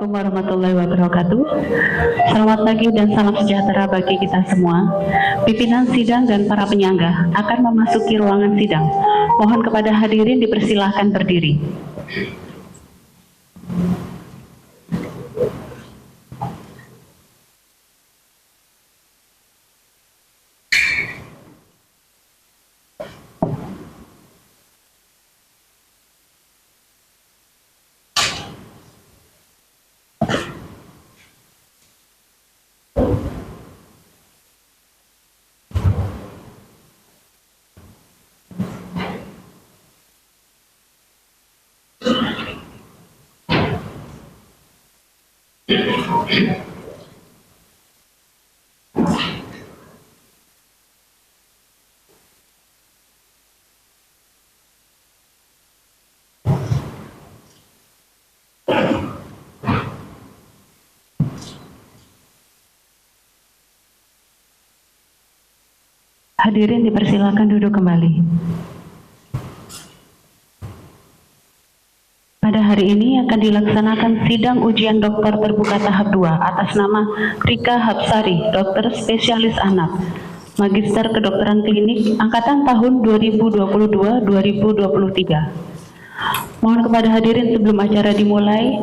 Assalamualaikum warahmatullahi wabarakatuh. Selamat pagi dan salam sejahtera bagi kita semua. Pimpinan sidang dan para penyangga akan memasuki ruangan sidang. Mohon kepada hadirin dipersilahkan berdiri. Hadirin dipersilakan duduk kembali. Pada hari ini akan dilaksanakan sidang ujian dokter terbuka tahap 2 atas nama Rika Hapsari, dokter spesialis anak, Magister Kedokteran Klinik angkatan tahun 2022-2023. Mohon kepada hadirin sebelum acara dimulai,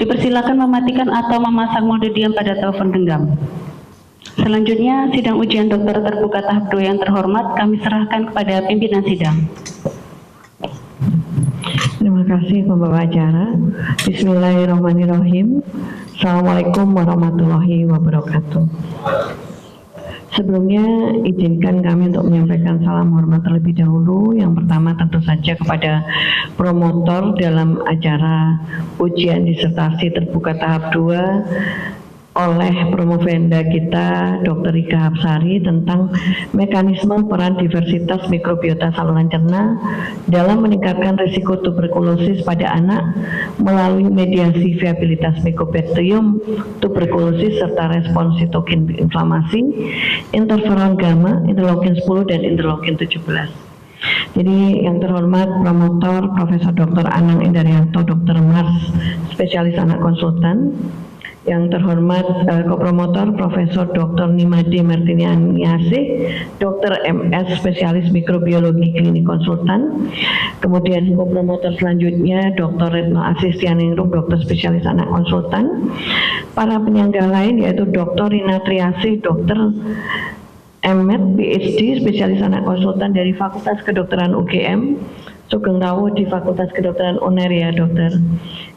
dipersilakan mematikan atau memasang mode diam pada telepon genggam. Selanjutnya, sidang ujian dokter terbuka tahap 2 yang terhormat kami serahkan kepada pimpinan sidang. Terima kasih pembawa acara. Bismillahirrahmanirrahim. Assalamualaikum warahmatullahi wabarakatuh. Sebelumnya izinkan kami untuk menyampaikan salam hormat terlebih dahulu. Yang pertama tentu saja kepada promotor dalam acara ujian disertasi terbuka tahap 2 oleh promovenda kita Dr. Rika Hapsari tentang mekanisme peran diversitas mikrobiota saluran cerna dalam meningkatkan risiko tuberkulosis pada anak melalui mediasi viabilitas Mycobacterium tuberculosis serta respons sitokin inflamasi, interferon gamma, interleukin 10 dan interleukin 17. Jadi yang terhormat promotor Profesor Dr. Anang Indaryanto, Dr. Mars, spesialis anak konsultan. Yang terhormat kopromotor Profesor Dr. Nimade Martinianiase, Dr. MS spesialis mikrobiologi klinik konsultan. Kemudian kopromotor selanjutnya Dr. Retno Asistianingrum, dokter spesialis anak konsultan. Para penyangga lain yaitu Dr. Rina Triasih, Dr. M.Med PhD spesialis anak konsultan dari Fakultas Kedokteran UGM, Sugeng Tawu di Fakultas Kedokteran UNER ya dokter.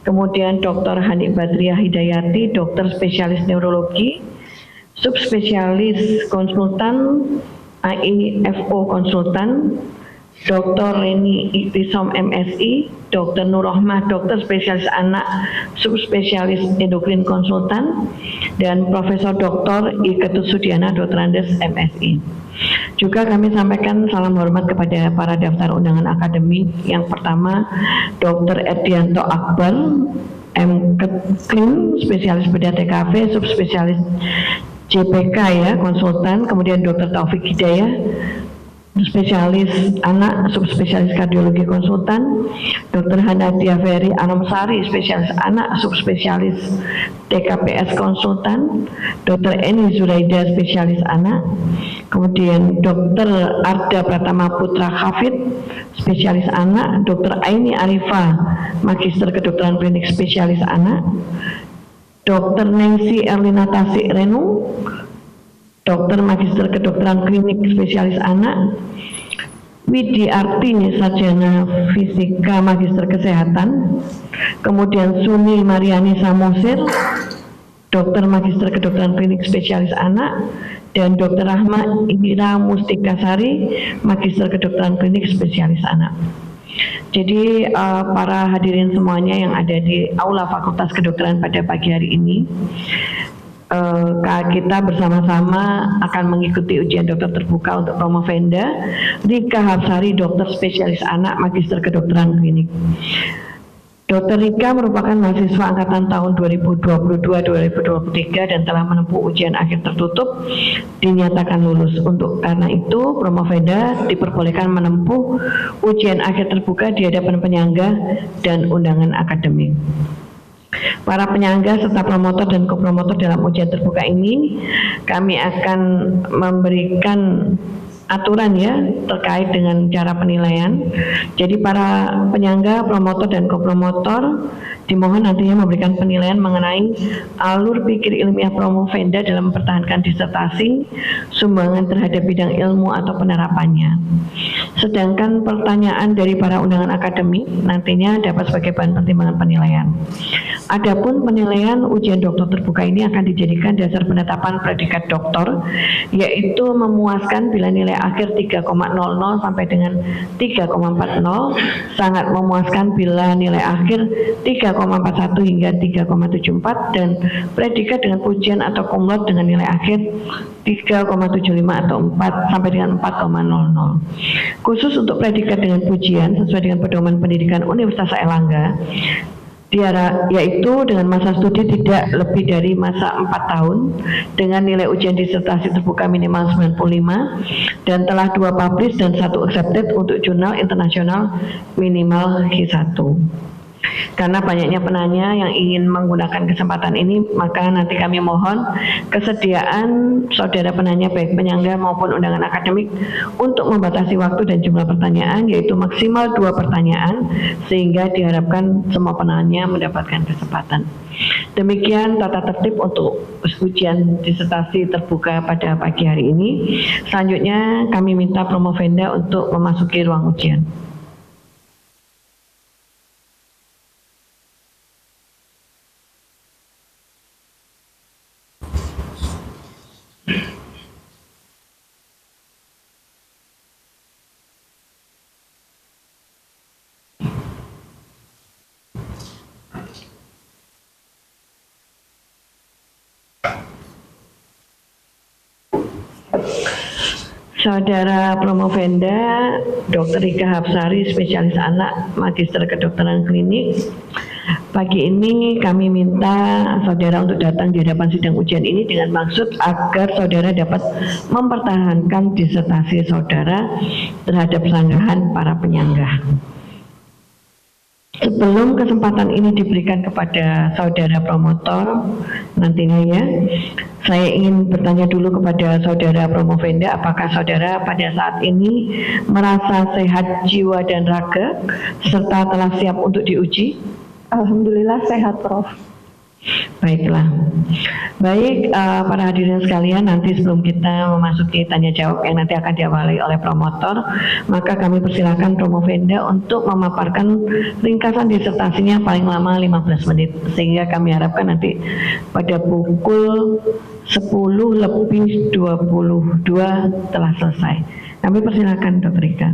Kemudian Dr. Hanik Badriah Hidayati, dokter spesialis neurologi, subspesialis konsultan, AIFO konsultan, Dr. Reni Iktisom MSI, Dr. Nur Rohmah, dokter spesialis anak, subspesialis endokrin konsultan, dan Profesor Dr. I Ketut Sudiana, Dr. Andes MSI. Juga kami sampaikan salam hormat kepada para daftar undangan akademik. Yang pertama, Dr. Edianto Akbar, M.Klim, spesialis bedah TKV, subspesialis JPK ya, konsultan. Kemudian Dr. Taufik Hidayah, spesialis anak, subspesialis kardiologi konsultan. Dr. Hanadia Ferry Anomsari, spesialis anak, subspesialis TKPS konsultan. Dr. Eni Zuraida, spesialis anak. Kemudian Dr. Arda Pratama Putra Hafid, spesialis anak. Dr. Aini Arifa, Magister Kedokteran Klinik spesialis anak. Dr. Nancy Erlina Tasik Renu, Dokter Magister Kedokteran Klinik Spesialis Anak. Widi Arti, Sarjana Fisika Magister Kesehatan. Kemudian Suni Mariani Samosir, Dokter Magister Kedokteran Klinik Spesialis Anak. Dan Dr. Rahma Ira Mustikasari, Magister Kedokteran Klinik Spesialis Anak. Jadi para hadirin semuanya yang ada di Aula Fakultas Kedokteran pada pagi hari ini, kita bersama-sama akan mengikuti ujian dokter terbuka untuk promovenda Rika Hapsari, dokter spesialis anak, Magister Kedokteran Klinik. Dr. Rika merupakan mahasiswa angkatan tahun 2022-2023 dan telah menempuh ujian akhir tertutup, dinyatakan lulus. Karena itu, promovenda diperbolehkan menempuh ujian akhir terbuka di hadapan penyangga dan undangan akademik. para penyangga serta promotor dan kopromotor dalam ujian terbuka ini, kami akan memberikan aturan ya terkait dengan cara penilaian. Jadi para penyangga, promotor dan kopromotor dimohon nantinya memberikan penilaian mengenai alur pikir ilmiah Promovenda dalam mempertahankan disertasi, sumbangan terhadap bidang ilmu atau penerapannya. Sedangkan pertanyaan dari para undangan akademik nantinya dapat sebagai bahan pertimbangan penilaian. Adapun penilaian ujian doktor terbuka ini akan dijadikan dasar penetapan predikat doktor, yaitu memuaskan bila nilai akhir 3,00 sampai dengan 3,40, sangat memuaskan bila nilai akhir 3,41 hingga 3,74, dan predikat dengan pujian atau cum laude dengan nilai akhir 3,75 atau 4 sampai dengan 4,00. Khusus untuk predikat dengan pujian sesuai dengan pedoman pendidikan Universitas Airlangga, yaitu dengan masa studi tidak lebih dari masa 4 tahun dengan nilai ujian disertasi terbuka minimal 95 dan telah 2 publish dan 1 accepted untuk jurnal internasional minimal Q1. Karena banyaknya penanya yang ingin menggunakan kesempatan ini, maka nanti kami mohon kesediaan saudara penanya baik penyangga maupun undangan akademik untuk membatasi waktu dan jumlah pertanyaan, yaitu maksimal 2 pertanyaan, sehingga diharapkan semua penanya mendapatkan kesempatan. Demikian tata tertib untuk ujian disertasi terbuka pada pagi hari ini. Selanjutnya kami minta Promovenda untuk memasuki ruang ujian. Saudara Promovenda, Dr. Rika Hapsari, spesialis anak, Magister Kedokteran Klinik. Pagi ini kami minta saudara untuk datang di hadapan sidang ujian ini dengan maksud agar saudara dapat mempertahankan disertasi saudara terhadap sanggahan para penyangga. Sebelum kesempatan ini diberikan kepada saudara promotor nantinya ya, saya ingin bertanya dulu kepada saudara Promovenda, apakah saudara pada saat ini merasa sehat jiwa dan raga serta telah siap untuk diuji? Alhamdulillah sehat, Prof. Baiklah. Baik, para hadirin sekalian, nanti sebelum kita memasuki tanya jawab yang nanti akan diawali oleh promotor, maka kami persilakan Promovenda untuk memaparkan ringkasan disertasinya paling lama 15 menit, sehingga kami harapkan nanti pada pukul 10:22 telah selesai. Kami persilakan Dr. Rika.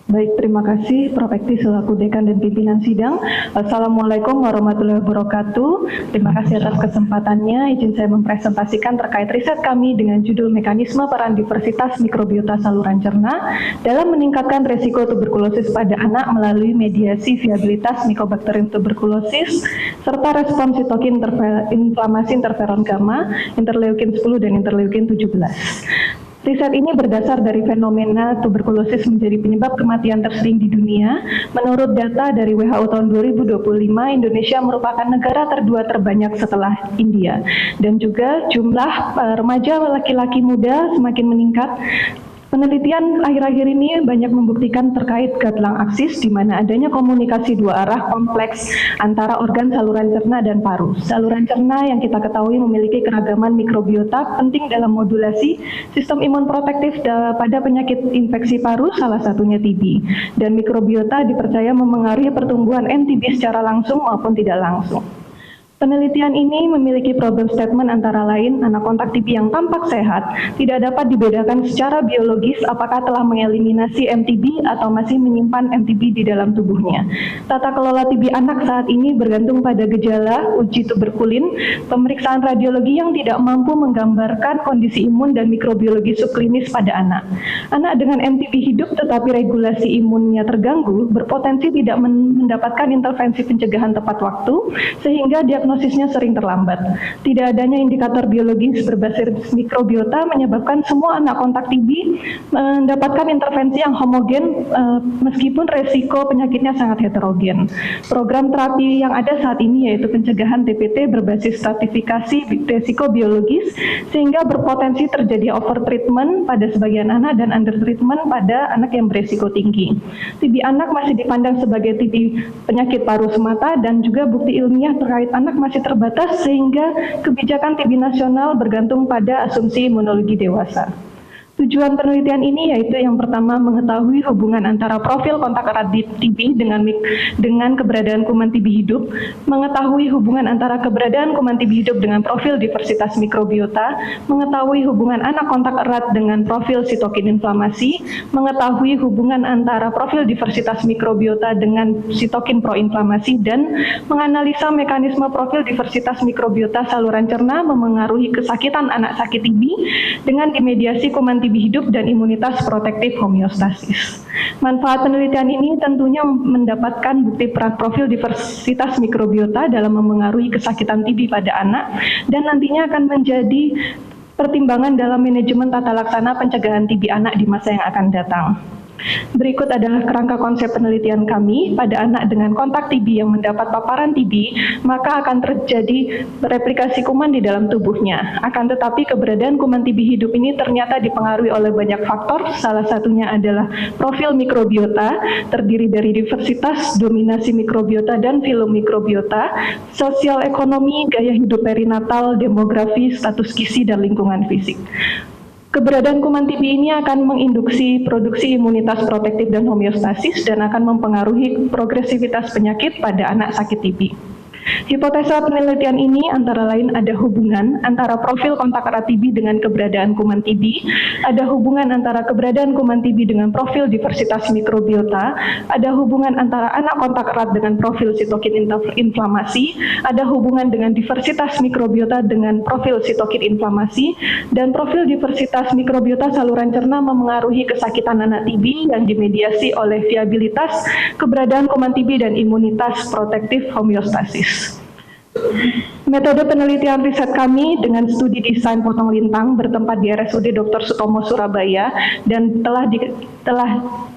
Baik, terima kasih Prof. Ekti selaku Dekan dan Pimpinan Sidang. Assalamualaikum warahmatullahi wabarakatuh. Terima kasih atas kesempatannya. Izin saya mempresentasikan terkait riset kami dengan judul Mekanisme Peran Diversitas Mikrobiota Saluran Cerna dalam meningkatkan resiko tuberkulosis pada anak melalui mediasi viabilitas Mycobacterium tuberculosis serta respon sitokin inflamasi interferon gamma, interleukin 10 dan interleukin 17. Riset ini berdasar dari fenomena tuberkulosis menjadi penyebab kematian tersering di dunia. Menurut data dari WHO tahun 2025, Indonesia merupakan negara kedua terbanyak setelah India. Dan juga jumlah remaja laki-laki muda semakin meningkat. Penelitian akhir-akhir ini banyak membuktikan terkait gangguan aksis di mana adanya komunikasi dua arah kompleks antara organ saluran cerna dan paru. Saluran cerna yang kita ketahui memiliki keragaman mikrobiota penting dalam modulasi sistem imun protektif pada penyakit infeksi paru, salah satunya TB. Dan mikrobiota dipercaya memengaruhi pertumbuhan NTB secara langsung maupun tidak langsung. Penelitian ini memiliki problem statement antara lain anak kontak TB yang tampak sehat tidak dapat dibedakan secara biologis apakah telah mengeliminasi MTB atau masih menyimpan MTB di dalam tubuhnya. Tata kelola TB anak saat ini bergantung pada gejala, uji tuberkulin, pemeriksaan radiologi yang tidak mampu menggambarkan kondisi imun dan mikrobiologi subklinis pada anak. Anak dengan MTB hidup tetapi regulasi imunnya terganggu berpotensi tidak mendapatkan intervensi pencegahan tepat waktu sehingga diagnosis diagnosisnya sering terlambat. Tidak adanya indikator biologis berbasis mikrobiota menyebabkan semua anak kontak TB mendapatkan intervensi yang homogen meskipun resiko penyakitnya sangat heterogen. Program terapi yang ada saat ini yaitu pencegahan TPT berbasis stratifikasi resiko biologis sehingga berpotensi terjadi overtreatment pada sebagian anak dan undertreatment pada anak yang beresiko tinggi. TB anak masih dipandang sebagai TB penyakit paru semata dan juga bukti ilmiah terkait anak masih terbatas sehingga kebijakan TB nasional bergantung pada asumsi imunologi dewasa. Tujuan penelitian ini yaitu yang pertama mengetahui hubungan antara profil kontak erat TB dengan keberadaan kuman TB hidup, mengetahui hubungan antara keberadaan kuman TB hidup dengan profil diversitas mikrobiota, mengetahui hubungan anak kontak erat dengan profil sitokin inflamasi, mengetahui hubungan antara profil diversitas mikrobiota dengan sitokin proinflamasi, dan menganalisa mekanisme profil diversitas mikrobiota saluran cerna memengaruhi kesakitan anak sakit TB dengan dimediasi kuman TB hidup dan imunitas protektif homeostasis. Manfaat penelitian ini tentunya mendapatkan bukti peran profil diversitas mikrobiota dalam memengaruhi kesakitan TB pada anak dan nantinya akan menjadi pertimbangan dalam manajemen tata laksana pencegahan TB anak di masa yang akan datang. Berikut adalah kerangka konsep penelitian kami. Pada anak dengan kontak TB yang mendapat paparan TB, maka akan terjadi replikasi kuman di dalam tubuhnya. Akan tetapi keberadaan kuman TB hidup ini ternyata dipengaruhi oleh banyak faktor. Salah satunya adalah profil mikrobiota, terdiri dari diversitas, dominasi mikrobiota, dan filum mikrobiota, sosial ekonomi, gaya hidup perinatal, demografi, status gizi, dan lingkungan fisik. Keberadaan kuman TB ini akan menginduksi produksi imunitas protektif dan homeostasis dan akan mempengaruhi progresivitas penyakit pada anak sakit TB. Hipotesa penelitian ini antara lain ada hubungan antara profil kontak erat TB dengan keberadaan kuman TB, ada hubungan antara keberadaan kuman TB dengan profil diversitas mikrobiota, ada hubungan antara anak kontak erat dengan profil sitokin inflamasi, ada hubungan dengan diversitas mikrobiota dengan profil sitokin inflamasi, dan profil diversitas mikrobiota saluran cerna memengaruhi kesakitan anak TB yang dimediasi oleh viabilitas, keberadaan kuman TB, dan imunitas protektif homeostasis. Metode penelitian riset kami dengan studi desain potong lintang bertempat di RSUD Dr. Sutomo Surabaya dan telah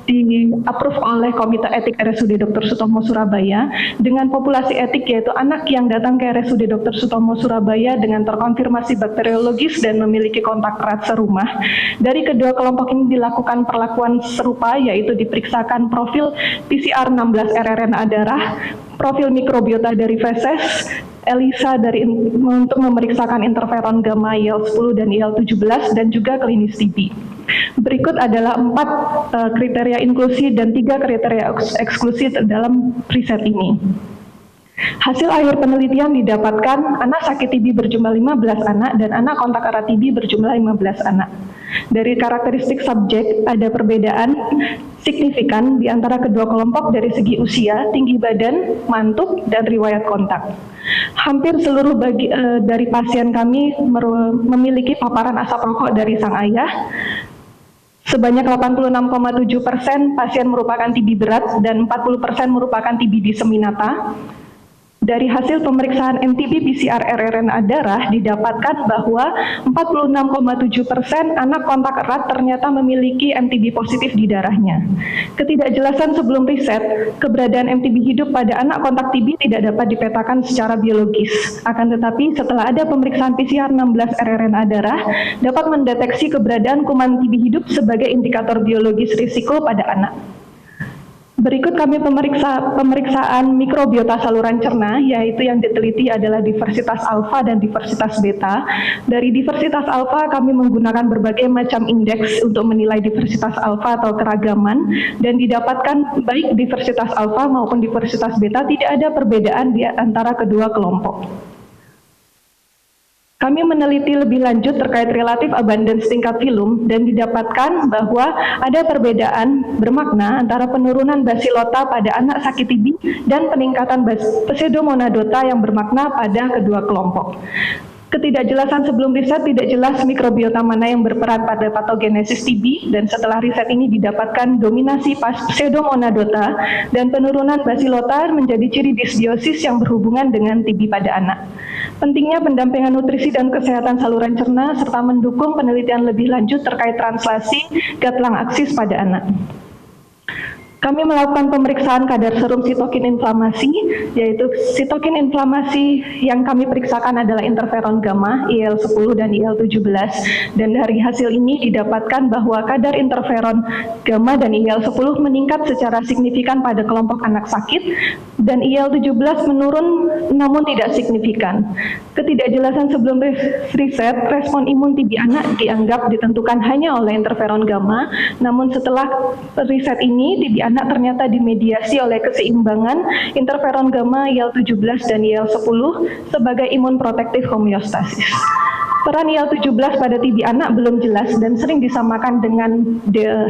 di-approve oleh Komite Etik RSUD Dr. Sutomo Surabaya dengan populasi etik yaitu anak yang datang ke RSUD Dr. Sutomo Surabaya dengan terkonfirmasi bakteriologis dan memiliki kontak erat serumah. Dari kedua kelompok ini dilakukan perlakuan serupa yaitu diperiksakan profil PCR 16 rRNA darah, profil mikrobiota dari feses, ELISA untuk memeriksakan interferon gamma IL-10 dan IL-17 dan juga klinis TB. Berikut adalah 4 kriteria inklusi dan 3 kriteria eksklusi dalam riset ini. Hasil akhir penelitian didapatkan anak sakit TB berjumlah 15 anak dan anak kontak erat TB berjumlah 15 anak. Dari karakteristik subjek ada perbedaan signifikan di antara kedua kelompok dari segi usia, tinggi badan, mantuk, dan riwayat kontak. Hampir seluruh dari pasien kami memiliki paparan asap rokok dari sang ayah. Sebanyak 86,7% pasien merupakan TB berat dan 40% merupakan TB diseminata. Dari hasil pemeriksaan MTB PCR rRNA darah didapatkan bahwa 46,7% anak kontak erat ternyata memiliki MTB positif di darahnya. Ketidakjelasan sebelum riset, keberadaan MTB hidup pada anak kontak TB tidak dapat dipetakan secara biologis. Akan tetapi setelah ada pemeriksaan PCR 16 rRNA darah dapat mendeteksi keberadaan kuman TB hidup sebagai indikator biologis risiko pada anak. Berikut kami pemeriksaan mikrobiota saluran cerna, yaitu yang diteliti adalah diversitas alfa dan diversitas beta. Dari diversitas alfa kami menggunakan berbagai macam indeks untuk menilai diversitas alfa atau keragaman, dan didapatkan baik diversitas alfa maupun diversitas beta tidak ada perbedaan di antara kedua kelompok. Kami meneliti lebih lanjut terkait relatif abundance tingkat filum dan didapatkan bahwa ada perbedaan bermakna antara penurunan basilota pada anak sakit TB dan peningkatan pseudomonadota yang bermakna pada kedua kelompok. Ketidakjelasan sebelum riset, tidak jelas mikrobiota mana yang berperan pada patogenesis TB, dan setelah riset ini didapatkan dominasi Pseudomonadota dan penurunan Bacillota menjadi ciri disbiosis yang berhubungan dengan TB pada anak. Pentingnya pendampingan nutrisi dan kesehatan saluran cerna serta mendukung penelitian lebih lanjut terkait translasi gut-lung aksis pada anak. Kami melakukan pemeriksaan kadar serum sitokin inflamasi, yaitu sitokin inflamasi yang kami periksakan adalah interferon gamma, IL-10 dan IL-17, dan dari hasil ini didapatkan bahwa kadar interferon gamma dan IL-10 meningkat secara signifikan pada kelompok anak sakit, dan IL-17 menurun namun tidak signifikan. Ketidakjelasan sebelum riset, respon imun TB anak dianggap ditentukan hanya oleh interferon gamma, namun setelah riset ini, TB anak ternyata dimediasi oleh keseimbangan interferon gamma, IL-17 dan IL-10 sebagai imun protektif homeostasis. Peran IL-17 pada TB anak belum jelas dan sering disamakan dengan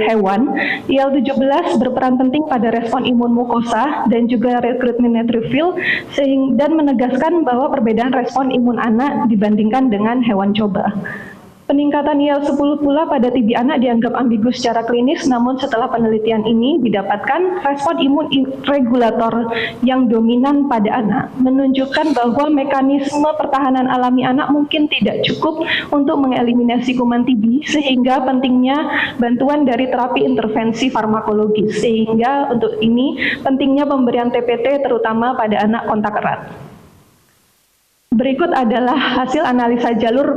hewan. IL-17 berperan penting pada respon imun mukosa dan juga rekrutmen neutrofil dan menegaskan bahwa perbedaan respon imun anak dibandingkan dengan hewan coba. Peningkatan IL-10 pula pada TB anak dianggap ambigu secara klinis, namun setelah penelitian ini didapatkan respon imun regulator yang dominan pada anak, menunjukkan bahwa mekanisme pertahanan alami anak mungkin tidak cukup untuk mengeliminasi kuman TB, sehingga pentingnya bantuan dari terapi intervensi farmakologis. Sehingga untuk ini pentingnya pemberian TPT terutama pada anak kontak erat. Berikut adalah hasil analisa jalur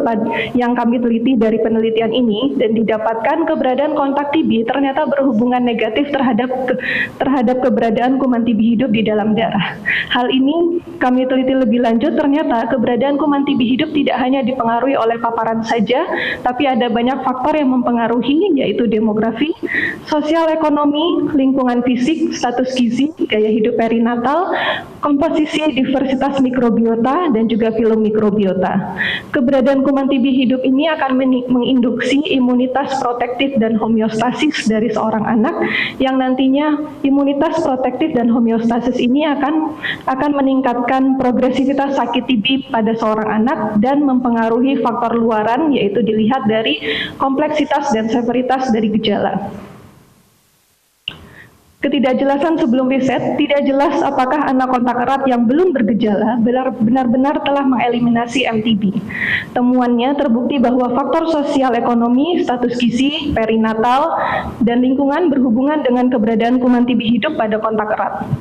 yang kami teliti dari penelitian ini, dan didapatkan keberadaan kontak TB ternyata berhubungan negatif terhadap keberadaan kuman TB hidup di dalam darah. Hal ini kami teliti lebih lanjut, ternyata keberadaan kuman TB hidup tidak hanya dipengaruhi oleh paparan saja, tapi ada banyak faktor yang mempengaruhi, yaitu demografi, sosial ekonomi, lingkungan fisik, status gizi, gaya hidup perinatal, komposisi diversitas mikrobiota, dan juga film mikrobiota. Keberadaan kuman TB hidup ini akan menginduksi imunitas protektif dan homeostasis dari seorang anak, yang nantinya imunitas protektif dan homeostasis ini akan meningkatkan progresivitas sakit TB pada seorang anak dan mempengaruhi faktor luaran, yaitu dilihat dari kompleksitas dan severitas dari gejala. Ketidakjelasan sebelum riset, tidak jelas apakah anak kontak erat yang belum bergejala benar-benar telah mengeliminasi MTB. Temuannya terbukti bahwa faktor sosial ekonomi, status gizi, perinatal, dan lingkungan berhubungan dengan keberadaan kuman TB hidup pada kontak erat.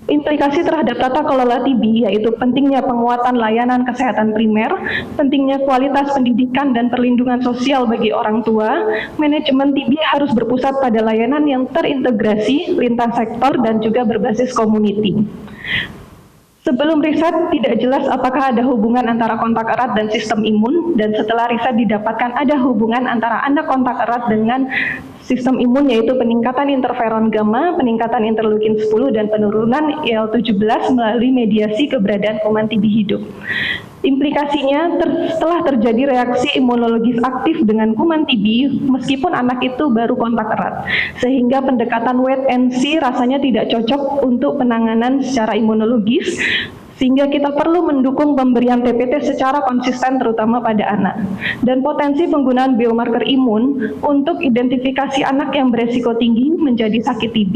Implikasi terhadap tata kelola TB, yaitu pentingnya penguatan layanan kesehatan primer, pentingnya kualitas pendidikan dan perlindungan sosial bagi orang tua. Manajemen TB harus berpusat pada layanan yang terintegrasi, lintas sektor, dan juga berbasis community. Sebelum riset, tidak jelas apakah ada hubungan antara kontak erat dan sistem imun, dan setelah riset didapatkan ada hubungan antara anak kontak erat dengan sistem imun, yaitu peningkatan interferon gamma, peningkatan interleukin 10, dan penurunan IL-17 melalui mediasi keberadaan kuman TB hidup. Implikasinya, setelah terjadi reaksi imunologis aktif dengan kuman TB, meskipun anak itu baru kontak erat, sehingga pendekatan wait and see rasanya tidak cocok untuk penanganan secara imunologis, sehingga kita perlu mendukung pemberian TPT secara konsisten terutama pada anak. Dan potensi penggunaan biomarker imun untuk identifikasi anak yang beresiko tinggi menjadi sakit TB.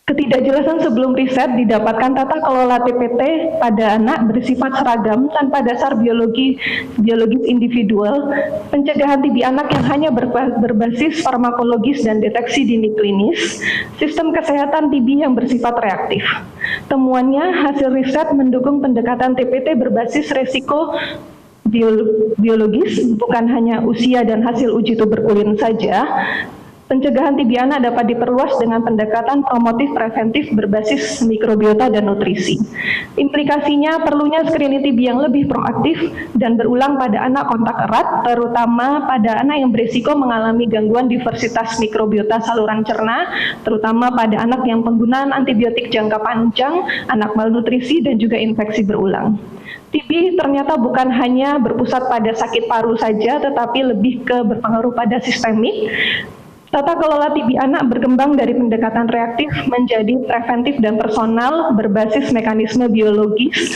Ketidakjelasan sebelum riset didapatkan tata kelola TPT pada anak bersifat seragam tanpa dasar biologis individual, pencegahan TB anak yang hanya berbasis farmakologis dan deteksi dini klinis, sistem kesehatan TB yang bersifat reaktif. Temuannya, hasil riset mendukung pendekatan TPT berbasis resiko biologis, bukan hanya usia dan hasil uji tuberkulin saja. Pencegahan TB anak dapat diperluas dengan pendekatan promotif preventif berbasis mikrobiota dan nutrisi. Implikasinya perlunya screening TB yang lebih proaktif dan berulang pada anak kontak erat, terutama pada anak yang berisiko mengalami gangguan diversitas mikrobiota saluran cerna, terutama pada anak yang penggunaan antibiotik jangka panjang, anak malnutrisi, dan juga infeksi berulang. TB ternyata bukan hanya berpusat pada sakit paru saja, tetapi lebih berpengaruh pada sistemik. Tata kelola TB anak berkembang dari pendekatan reaktif menjadi preventif dan personal berbasis mekanisme biologis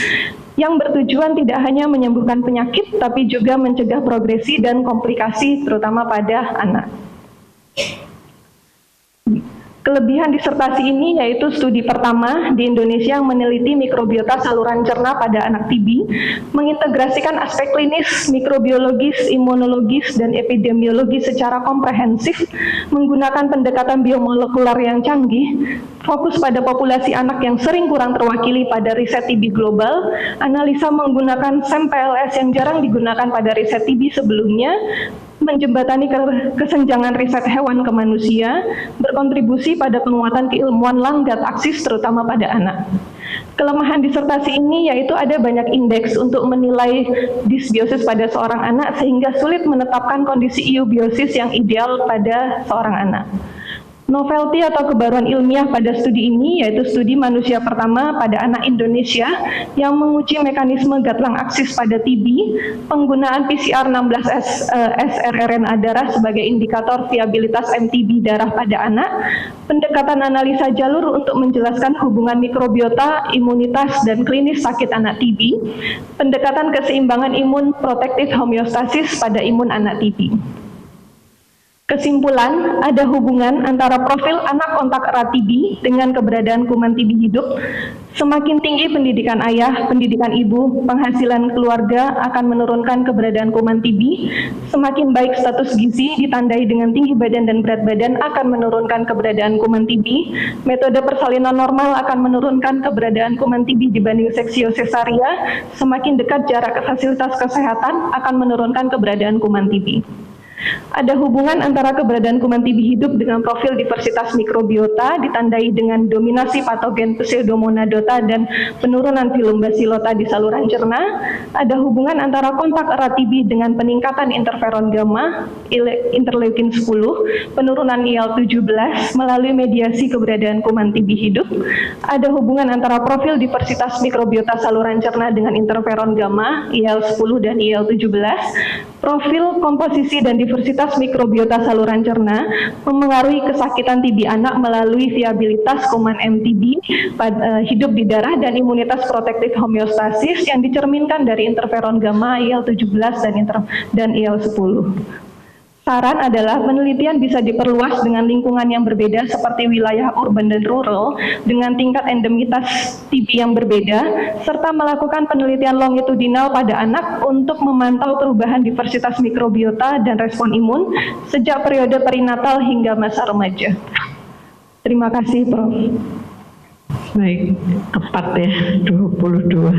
yang bertujuan tidak hanya menyembuhkan penyakit, tapi juga mencegah progresi dan komplikasi terutama pada anak. Kelebihan disertasi ini yaitu studi pertama di Indonesia yang meneliti mikrobiota saluran cerna pada anak TB, mengintegrasikan aspek klinis, mikrobiologis, imunologis, dan epidemiologis secara komprehensif, menggunakan pendekatan biomolekular yang canggih, fokus pada populasi anak yang sering kurang terwakili pada riset TB global, analisa menggunakan SAM-PLS yang jarang digunakan pada riset TB sebelumnya, menjembatani kesenjangan riset hewan ke manusia, berkontribusi pada penguatan keilmuan langgat aksis terutama pada anak. Kelemahan disertasi ini yaitu ada banyak indeks untuk menilai dysbiosis pada seorang anak sehingga sulit menetapkan kondisi eubiosis yang ideal pada seorang anak. Novelty atau kebaruan ilmiah pada studi ini yaitu studi manusia pertama pada anak Indonesia yang menguji mekanisme gatlang aksis pada TB, penggunaan PCR 16S srRNA darah sebagai indikator viabilitas MTB darah pada anak, pendekatan analisa jalur untuk menjelaskan hubungan mikrobiota, imunitas, dan klinis sakit anak TB, pendekatan keseimbangan imun protektif homeostasis pada imun anak TB. Kesimpulan, ada hubungan antara profil anak kontak erat TB dengan keberadaan kuman TB hidup. Semakin tinggi pendidikan ayah, pendidikan ibu, penghasilan keluarga akan menurunkan keberadaan kuman TB. Semakin baik status gizi ditandai dengan tinggi badan dan berat badan akan menurunkan keberadaan kuman TB. Metode persalinan normal akan menurunkan keberadaan kuman TB dibanding seksio cesaria. Semakin dekat jarak ke fasilitas kesehatan akan menurunkan keberadaan kuman TB. Ada hubungan antara keberadaan kuman TB hidup dengan profil diversitas mikrobiota ditandai dengan dominasi patogen Pseudomonadota dan penurunan filum Bacillota di saluran cerna. Ada hubungan antara kontak erat TB dengan peningkatan interferon gamma, interleukin 10, penurunan IL-17 melalui mediasi keberadaan kuman TB hidup. Ada hubungan antara profil diversitas mikrobiota saluran cerna dengan interferon gamma, IL-10 dan IL-17. Profil komposisi dan diversitas mikrobiota saluran cerna memengaruhi kesakitan TB anak melalui viabilitas kuman MTB hidup di darah dan imunitas protektif homeostasis yang dicerminkan dari interferon gamma, IL-17 dan IL-10. Saran adalah penelitian bisa diperluas dengan lingkungan yang berbeda seperti wilayah urban dan rural dengan tingkat endemitas TB yang berbeda, serta melakukan penelitian longitudinal pada anak untuk memantau perubahan diversitas mikrobiota dan respon imun sejak periode perinatal hingga masa remaja. Terima kasih, Prof. Baik, tepat ya, 22.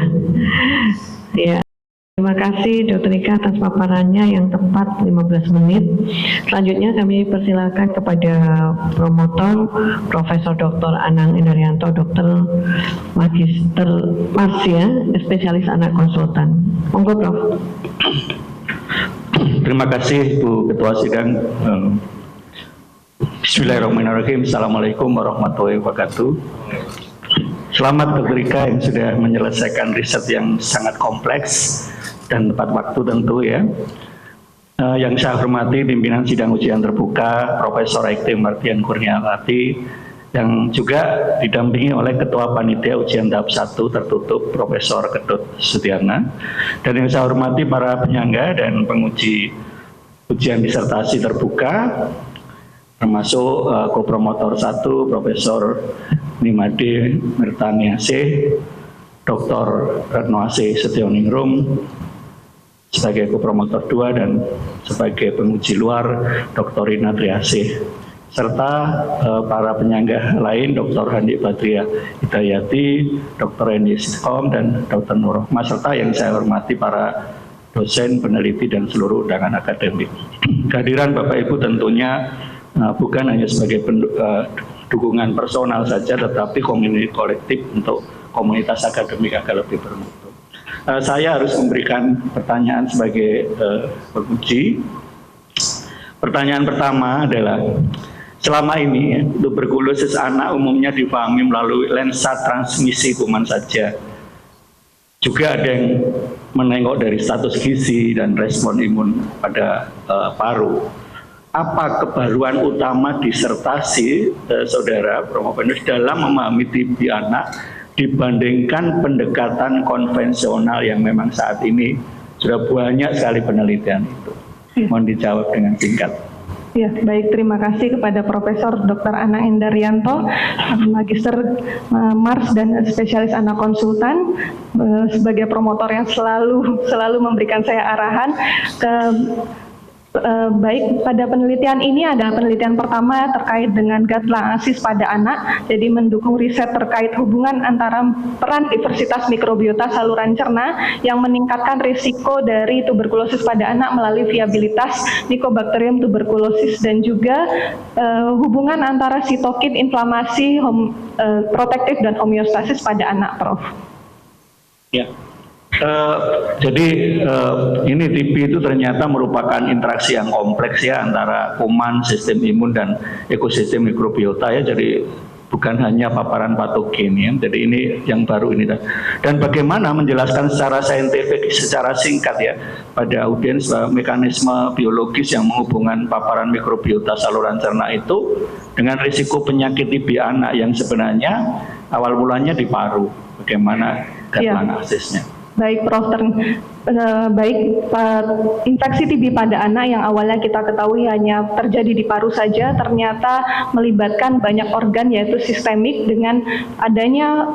Ya. Terima kasih Dr. Ika atas paparannya yang tepat 15 menit. Selanjutnya kami persilakan kepada promotor Profesor Dr. Anang Indrianto, Dr. Magister Marsia, spesialis anak konsultan. Monggo Prof. Terima kasih Bu Ketua Sidang. Bismillahirrahmanirrahim. Assalamualaikum warahmatullahi wabarakatuh. Selamat Dr. Ika yang sudah menyelesaikan riset yang sangat kompleks dan tepat waktu tentu ya. Yang saya hormati pimpinan sidang ujian terbuka Profesor Ekti Mardian Kurniawati yang juga didampingi oleh Ketua Panitia Ujian Tahap 1 tertutup Profesor Ketut Sutiana, dan yang saya hormati para penyangga dan penguji ujian disertasi terbuka termasuk kopromotor 1 Profesor Nimade Mirtaniasih, Dr. Retno Asih Setioningrum sebagai kopromotor 2 dan sebagai penguji luar Dr. Rina Triasih, serta para penyangga lain Dr. Handi Badriah Hidayati, Dr. Endi Sitkom dan Dr. Nur Rahma, serta yang saya hormati para dosen, peneliti dan seluruh undangan akademik. Kehadiran Bapak Ibu tentunya bukan hanya sebagai dukungan personal saja, tetapi komunitas kolektif untuk komunitas akademik agar lebih bermutu. Saya harus memberikan pertanyaan sebagai penguji. Pertanyaan pertama adalah, selama ini tuberkulosis anak umumnya dipahami melalui lensa transmisi kuman saja. Juga ada yang menengok dari status gizi dan respon imun pada paru. Apa kebaruan utama disertasi Saudara Prof. dalam memahami TB anak dibandingkan pendekatan konvensional yang memang saat ini sudah banyak sekali penelitian itu. Mohon dijawab dengan singkat. Ya, baik, terima kasih kepada Profesor Dr. Anang Endaryanto, Magister Mars dan spesialis anak konsultan, sebagai promotor yang selalu memberikan saya arahan. Baik, pada penelitian ini adalah penelitian pertama terkait dengan guideline ASIS pada anak, jadi mendukung riset terkait hubungan antara peran diversitas mikrobiota saluran cerna yang meningkatkan risiko dari tuberkulosis pada anak melalui viabilitas Mycobacterium tuberculosis, dan juga hubungan antara sitokin, inflamasi, protektif, dan homeostasis pada anak, Prof. Ya. Jadi ini TB itu ternyata merupakan interaksi yang kompleks ya antara kuman, sistem imun, dan ekosistem mikrobiota ya. Jadi bukan hanya paparan patogen ya. Jadi ini yang baru ini. Dan bagaimana menjelaskan secara saintifik, secara singkat ya pada audiens mekanisme biologis yang menghubungkan paparan mikrobiota saluran cerna itu dengan risiko penyakit TB anak yang sebenarnya awal mulanya di paru. Bagaimana guideline ASIS-nya? Baik, Prof. Infeksi TB pada anak yang awalnya kita ketahui hanya terjadi di paru saja, ternyata melibatkan banyak organ yaitu sistemik dengan adanya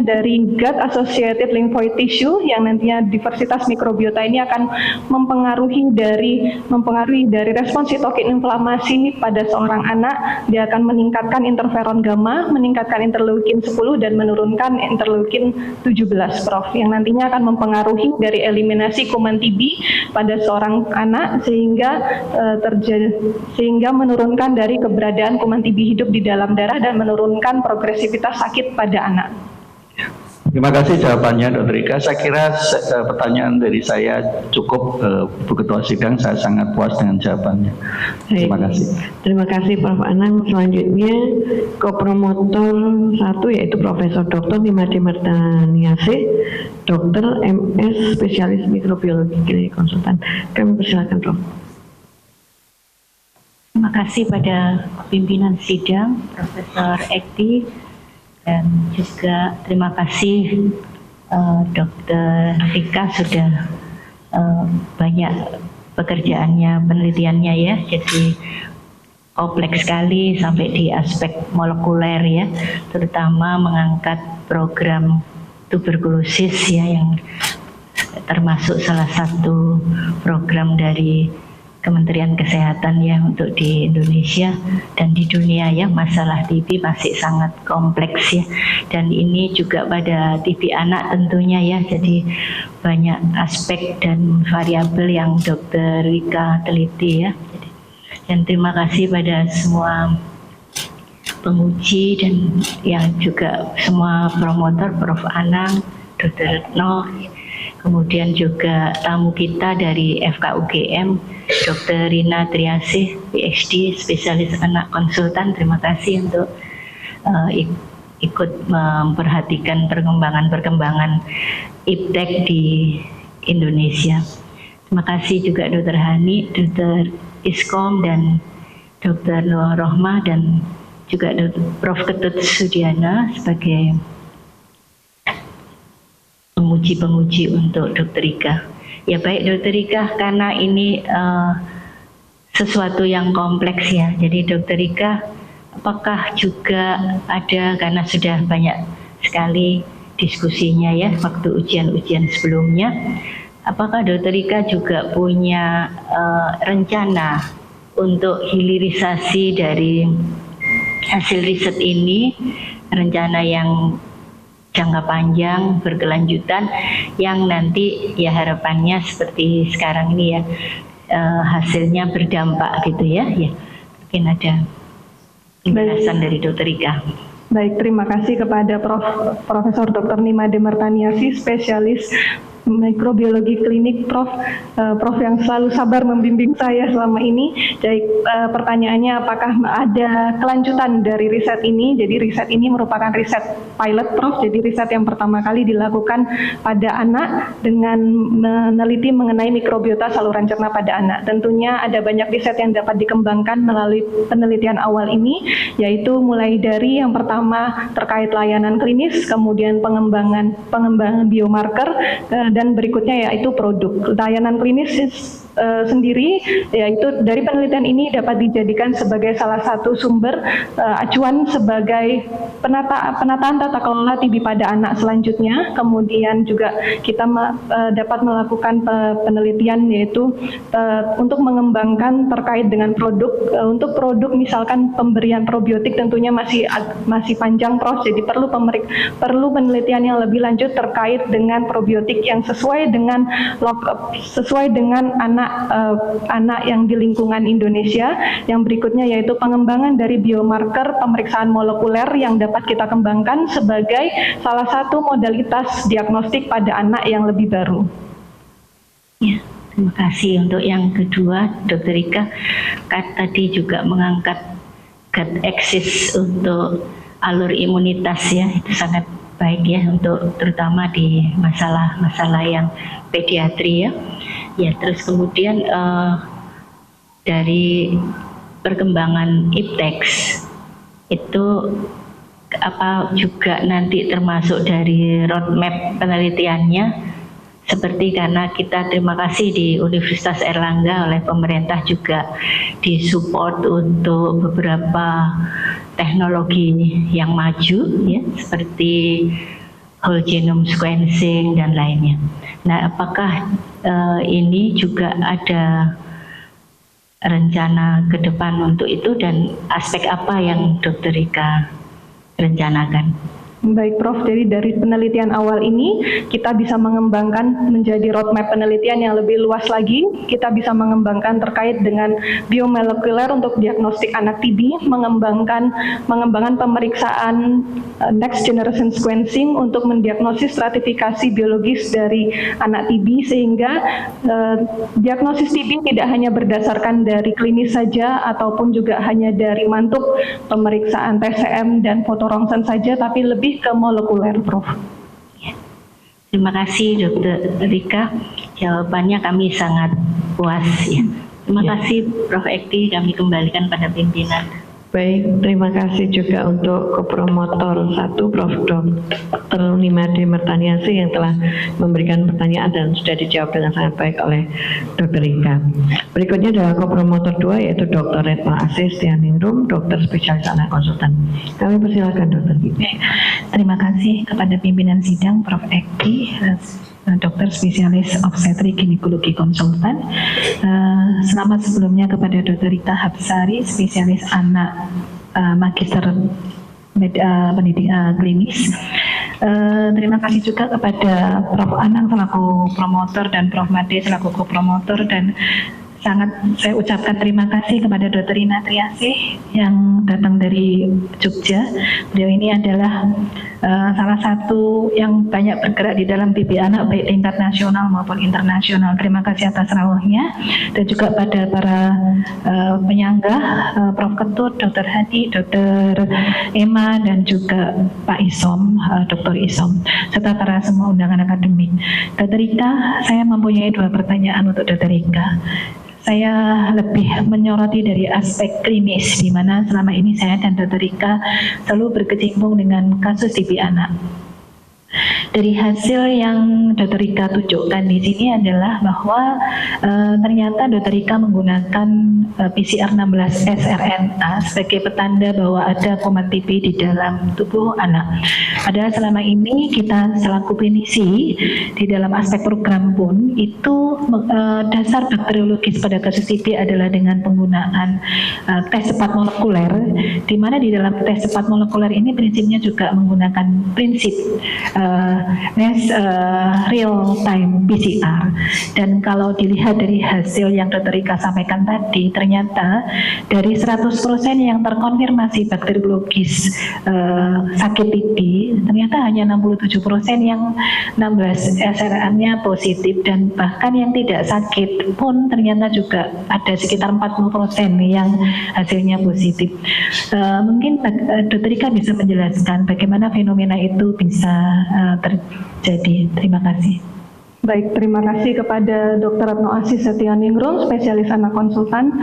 dari gut associated lymphoid tissue yang nantinya diversitas mikrobiota ini akan mempengaruhi dari respons sitokin inflamasi pada seorang anak. Dia akan meningkatkan interferon gamma, meningkatkan interleukin 10 dan menurunkan interleukin 17, Prof, yang nantinya akan mempengaruhi dari eliminasi kuman TB pada seorang anak sehingga menurunkan dari keberadaan kuman TB hidup di dalam darah dan menurunkan progresivitas sakit pada anak. Terima kasih jawabannya, Dr. Rika. Saya kira pertanyaan dari saya cukup, Bu Ketua Sidang. Saya sangat puas dengan jawabannya. Terima kasih. Terima kasih, Prof. Anang. Selanjutnya, kopromotor 1 yaitu Profesor Dr. Nimade Martaniase, Dokter MS Spesialis Mikrobiologi Klinik Konsultan. Kami persilakan, Prof. Terima kasih pada pimpinan sidang, Profesor Ekti, dan juga terima kasih Dr. Rika sudah banyak pekerjaannya, penelitiannya ya, jadi kompleks sekali sampai di aspek molekuler ya, terutama mengangkat program tuberkulosis ya, yang termasuk salah satu program dari Kementerian Kesehatan ya untuk di Indonesia dan di dunia ya. Masalah TB masih sangat kompleks ya, dan ini juga pada TB anak tentunya ya, jadi banyak aspek dan variabel yang Dr. Rika teliti ya. Dan terima kasih pada semua penguji dan yang juga semua promotor, Prof. Anang, Dr. Retno, kemudian juga tamu kita dari FKUGM, Dr. Rina Triasih, PhD, spesialis anak konsultan. Terima kasih untuk ikut memperhatikan perkembangan IPTEK di Indonesia. Terima kasih juga Dr. Hani, Dr. Iskom, dan Dr. Nur Rohmah, dan juga Prof. Ketut Sudiana sebagai penguji-penguji untuk Dr. Rika. Ya baik Dr. Rika, karena ini sesuatu yang kompleks ya, jadi Dr. Rika apakah juga ada, karena sudah banyak sekali diskusinya ya waktu ujian-ujian sebelumnya, apakah Dr. Rika juga punya rencana untuk hilirisasi dari hasil riset ini, rencana yang jangka panjang berkelanjutan yang nanti ya harapannya seperti sekarang ini ya, hasilnya berdampak gitu ya. Ya mungkin ada penjelasan dari Dr. Rika. Baik, terima kasih kepada Profesor Dr. Nimade Martaniase, spesialis mikrobiologi klinik, Prof. Prof yang selalu sabar membimbing saya selama ini. Jadi pertanyaannya, apakah ada kelanjutan dari riset ini? Jadi riset ini merupakan riset pilot, Prof. Jadi riset yang pertama kali dilakukan pada anak dengan meneliti mengenai mikrobiota saluran cerna pada anak. Tentunya ada banyak riset yang dapat dikembangkan melalui penelitian awal ini, yaitu mulai dari yang pertama terkait layanan klinis, kemudian pengembangan biomarker, dan berikutnya yaitu produk. Layanan klinis sendiri, yaitu dari penelitian ini dapat dijadikan sebagai salah satu sumber acuan sebagai penataan tata kelola TB pada anak selanjutnya. Kemudian juga kita dapat melakukan penelitian yaitu untuk mengembangkan terkait dengan produk. Untuk produk misalkan pemberian probiotik tentunya masih panjang, Prof. Jadi perlu penelitian yang lebih lanjut terkait dengan probiotik yang sesuai dengan anak yang di lingkungan Indonesia. Yang berikutnya yaitu pengembangan dari biomarker pemeriksaan molekuler yang dapat kita kembangkan sebagai salah satu modalitas diagnostik pada anak yang lebih baru. Ya, terima kasih. Untuk yang kedua, Dr. Rika tadi juga mengangkat gut axis untuk alur imunitas, ya, itu sangat baik ya untuk terutama di masalah-masalah yang pediatri ya. Ya, terus kemudian dari perkembangan IPTEX itu apa juga nanti termasuk dari roadmap penelitiannya, seperti karena kita terima kasih di Universitas Airlangga oleh pemerintah juga disupport untuk beberapa teknologi yang maju ya, seperti whole genome sequencing dan lainnya. Nah, apakah ini juga ada rencana ke depan untuk itu dan aspek apa yang Dr. Rika rencanakan? Baik, Prof. Jadi dari penelitian awal ini kita bisa mengembangkan menjadi roadmap penelitian yang lebih luas lagi. Kita bisa mengembangkan terkait dengan biomolekuler untuk diagnostik anak TB, mengembangkan pemeriksaan next generation sequencing untuk mendiagnosis stratifikasi biologis dari anak TB, sehingga diagnosis TB tidak hanya berdasarkan dari klinis saja ataupun juga hanya dari mantuk pemeriksaan TCM dan foto ronsen saja, tapi lebih ke molekuler, Prof. Ya. Terima kasih Dr. Rika, jawabannya kami sangat puas ya. Terima kasih Prof. Ekti, kami kembalikan pada pimpinan. Baik, terima kasih juga untuk kopromotor 1 Prof. Dr. Nimade Mertaniasi yang telah memberikan pertanyaan dan sudah dijawab dengan sangat baik oleh Dr. Rika. Berikutnya adalah kopromotor 2 yaitu Dr. Retma Asis Tianingrum, dokter spesialis anak konsultan. Kami persilakan Dr. Rika. Terima kasih kepada pimpinan sidang Prof. Ekti, dokter spesialis obstetrik ginekologi konsultan. Selamat sebelumnya kepada Dr. Rita Hapsari, spesialis anak magister pendidikan klinis. Terima kasih juga kepada Prof. Anang selaku promotor dan Prof. Made selaku kopromotor, dan sangat saya ucapkan terima kasih kepada Dr. Rina Triasih yang datang dari Jogja. Beliau ini adalah salah satu yang banyak bergerak di dalam TB anak baik tingkat nasional maupun internasional. Terima kasih atas rawuhnya, dan juga pada para penyangga, Prof. Ketut, Dr. Hadi, Dr. Emma, dan juga Pak Isom, Dr. Isom, serta para semua undangan akademik. Dr. Rika, saya mempunyai 2 pertanyaan untuk Dr. Rika. Saya lebih menyoroti dari aspek klinis, di mana selama ini saya dan Dr. Rika selalu berkecimpung dengan kasus TB anak. Dari hasil yang Dr. Rika tunjukkan di sini adalah bahwa ternyata Dr. Rika menggunakan PCR 16 sRNA sebagai petanda bahwa ada kuman TB di dalam tubuh anak. Padahal selama ini kita selaku klinisi di dalam aspek program pun itu dasar bakteriologis pada kasus TB adalah dengan penggunaan tes cepat molekuler, di mana di dalam tes cepat molekuler ini prinsipnya juga menggunakan prinsip real time PCR. Dan kalau dilihat dari hasil yang Dr. Rika sampaikan tadi, ternyata dari 100% yang terkonfirmasi bakteriologis sakit TB, ternyata hanya 67% yang 16 SRN-nya positif, dan bahkan yang tidak sakit pun ternyata juga ada sekitar 40% yang hasilnya positif. Mungkin Dr. Rika bisa menjelaskan bagaimana fenomena itu bisa terjadi. Terima kasih. Baik, terima kasih kepada Dr. Retno Asis Setianingrum, spesialis anak konsultan.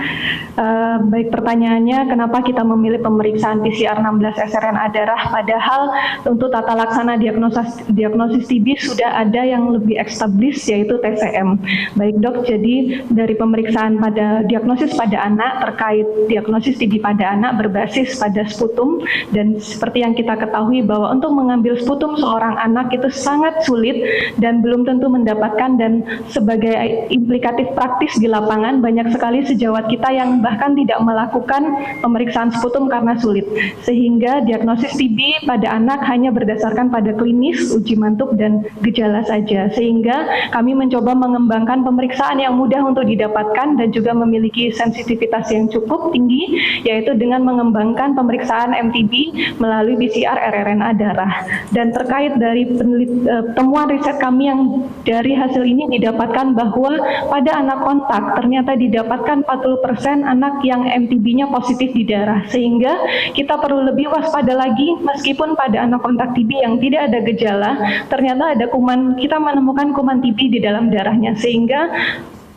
Baik, pertanyaannya, kenapa kita memilih pemeriksaan PCR 16 SRNA darah, padahal untuk tata laksana diagnosis TB sudah ada yang lebih established, yaitu TCM. Baik dok, jadi dari pemeriksaan pada diagnosis pada anak terkait diagnosis TB pada anak berbasis pada sputum, dan seperti yang kita ketahui bahwa untuk mengambil sputum seorang anak itu sangat sulit dan belum tentu mendapatkan, dan sebagai implikatif praktis di lapangan banyak sekali sejawat kita yang bahkan tidak melakukan pemeriksaan sputum karena sulit, sehingga diagnosis TB pada anak hanya berdasarkan pada klinis, uji mantuk dan gejala saja, sehingga kami mencoba mengembangkan pemeriksaan yang mudah untuk didapatkan dan juga memiliki sensitivitas yang cukup tinggi, yaitu dengan mengembangkan pemeriksaan MTB melalui PCR rRNA darah. Dan terkait dari temuan riset kami yang dari hasil ini didapatkan bahwa pada anak kontak ternyata didapatkan 40% anak yang MTB-nya positif di darah, sehingga kita perlu lebih waspada lagi meskipun pada anak kontak TB yang tidak ada gejala ternyata ada kuman, kita menemukan kuman TB di dalam darahnya, sehingga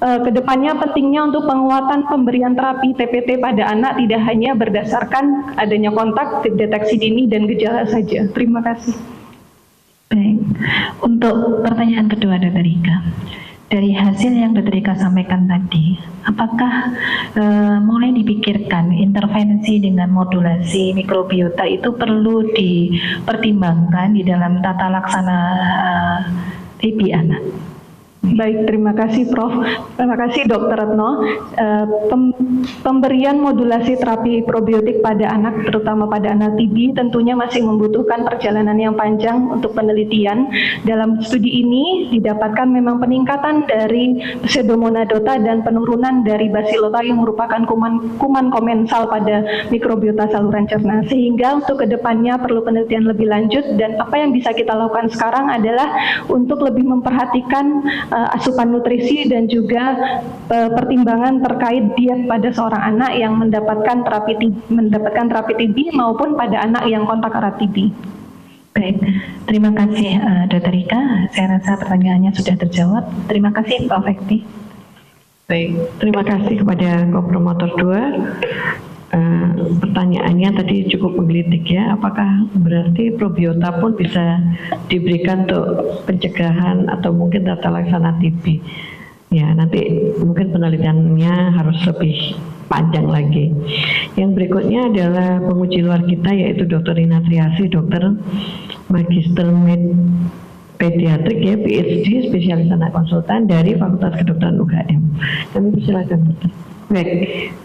kedepannya pentingnya untuk penguatan pemberian terapi TPT pada anak tidak hanya berdasarkan adanya kontak, deteksi dini dan gejala saja. Terima kasih. Baik, untuk pertanyaan kedua Dr. Rika, dari hasil yang Dr. Rika sampaikan tadi, apakah mulai dipikirkan intervensi dengan modulasi mikrobiota itu perlu dipertimbangkan di dalam tata laksana TB anak? Baik, terima kasih Prof. Terima kasih Dr. Retno. Pemberian modulasi terapi probiotik pada anak, terutama pada anak TB, tentunya masih membutuhkan perjalanan yang panjang untuk penelitian. Dalam studi ini didapatkan memang peningkatan dari Pseudomonadota dan penurunan dari Bacillota yang merupakan kuman komensal pada mikrobiota saluran cerna, sehingga untuk kedepannya perlu penelitian lebih lanjut, dan apa yang bisa kita lakukan sekarang adalah untuk lebih memperhatikan asupan nutrisi dan juga pertimbangan terkait diet pada seorang anak yang mendapatkan terapi TB maupun pada anak yang kontak erat TB. Baik, terima kasih Dr. Rika. Saya rasa pertanyaannya sudah terjawab. Terima kasih Prof. Ekti. Baik, terima kasih kepada kopromotor 2. Pertanyaannya tadi cukup menggelitik ya, apakah berarti probiota pun bisa diberikan untuk pencegahan atau mungkin tata laksana TB? Ya, nanti mungkin penelitiannya harus lebih panjang lagi. Yang berikutnya adalah penguji luar kita, yaitu Dr. Rina Triasi, dokter Magister Pediatrik ya, PhD, spesialis anak konsultan dari Fakultas Kedokteran UGM. Kami persilakan dokter. Baik,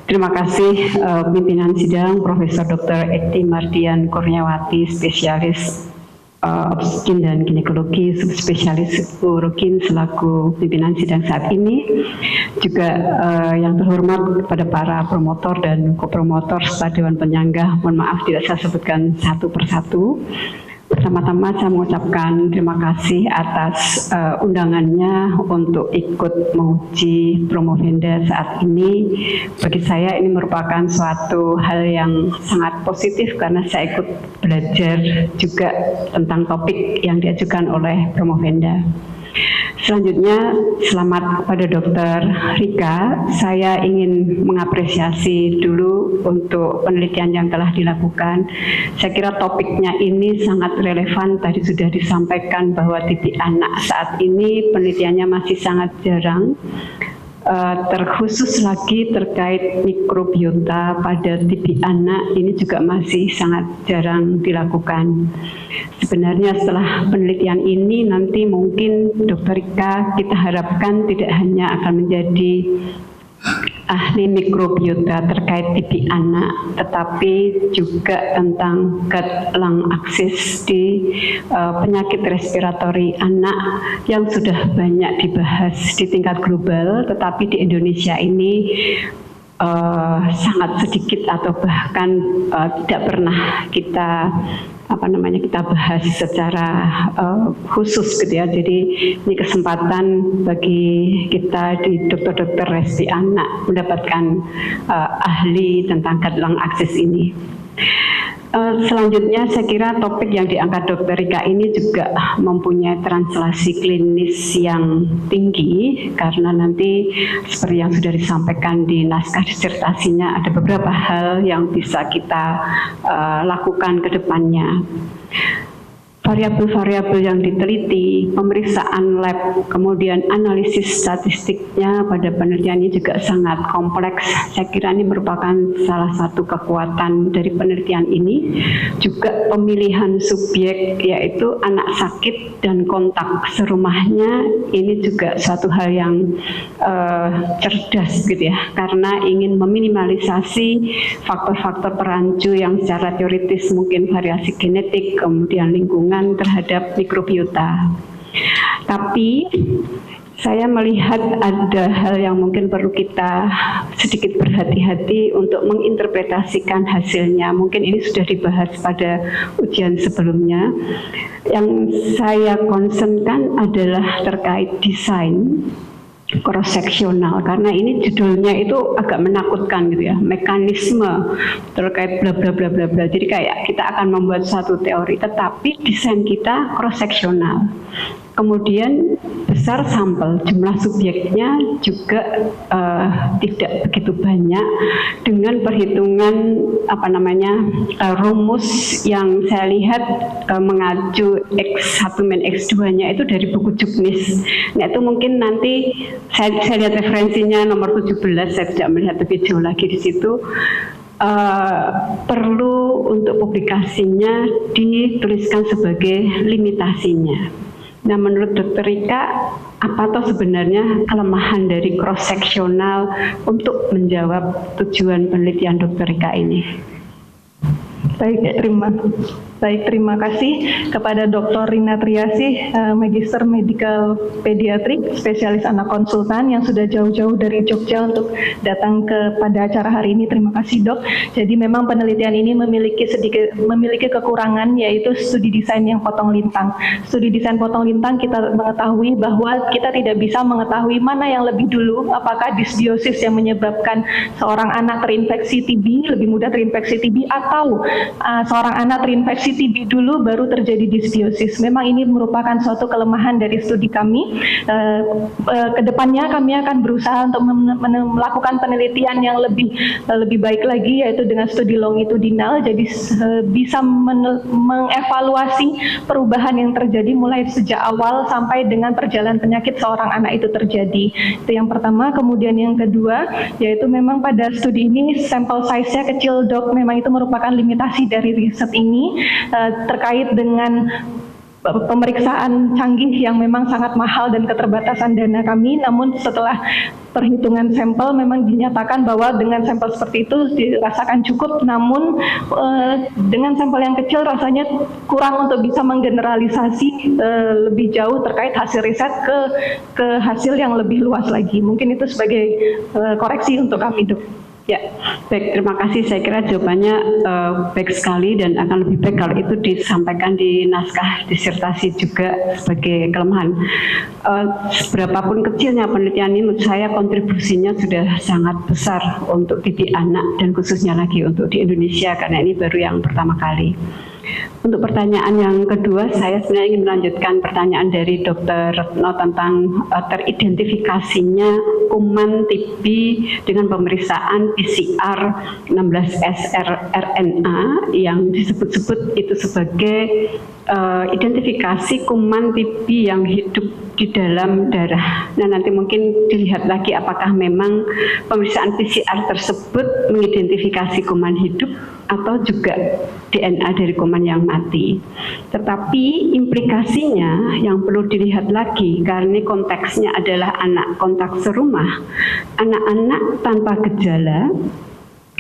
terima kasih pimpinan sidang Profesor Dr. Ekti Mardian Kurniawati, spesialis obstetrik dan ginekologi, subspesialis urokin selaku pimpinan sidang saat ini. Juga yang terhormat kepada para promotor dan kopromotor serta Dewan Penyangga, mohon maaf tidak saya sebutkan satu persatu. Pertama-tama saya mengucapkan terima kasih atas undangannya untuk ikut menguji Promovenda saat ini. Bagi saya ini merupakan suatu hal yang sangat positif karena saya ikut belajar juga tentang topik yang diajukan oleh Promovenda. Selanjutnya, selamat kepada Dr. Rika. Saya ingin mengapresiasi dulu untuk penelitian yang telah dilakukan. Saya kira topiknya ini sangat relevan. Tadi sudah disampaikan bahwa TB anak saat ini penelitiannya masih sangat jarang. Terkhusus lagi terkait mikrobiota pada TB anak ini juga masih sangat jarang dilakukan. Sebenarnya setelah penelitian ini nanti mungkin Dr. Rika kita harapkan tidak hanya akan menjadi ahli mikrobiota terkait TB anak, tetapi juga tentang gut lung axis di penyakit respiratori anak yang sudah banyak dibahas di tingkat global, tetapi di Indonesia ini sangat sedikit atau bahkan tidak pernah kita bahas secara khusus gitu ya. Jadi ini kesempatan bagi kita di dokter-dokter respi anak mendapatkan ahli tentang gut lung axis ini. Selanjutnya saya kira topik yang diangkat Dr. Rika ini juga mempunyai translasi klinis yang tinggi, karena nanti seperti yang sudah disampaikan di naskah disertasinya ada beberapa hal yang bisa kita lakukan ke depannya. Variabel-variabel yang diteliti, pemeriksaan lab, kemudian analisis statistiknya pada penelitian ini juga sangat kompleks. Saya kira ini merupakan salah satu kekuatan dari penelitian ini. Juga pemilihan subjek, yaitu anak sakit dan kontak serumahnya, ini juga suatu hal yang cerdas gitu ya, karena ingin meminimalisasi faktor-faktor perancu yang secara teoritis mungkin variasi genetik, kemudian lingkungan terhadap mikrobiota. Tapi saya melihat ada hal yang mungkin perlu kita sedikit berhati-hati untuk menginterpretasikan hasilnya. Mungkin ini sudah dibahas pada ujian sebelumnya. Yang saya concernkan adalah terkait desain cross-seksional, karena ini judulnya itu agak menakutkan gitu ya, mekanisme terkait bla bla bla bla bla. Jadi kayak kita akan membuat satu teori, tetapi desain kita cross-seksional. Kemudian besar sampel, jumlah subjeknya juga tidak begitu banyak, dengan perhitungan rumus yang saya lihat mengacu X1-X2-nya itu dari buku Juknis. Nah itu mungkin nanti saya lihat referensinya nomor 17, saya tidak melihat lebih jauh lagi di situ. Perlu untuk publikasinya dituliskan sebagai limitasinya. Nah, menurut Dr. Rika, apa toh sebenarnya kelemahan dari cross-seksional untuk menjawab tujuan penelitian Dr. Rika ini? Terima kasih kepada Dr. Rina Triasih, Magister Medical Pediatrik, spesialis anak konsultan yang sudah jauh-jauh dari Jogja untuk datang kepada acara hari ini. Terima kasih, Dok. Jadi memang penelitian ini memiliki kekurangan, yaitu studi desain yang potong lintang. Studi desain potong lintang kita mengetahui bahwa kita tidak bisa mengetahui mana yang lebih dulu, apakah dysbiosis yang menyebabkan seorang anak terinfeksi TB, lebih mudah terinfeksi TB, atau seorang anak terinfeksi TB dulu baru terjadi dysbiosis. Memang ini merupakan suatu kelemahan dari studi kami. Kedepannya kami akan berusaha untuk melakukan penelitian yang lebih baik lagi, yaitu dengan studi longitudinal, jadi bisa mengevaluasi perubahan yang terjadi mulai sejak awal sampai dengan perjalanan penyakit seorang anak itu terjadi. Itu yang pertama. Kemudian yang kedua, yaitu memang pada studi ini sampel size-nya kecil, Dok. Memang itu merupakan limitasi dari riset ini terkait dengan pemeriksaan canggih yang memang sangat mahal dan keterbatasan dana kami. Namun setelah perhitungan sampel memang dinyatakan bahwa dengan sampel seperti itu dirasakan cukup, namun dengan sampel yang kecil rasanya kurang untuk bisa menggeneralisasi lebih jauh terkait hasil riset ke hasil yang lebih luas lagi. Mungkin itu sebagai koreksi untuk kami, Dok. Ya, baik, terima kasih. Saya kira jawabannya baik sekali dan akan lebih baik kalau itu disampaikan di naskah disertasi juga sebagai kelemahan. Seberapapun kecilnya penelitian ini, menurut saya kontribusinya sudah sangat besar untuk TB anak dan khususnya lagi untuk di Indonesia, karena ini baru yang pertama kali. Untuk pertanyaan yang kedua, saya sebenarnya ingin melanjutkan pertanyaan dari Dr. Retno tentang teridentifikasinya kuman TB dengan pemeriksaan PCR 16S rRNA yang disebut-sebut itu sebagai identifikasi kuman TB yang hidup di dalam darah. Nah, nanti mungkin dilihat lagi apakah memang pemeriksaan PCR tersebut mengidentifikasi kuman hidup atau juga DNA dari kuman yang mati. Tetapi implikasinya yang perlu dilihat lagi, karena konteksnya adalah anak kontak serumah, anak-anak tanpa gejala.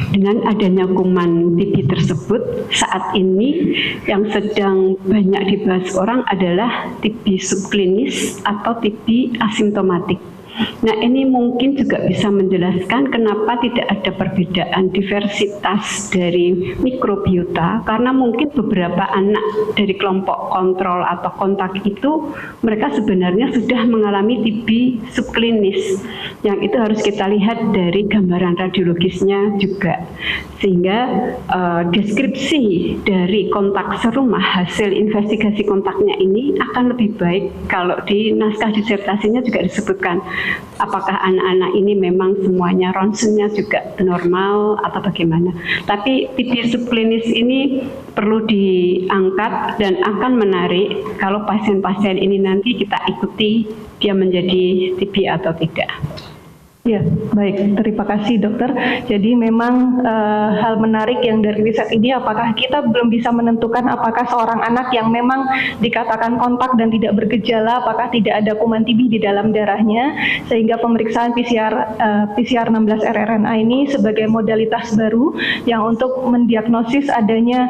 Dengan adanya kuman TB tersebut, saat ini yang sedang banyak dibahas orang adalah TB subklinis atau TB asimptomatik. Nah, ini mungkin juga bisa menjelaskan kenapa tidak ada perbedaan diversitas dari mikrobiota, karena mungkin beberapa anak dari kelompok kontrol atau kontak itu mereka sebenarnya sudah mengalami TB subklinis, yang itu harus kita lihat dari gambaran radiologisnya juga, sehingga deskripsi dari kontak serumah, hasil investigasi kontaknya ini akan lebih baik kalau di naskah disertasinya juga disebutkan apakah anak-anak ini memang semuanya ronsennya juga normal atau bagaimana. Tapi TB subklinis ini perlu diangkat dan akan menarik kalau pasien-pasien ini nanti kita ikuti dia menjadi TB atau tidak. Ya, baik. Terima kasih, dokter. Jadi memang hal menarik yang dari riset ini, apakah kita belum bisa menentukan apakah seorang anak yang memang dikatakan kontak dan tidak bergejala, apakah tidak ada kuman TB di dalam darahnya, sehingga pemeriksaan PCR 16 rRNA ini sebagai modalitas baru yang untuk mendiagnosis adanya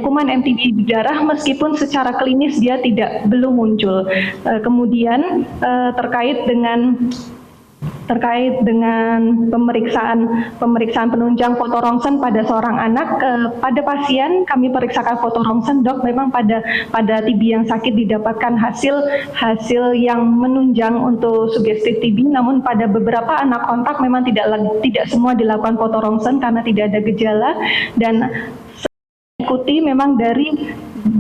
kuman MTB di darah meskipun secara klinis dia belum muncul. Kemudian terkait dengan pemeriksaan penunjang foto rongsen pada seorang anak, pada pasien kami periksakan foto rongsen, dok, memang pada TB yang sakit didapatkan hasil yang menunjang untuk sugestif TB, namun pada beberapa anak kontak memang tidak semua dilakukan foto rongsen karena tidak ada gejala, dan ikuti memang dari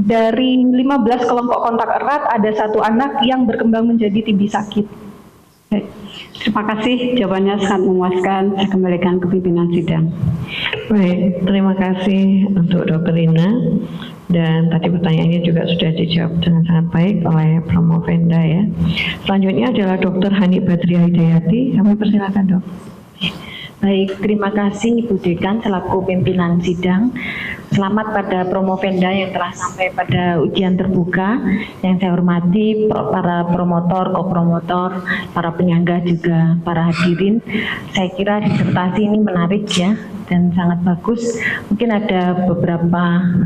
15 kelompok kontak erat ada 1 anak yang berkembang menjadi TB sakit. Baik. Terima kasih, jawabannya sangat memuaskan. Saya kembalikan ke pimpinan sidang. Baik, terima kasih untuk Dr. Rina. Dan tadi pertanyaannya juga sudah dijawab dengan sangat baik oleh Promovenda ya. Selanjutnya adalah Dr. Hani Badriah Hidayati. Kami persilakan, Dok. Baik, terima kasih Ibu Dekan selaku pimpinan sidang. Selamat pada Promovenda yang telah sampai pada ujian terbuka. Yang saya hormati para promotor, kopromotor, para penyangga juga para hadirin. Saya kira disertasi ini menarik ya dan sangat bagus. Mungkin ada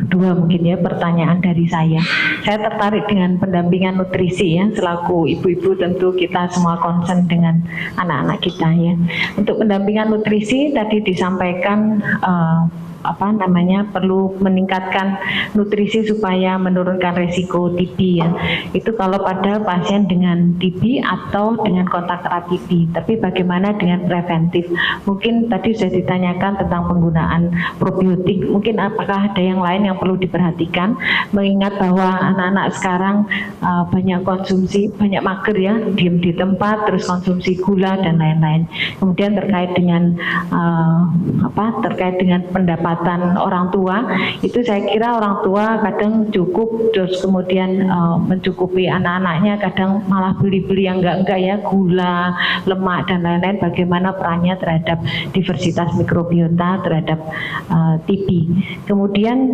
dua pertanyaan dari saya. Saya tertarik dengan pendampingan nutrisi ya, selaku ibu-ibu tentu kita semua concern dengan anak-anak kita ya. Untuk pendampingan nutrisi tadi disampaikan perlu meningkatkan nutrisi supaya menurunkan resiko TB ya. Itu kalau pada pasien dengan TB atau dengan kontak erat TB. Tapi bagaimana dengan preventif? Mungkin tadi sudah ditanyakan tentang penggunaan probiotik. Mungkin apakah ada yang lain yang perlu diperhatikan? Mengingat bahwa anak-anak sekarang banyak mager ya, diem di tempat, terus konsumsi gula dan lain-lain. Kemudian terkait dengan pendapatan orang tua, itu saya kira orang tua kadang cukup, terus kemudian mencukupi anak-anaknya, kadang malah beli-beli yang enggak ya, gula, lemak dan lain-lain. Bagaimana perannya terhadap diversitas mikrobiota terhadap TB. Kemudian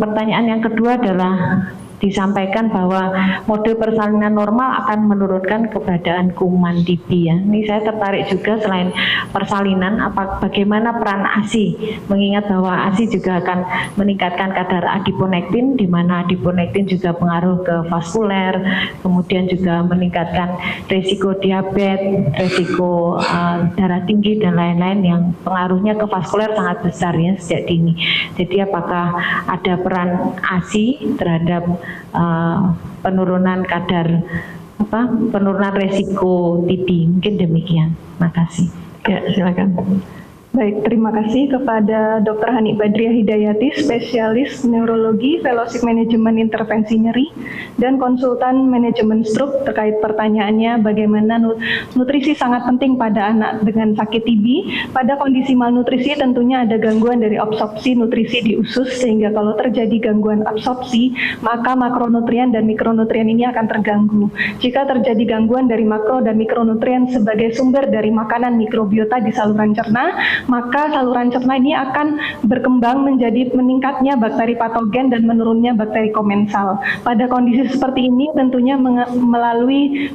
pertanyaan yang kedua adalah disampaikan bahwa mode persalinan normal akan menurunkan keberadaan kuman TB ya. Ini saya tertarik juga selain persalinan, bagaimana peran ASI, mengingat bahwa ASI juga akan meningkatkan kadar adiponektin, di mana adiponektin juga pengaruh ke vaskuler, kemudian juga meningkatkan resiko diabetes, resiko darah tinggi dan lain-lain yang pengaruhnya ke vaskuler sangat besar ya sejak dini. Jadi apakah ada peran ASI terhadap penurunan penurunan resiko TB? Mungkin demikian. Terima kasih. Ya, silakan. Baik, terima kasih kepada Dr. Hani Badriah Hidayati, spesialis neurologi, fellowship manajemen intervensi nyeri, dan konsultan manajemen stroke terkait pertanyaannya bagaimana nutrisi sangat penting pada anak dengan sakit TB. Pada kondisi malnutrisi tentunya ada gangguan dari absorpsi nutrisi di usus, sehingga kalau terjadi gangguan absorpsi, maka makronutrien dan mikronutrien ini akan terganggu. Jika terjadi gangguan dari makro dan mikronutrien sebagai sumber dari makanan mikrobiota di saluran cerna, maka saluran cerna ini akan berkembang menjadi meningkatnya bakteri patogen dan menurunnya bakteri komensal. Pada kondisi seperti ini tentunya melalui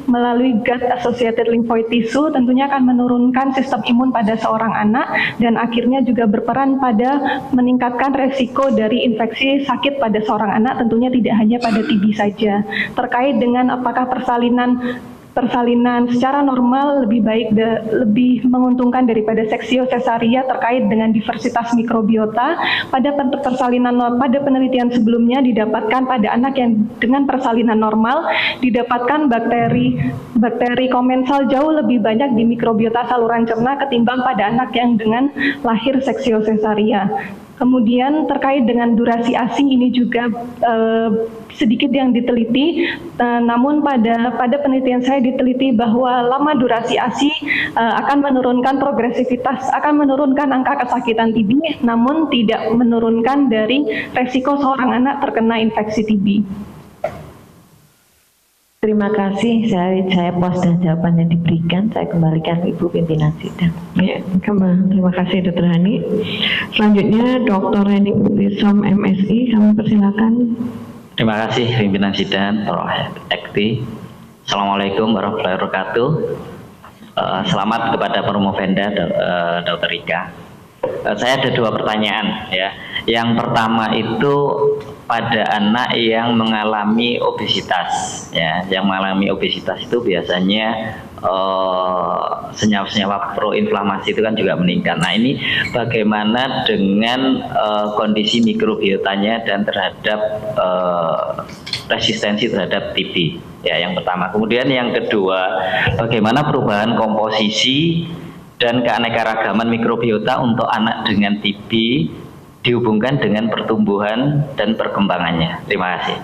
gut associated lymphoid tissue tentunya akan menurunkan sistem imun pada seorang anak dan akhirnya juga berperan pada meningkatkan resiko dari infeksi sakit pada seorang anak, tentunya tidak hanya pada TB saja. Terkait dengan apakah persalinan secara normal lebih baik lebih menguntungkan daripada seksio cesaria terkait dengan diversitas mikrobiota. Pada penelitian sebelumnya didapatkan pada anak yang dengan persalinan normal didapatkan bakteri komensal jauh lebih banyak di mikrobiota saluran cerna ketimbang pada anak yang dengan lahir seksio cesaria. Kemudian terkait dengan durasi ASI ini juga sedikit yang diteliti, namun pada penelitian saya diteliti bahwa lama durasi ASI akan menurunkan progresivitas, akan menurunkan angka kesakitan TB, namun tidak menurunkan dari resiko seorang anak terkena infeksi TB. Terima kasih, saya puas dengan jawaban yang diberikan. Saya kembalikan Ibu Pimpinan Sidang. Ya, terima kasih Dr. Hani. Selanjutnya Dr. Reni Isom MSI, kami persilakan. Terima kasih Pimpinan Sidang, Prof. Ekti. Assalamualaikum warahmatullahi wabarakatuh. Selamat kepada promovenda Dr. Rika. Saya ada dua pertanyaan ya. Yang pertama itu pada anak yang mengalami obesitas ya. Yang mengalami obesitas itu biasanya senyawa-senyawa proinflamasi itu kan juga meningkat. Nah, ini bagaimana dengan kondisi mikrobiotanya dan terhadap resistensi terhadap TB ya, yang pertama. Kemudian yang kedua, bagaimana perubahan komposisi dan keanekaragaman mikrobiota untuk anak dengan TB dihubungkan dengan pertumbuhan dan perkembangannya. Terima kasih.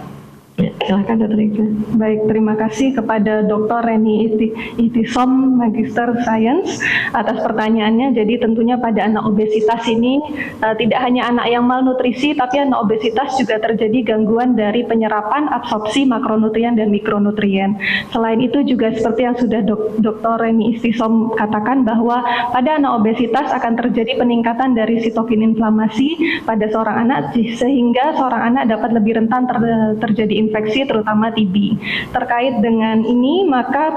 Ya, silakan Dr. Rika. Baik, terima kasih kepada Dr. Reni Itisom, Magister Science atas pertanyaannya. Jadi tentunya pada anak obesitas ini tidak hanya anak yang malnutrisi, tapi anak obesitas juga terjadi gangguan dari penyerapan, absorpsi makronutrien dan mikronutrien. Selain itu juga seperti yang sudah Dr. Reni Itisom katakan bahwa pada anak obesitas akan terjadi peningkatan dari sitokin inflamasi pada seorang anak sehingga seorang anak dapat lebih rentan terjadi infeksi terutama TB. Terkait dengan ini maka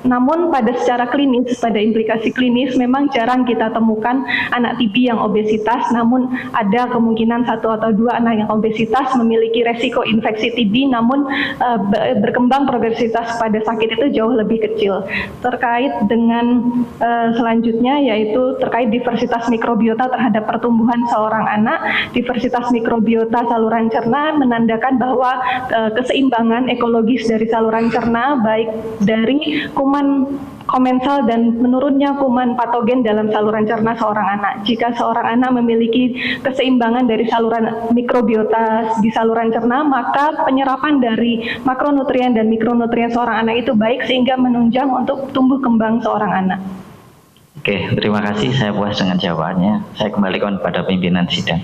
namun pada secara klinis, pada implikasi klinis memang jarang kita temukan anak TB yang obesitas, namun ada kemungkinan 1 atau 2 anak yang obesitas memiliki resiko infeksi TB, namun berkembang progresivitas pada sakit itu jauh lebih kecil. Terkait dengan selanjutnya yaitu terkait diversitas mikrobiota terhadap pertumbuhan seorang anak, diversitas mikrobiota saluran cerna menandakan bahwa keseimbangan ekologis dari saluran cerna baik dari kuman komensal dan menurunnya kuman patogen dalam saluran cerna seorang anak. Jika seorang anak memiliki keseimbangan dari saluran mikrobiota di saluran cerna, maka penyerapan dari makronutrien dan mikronutrien seorang anak itu baik sehingga menunjang untuk tumbuh kembang seorang anak. Oke, terima kasih. Saya puas dengan jawabannya. Saya kembalikan kepada pimpinan sidang.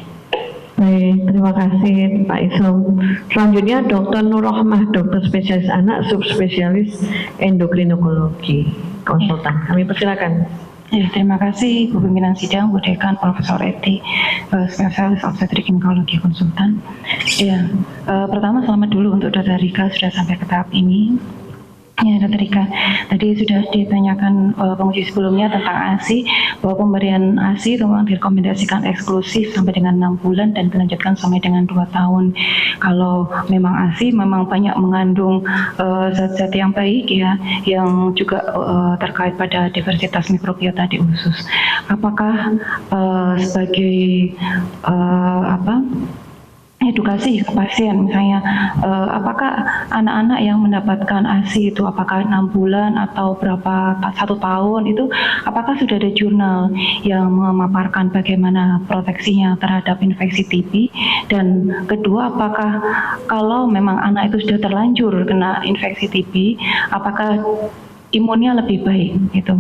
Baik, terima kasih Pak Isom. Selanjutnya Dr. Nur Rohmah, dokter spesialis anak, subspesialis endokrinologi, konsultan. Kami persilakan. Ya, terima kasih Bu Pimpinan Sidang, Bu Dekan, Profesor Eti, spesialis obstetrik ginekologi konsultan. Ya, pertama selamat dulu untuk Dr. Rika sudah sampai ke tahap ini. Ya, Dr. Rika, tadi sudah ditanyakan penguji sebelumnya tentang ASI, bahwa pemberian ASI itu memang direkomendasikan eksklusif sampai dengan 6 bulan dan dilanjutkan sampai dengan 2 tahun. Kalau memang ASI memang banyak mengandung zat-zat yang baik ya, yang juga terkait pada diversitas mikrobiota di usus. Apakah sebagai edukasi ke pasien, misalnya apakah anak-anak yang mendapatkan ASI itu apakah 6 bulan atau berapa 1 tahun itu, apakah sudah ada jurnal yang memaparkan bagaimana proteksinya terhadap infeksi TB, dan kedua apakah kalau memang anak itu sudah terlanjur kena infeksi TB apakah imunnya lebih baik gitu.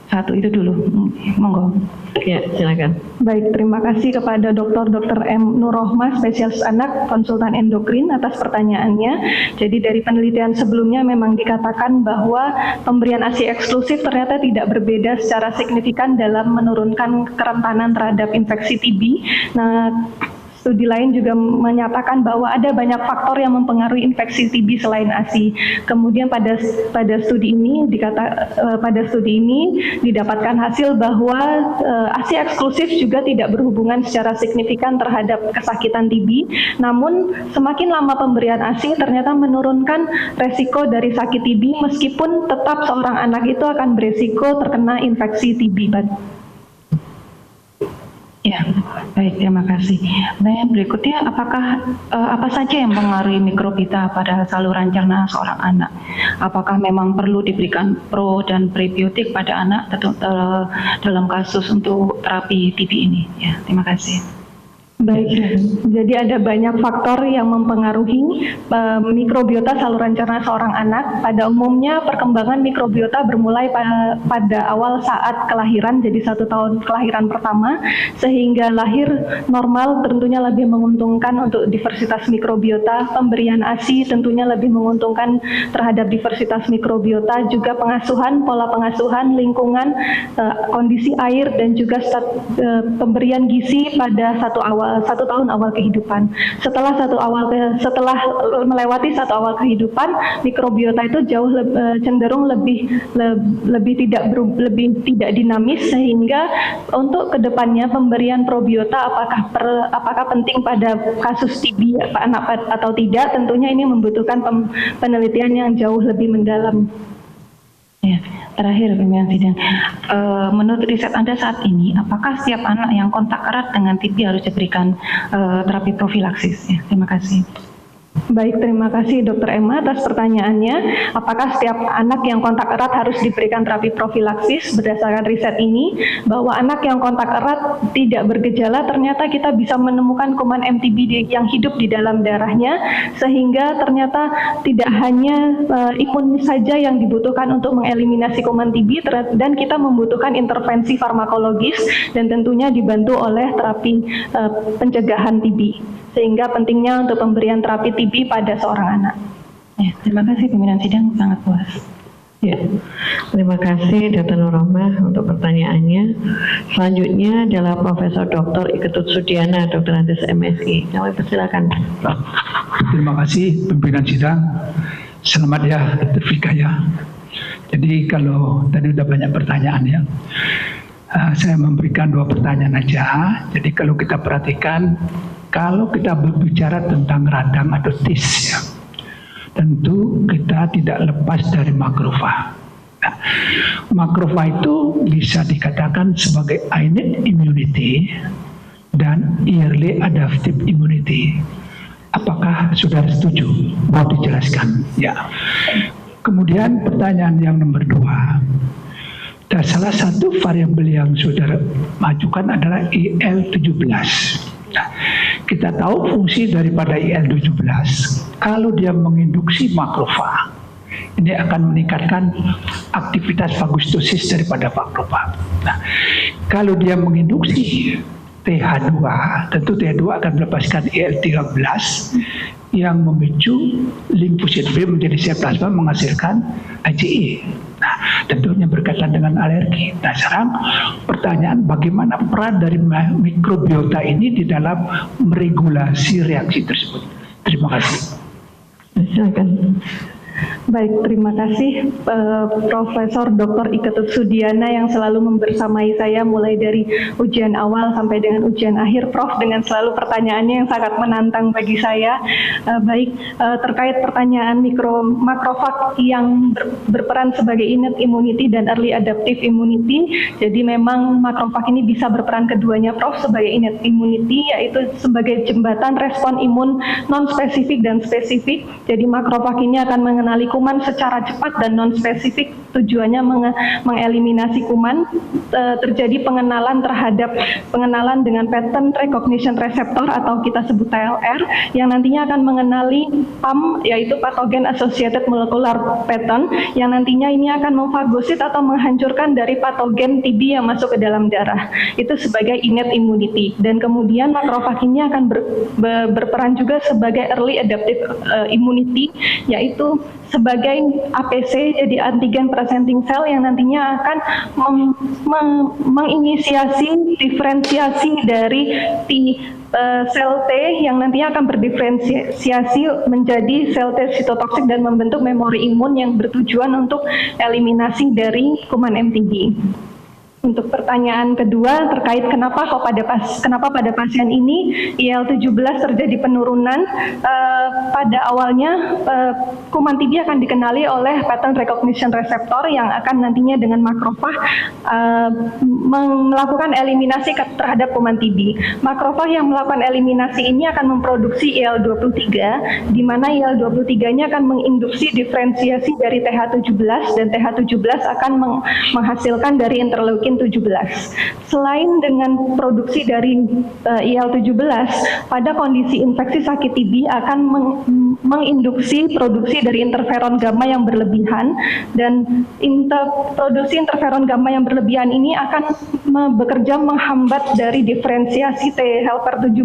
Satu itu dulu, monggo. Ya, silakan. Baik, terima kasih kepada Dr. M. Nurrohmah, spesialis anak, konsultan endokrin atas pertanyaannya. Jadi dari penelitian sebelumnya memang dikatakan bahwa pemberian ASI eksklusif ternyata tidak berbeda secara signifikan dalam menurunkan kerentanan terhadap infeksi TB. Nah, studi lain juga menyatakan bahwa ada banyak faktor yang mempengaruhi infeksi TB selain ASI. Kemudian pada studi ini didapatkan hasil bahwa ASI eksklusif juga tidak berhubungan secara signifikan terhadap kesakitan TB. Namun semakin lama pemberian ASI ternyata menurunkan resiko dari sakit TB meskipun tetap seorang anak itu akan beresiko terkena infeksi TB. Ya, baik, terima kasih. Nah, berikutnya, apakah apa saja yang mempengaruhi mikrobita pada saluran cerna seorang anak? Apakah memang perlu diberikan pro dan prebiotik pada anak dalam kasus untuk terapi TB ini? Ya, terima kasih. Baik, jadi ada banyak faktor yang mempengaruhi mikrobiota saluran cerna seorang anak. Pada umumnya perkembangan mikrobiota bermulai pada awal saat kelahiran, jadi 1 tahun kelahiran pertama, sehingga lahir normal tentunya lebih menguntungkan untuk diversitas mikrobiota. Pemberian ASI tentunya lebih menguntungkan terhadap diversitas mikrobiota, juga pengasuhan, pola pengasuhan, lingkungan, kondisi air, dan juga pemberian gizi pada 1 tahun awal kehidupan. Setelah melewati 1 awal kehidupan, mikrobiota itu jauh cenderung lebih tidak dinamis, sehingga untuk kedepannya pemberian probiota apakah penting pada kasus TB anak atau tidak, tentunya ini membutuhkan penelitian yang jauh lebih mendalam. Ya, terakhir pimpinan sidang, menurut riset Anda saat ini, apakah setiap anak yang kontak erat dengan TB harus diberikan terapi profilaksis? Ya, terima kasih. Baik, terima kasih Dr. Emma atas pertanyaannya. Apakah setiap anak yang kontak erat harus diberikan terapi profilaksis? Berdasarkan riset ini, bahwa anak yang kontak erat tidak bergejala, ternyata kita bisa menemukan kuman MTB yang hidup di dalam darahnya, sehingga ternyata tidak hanya imun saja yang dibutuhkan untuk mengeliminasi kuman TB, dan kita membutuhkan intervensi farmakologis dan tentunya dibantu oleh terapi pencegahan TB. Sehingga pentingnya untuk pemberian terapi TB pada seorang anak. Ya, terima kasih pimpinan sidang, sangat puas. Ya, terima kasih Dr. Nurrohmah untuk pertanyaannya. Selanjutnya adalah Profesor Dr. Iketut Sudiana, Dr. MSI. Kami persilakan. Terima kasih pimpinan sidang. Selamat ya Dr. Vika ya. Jadi kalau tadi udah banyak pertanyaan ya, saya memberikan 2 pertanyaan aja. Jadi kalau kita perhatikan, kalau kita berbicara tentang radang atau TIS ya, tentu kita tidak lepas dari makrofag. Nah, makrofag itu bisa dikatakan sebagai innate immunity dan early adaptive immunity. Apakah saudara setuju? Mau dijelaskan? Ya. Kemudian pertanyaan yang nomor 2. Dan salah satu variabel yang saudara majukan adalah IL-17. Nah, kita tahu fungsi daripada IL-17, kalau dia menginduksi makrofag, ini akan meningkatkan aktivitas fagostosis daripada makrofag. Nah, kalau dia menginduksi TH2, tentu TH2 akan melepaskan IL-13 yang memicu limfosit B menjadi sel plasma menghasilkan IgE. Nah, tentunya berkaitan dengan alergi. Nah, sekarang pertanyaan, bagaimana peran dari mikrobiota ini di dalam meregulasi reaksi tersebut? Terima kasih. Silakan. Baik, terima kasih Profesor Dr. Iketut Sudiana yang selalu membersamai saya mulai dari ujian awal sampai dengan ujian akhir, Prof, dengan selalu pertanyaannya yang sangat menantang bagi saya. Baik, terkait pertanyaan makrofag yang berperan sebagai innate immunity dan early adaptive immunity, jadi memang makrofag ini bisa berperan keduanya, Prof, sebagai innate immunity, yaitu sebagai jembatan respon imun non-spesifik dan spesifik. Jadi makrofag ini akan mengenali kuman secara cepat dan non-spesifik, tujuannya mengeliminasi kuman. Terjadi pengenalan dengan pattern recognition receptor atau kita sebut TLR, yang nantinya akan mengenali PAM, yaitu pathogen associated molecular pattern, yang nantinya ini akan memfagosit atau menghancurkan dari patogen TB yang masuk ke dalam darah. Itu sebagai innate immunity. Dan kemudian makrofag ini akan berperan juga sebagai early adaptive immunity, yaitu sebagai APC, jadi antigen presenting cell, yang nantinya akan menginisiasi diferensiasi dari sel T yang nantinya akan berdiferensiasi menjadi sel T sitotoksik dan membentuk memori imun yang bertujuan untuk eliminasi dari kuman MTB. Untuk pertanyaan kedua terkait kenapa pada pasien ini IL-17 terjadi penurunan, pada awalnya kuman TB akan dikenali oleh pattern recognition receptor yang akan nantinya dengan makrofag melakukan eliminasi terhadap kuman TB. Makrofag yang melakukan eliminasi ini akan memproduksi IL-23, di mana IL-23-nya akan menginduksi diferensiasi dari TH17 dan TH17 akan menghasilkan dari interleukin 17. Selain dengan produksi dari IL-17, pada kondisi infeksi sakit TB akan menginduksi produksi dari interferon gamma yang berlebihan, dan produksi interferon gamma yang berlebihan ini akan bekerja menghambat dari diferensiasi T helper 17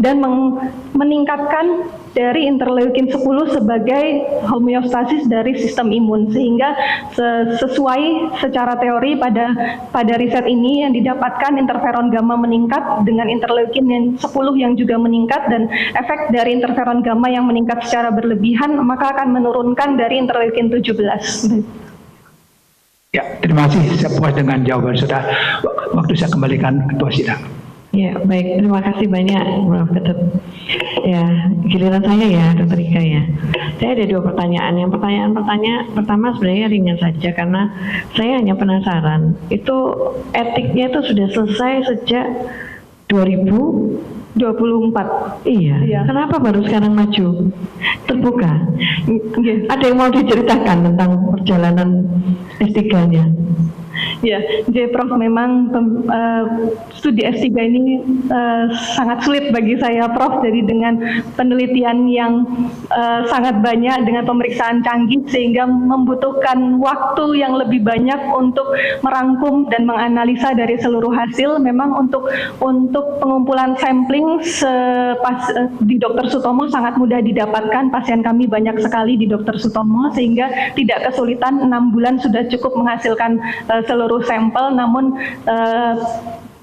dan meningkatkan dari interleukin 10 sebagai homeostasis dari sistem imun, sehingga sesuai secara teori pada riset ini yang didapatkan interferon gamma meningkat dengan interleukin yang 10 yang juga meningkat, dan efek dari interferon gamma yang meningkat secara berlebihan maka akan menurunkan dari interleukin 17. Ya, terima kasih. Saya puas dengan jawaban sudah. Waktu saya kembalikan ketua sidang. Ya, baik. Terima kasih banyak, Prof. Ketut. Ya, giliran saya ya, Dr. Ika ya. Saya ada dua pertanyaan. Yang pertanyaan pertama sebenarnya ringan saja, karena saya hanya penasaran. Itu etiknya itu sudah selesai sejak 2024. Iya. Kenapa baru sekarang maju terbuka? Ada yang mau diceritakan tentang perjalanan S3-nya? Ya, jadi Prof, memang studi S3 ini sangat sulit bagi saya, Prof. Jadi dengan penelitian yang sangat banyak, dengan pemeriksaan canggih, sehingga membutuhkan waktu yang lebih banyak untuk merangkum dan menganalisa dari seluruh hasil. Memang untuk pengumpulan sampling di Dr. Sutomo sangat mudah didapatkan. Pasien kami banyak sekali di Dr. Sutomo, sehingga tidak kesulitan, 6 bulan sudah cukup menghasilkan seluruh sampel. Namun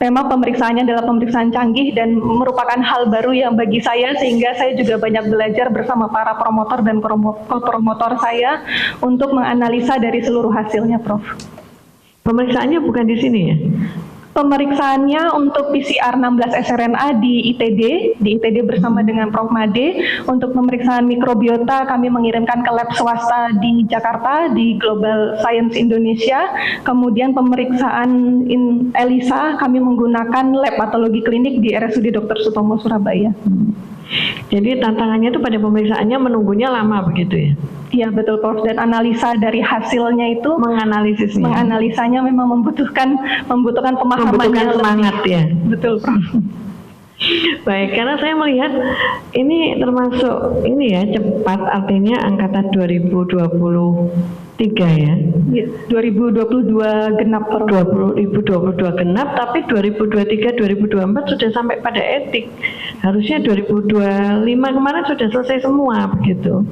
memang pemeriksaannya adalah pemeriksaan canggih dan merupakan hal baru yang bagi saya, sehingga saya juga banyak belajar bersama para promotor dan promotor saya untuk menganalisa dari seluruh hasilnya, Prof. Pemeriksaaannya bukan di sini ya? Pemeriksaannya untuk PCR 16 sRNA di ITD bersama dengan Prof. Made. Untuk pemeriksaan mikrobiota kami mengirimkan ke lab swasta di Jakarta, di Global Science Indonesia. Kemudian pemeriksaan ELISA kami menggunakan lab patologi klinik di RSUD Dr. Sutomo Surabaya. Jadi tantangannya itu pada pemeriksaannya menunggunya lama begitu ya? Iya betul, Prof. Dan analisa dari hasilnya itu, menganalisanya memang membutuhkan pemahaman yang semangat ya. Betul, Prof. Baik, karena saya melihat ini termasuk ini ya cepat, artinya angkatan 2023 ya. 2022 genap, 2022 genap, tapi 2023-2024 sudah sampai pada etik. Harusnya 2025 kemarin sudah selesai semua begitu.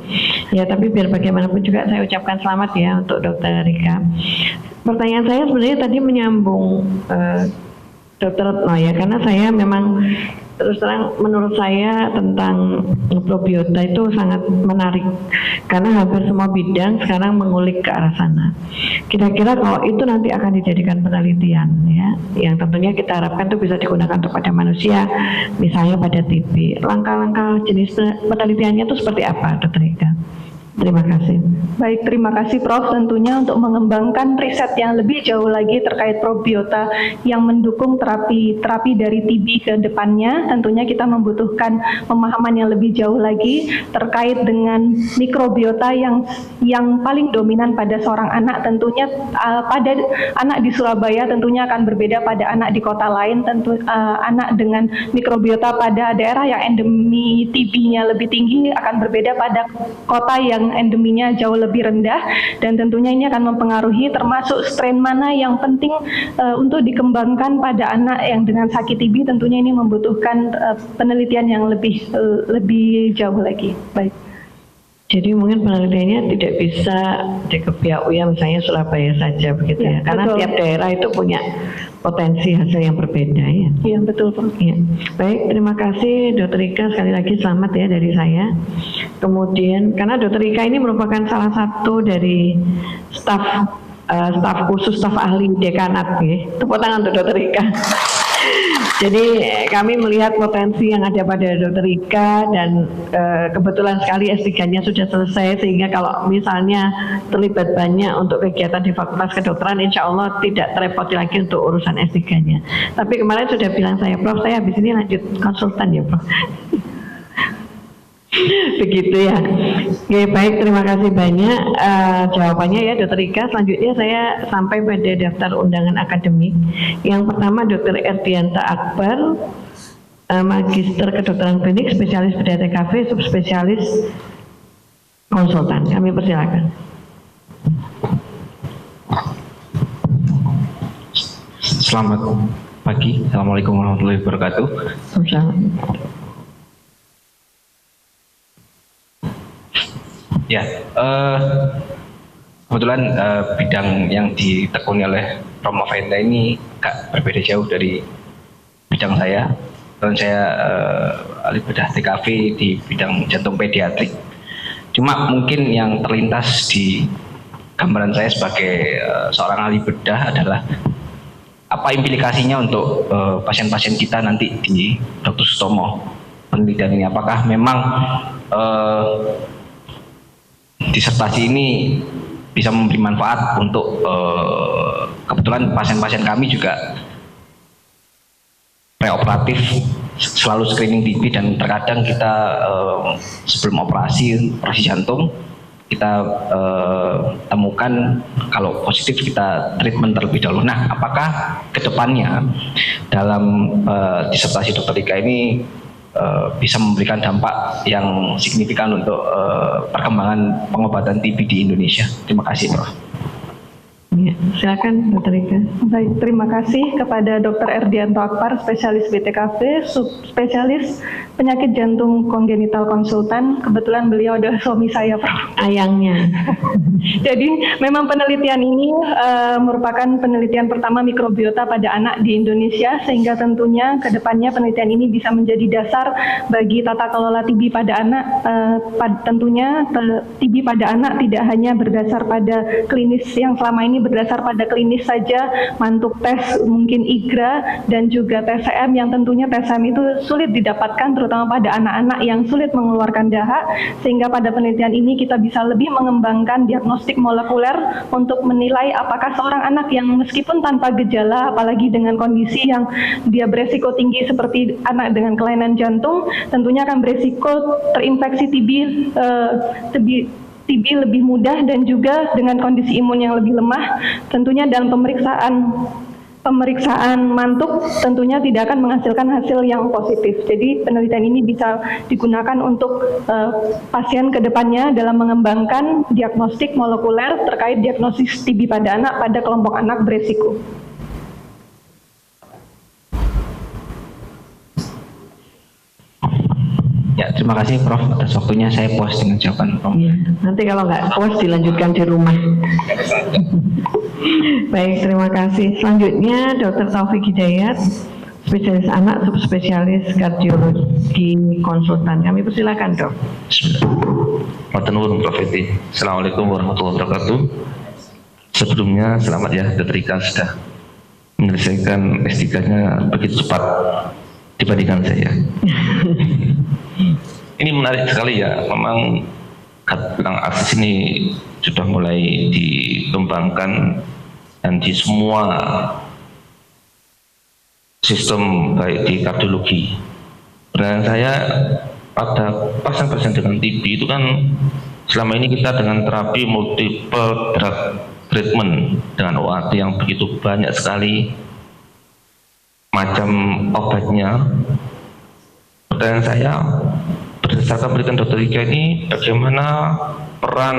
Ya, tapi biar bagaimanapun juga saya ucapkan selamat ya untuk Dr. Rika. Pertanyaan saya sebenarnya tadi menyambung Dr. Retno ya, karena saya memang terus terang menurut saya tentang probiota itu sangat menarik karena hampir semua bidang sekarang mengulik ke arah sana. Kira-kira kalau itu nanti akan dijadikan penelitian ya, yang tentunya kita harapkan itu bisa digunakan untuk pada manusia, misalnya pada TB. Langkah-langkah jenis penelitiannya itu seperti apa, Dr. Ika? Terima kasih. Baik, terima kasih Prof. Tentunya untuk mengembangkan riset yang lebih jauh lagi terkait probiota yang mendukung terapi dari TB ke depannya, tentunya kita membutuhkan pemahaman yang lebih jauh lagi terkait dengan mikrobiota yang paling dominan pada seorang anak. Tentunya pada anak di Surabaya tentunya akan berbeda pada anak di kota lain. Tentu anak dengan mikrobiota pada daerah yang endemi TB-nya lebih tinggi akan berbeda pada kota yang endeminya jauh lebih rendah, dan tentunya ini akan mempengaruhi termasuk strain mana yang penting untuk dikembangkan pada anak yang dengan sakit TB. Tentunya ini membutuhkan penelitian yang lebih jauh lagi. Baik. Jadi mungkin penelitiannya tidak bisa di pihak UIA misalnya Surabaya saja begitu ya, karena betul. tiap daerah itu punya potensi hasil yang berbeda ya. Iya betul Prof. Ya. Baik, terima kasih Dr. Ika, sekali lagi selamat ya dari saya. Kemudian karena Dr. Ika ini merupakan salah satu dari staf khusus, staf ahli dekanat ya. Tepuk tangan untuk Dr. Ika. Jadi kami melihat potensi yang ada pada Dr. Ika dan kebetulan sekali S3-nya sudah selesai, sehingga kalau misalnya terlibat banyak untuk kegiatan di Fakultas Kedokteran, insya Allah tidak terrepoti lagi untuk urusan S3-nya. Tapi kemarin sudah bilang saya, Prof, saya habis ini lanjut konsultan ya Prof. Begitu ya. Oke, baik, terima kasih banyak jawabannya ya Dr. Ika. Selanjutnya saya sampai pada daftar undangan akademik. Yang pertama Dr. Erdianta Akbar, Magister Kedokteran Klinik, spesialis bedah TKV, subspesialis konsultan. Kami persilakan. Selamat pagi. Assalamualaikum warahmatullahi wabarakatuh. Ya, kebetulan bidang yang ditekuni oleh Romo Venda ini berbeda jauh dari bidang saya. Dan saya ahli bedah TKV di bidang jantung pediatrik. Cuma mungkin yang terlintas di gambaran saya sebagai seorang ahli bedah adalah apa implikasinya untuk pasien-pasien kita nanti di Dr. Sutomo penelitian ini. Apakah memang disertasi ini bisa memberi manfaat untuk kebetulan pasien-pasien kami juga preoperatif, selalu screening TB, dan terkadang kita sebelum operasi jantung kita temukan kalau positif kita treatment terlebih dahulu. Nah, apakah kedepannya dalam disertasi Dr. Ika ini bisa memberikan dampak yang signifikan untuk perkembangan pengobatan TB di Indonesia? Terima kasih, Prof. Ya, silakan Dr. Ika. Baik, terima kasih kepada Dr. Erdianto Akbar, spesialis BTKV, subspesialis penyakit jantung kongenital konsultan. Kebetulan beliau adalah suami saya, Prof. Ayangnya. Jadi memang penelitian ini merupakan penelitian pertama mikrobiota pada anak di Indonesia, sehingga tentunya ke depannya penelitian ini bisa menjadi dasar bagi tata kelola TB pada anak. Tentunya TB pada anak tidak hanya berdasar pada klinis yang selama ini berdasar pada klinis saja, mantuk tes mungkin IGRA dan juga TCM, yang tentunya TCM itu sulit didapatkan terutama pada anak-anak yang sulit mengeluarkan dahak, sehingga pada penelitian ini kita bisa lebih mengembangkan diagnostik molekuler untuk menilai apakah seorang anak yang meskipun tanpa gejala, apalagi dengan kondisi yang dia beresiko tinggi seperti anak dengan kelainan jantung, tentunya akan beresiko terinfeksi TB lebih mudah, dan juga dengan kondisi imun yang lebih lemah. Tentunya dalam pemeriksaan mantuk tentunya tidak akan menghasilkan hasil yang positif. Jadi penelitian ini bisa digunakan untuk pasien kedepannya dalam mengembangkan diagnostik molekuler terkait diagnosis TB pada anak pada kelompok anak beresiko. Ya, terima kasih Prof atas waktunya. Saya puas dengan jawaban Prof. Ya, nanti kalau nggak puas dilanjutkan di rumah. Baik, terima kasih. Selanjutnya Dr. Taufik Hidayat, spesialis anak, subspesialis kardiologi konsultan. Kami persilakan, Dok. Bismillah. Matur nuwun Prof. Eti. Assalamualaikum warahmatullahi wabarakatuh. Sebelumnya selamat ya, Dr. Ika sudah menyelesaikan S3-nya begitu cepat dibandingkan saya. Ini menarik sekali ya, memang tentang akses ini sudah mulai dikembangkan dan di semua sistem baik di kardiologi. Pertanyaan saya, pada pasien-pasien dengan TB itu kan selama ini kita dengan terapi multiple drug treatment dengan OAT yang begitu banyak sekali macam obatnya. Pertanyaan saya, berdasarkan penelitian Dr. Ika ini, bagaimana peran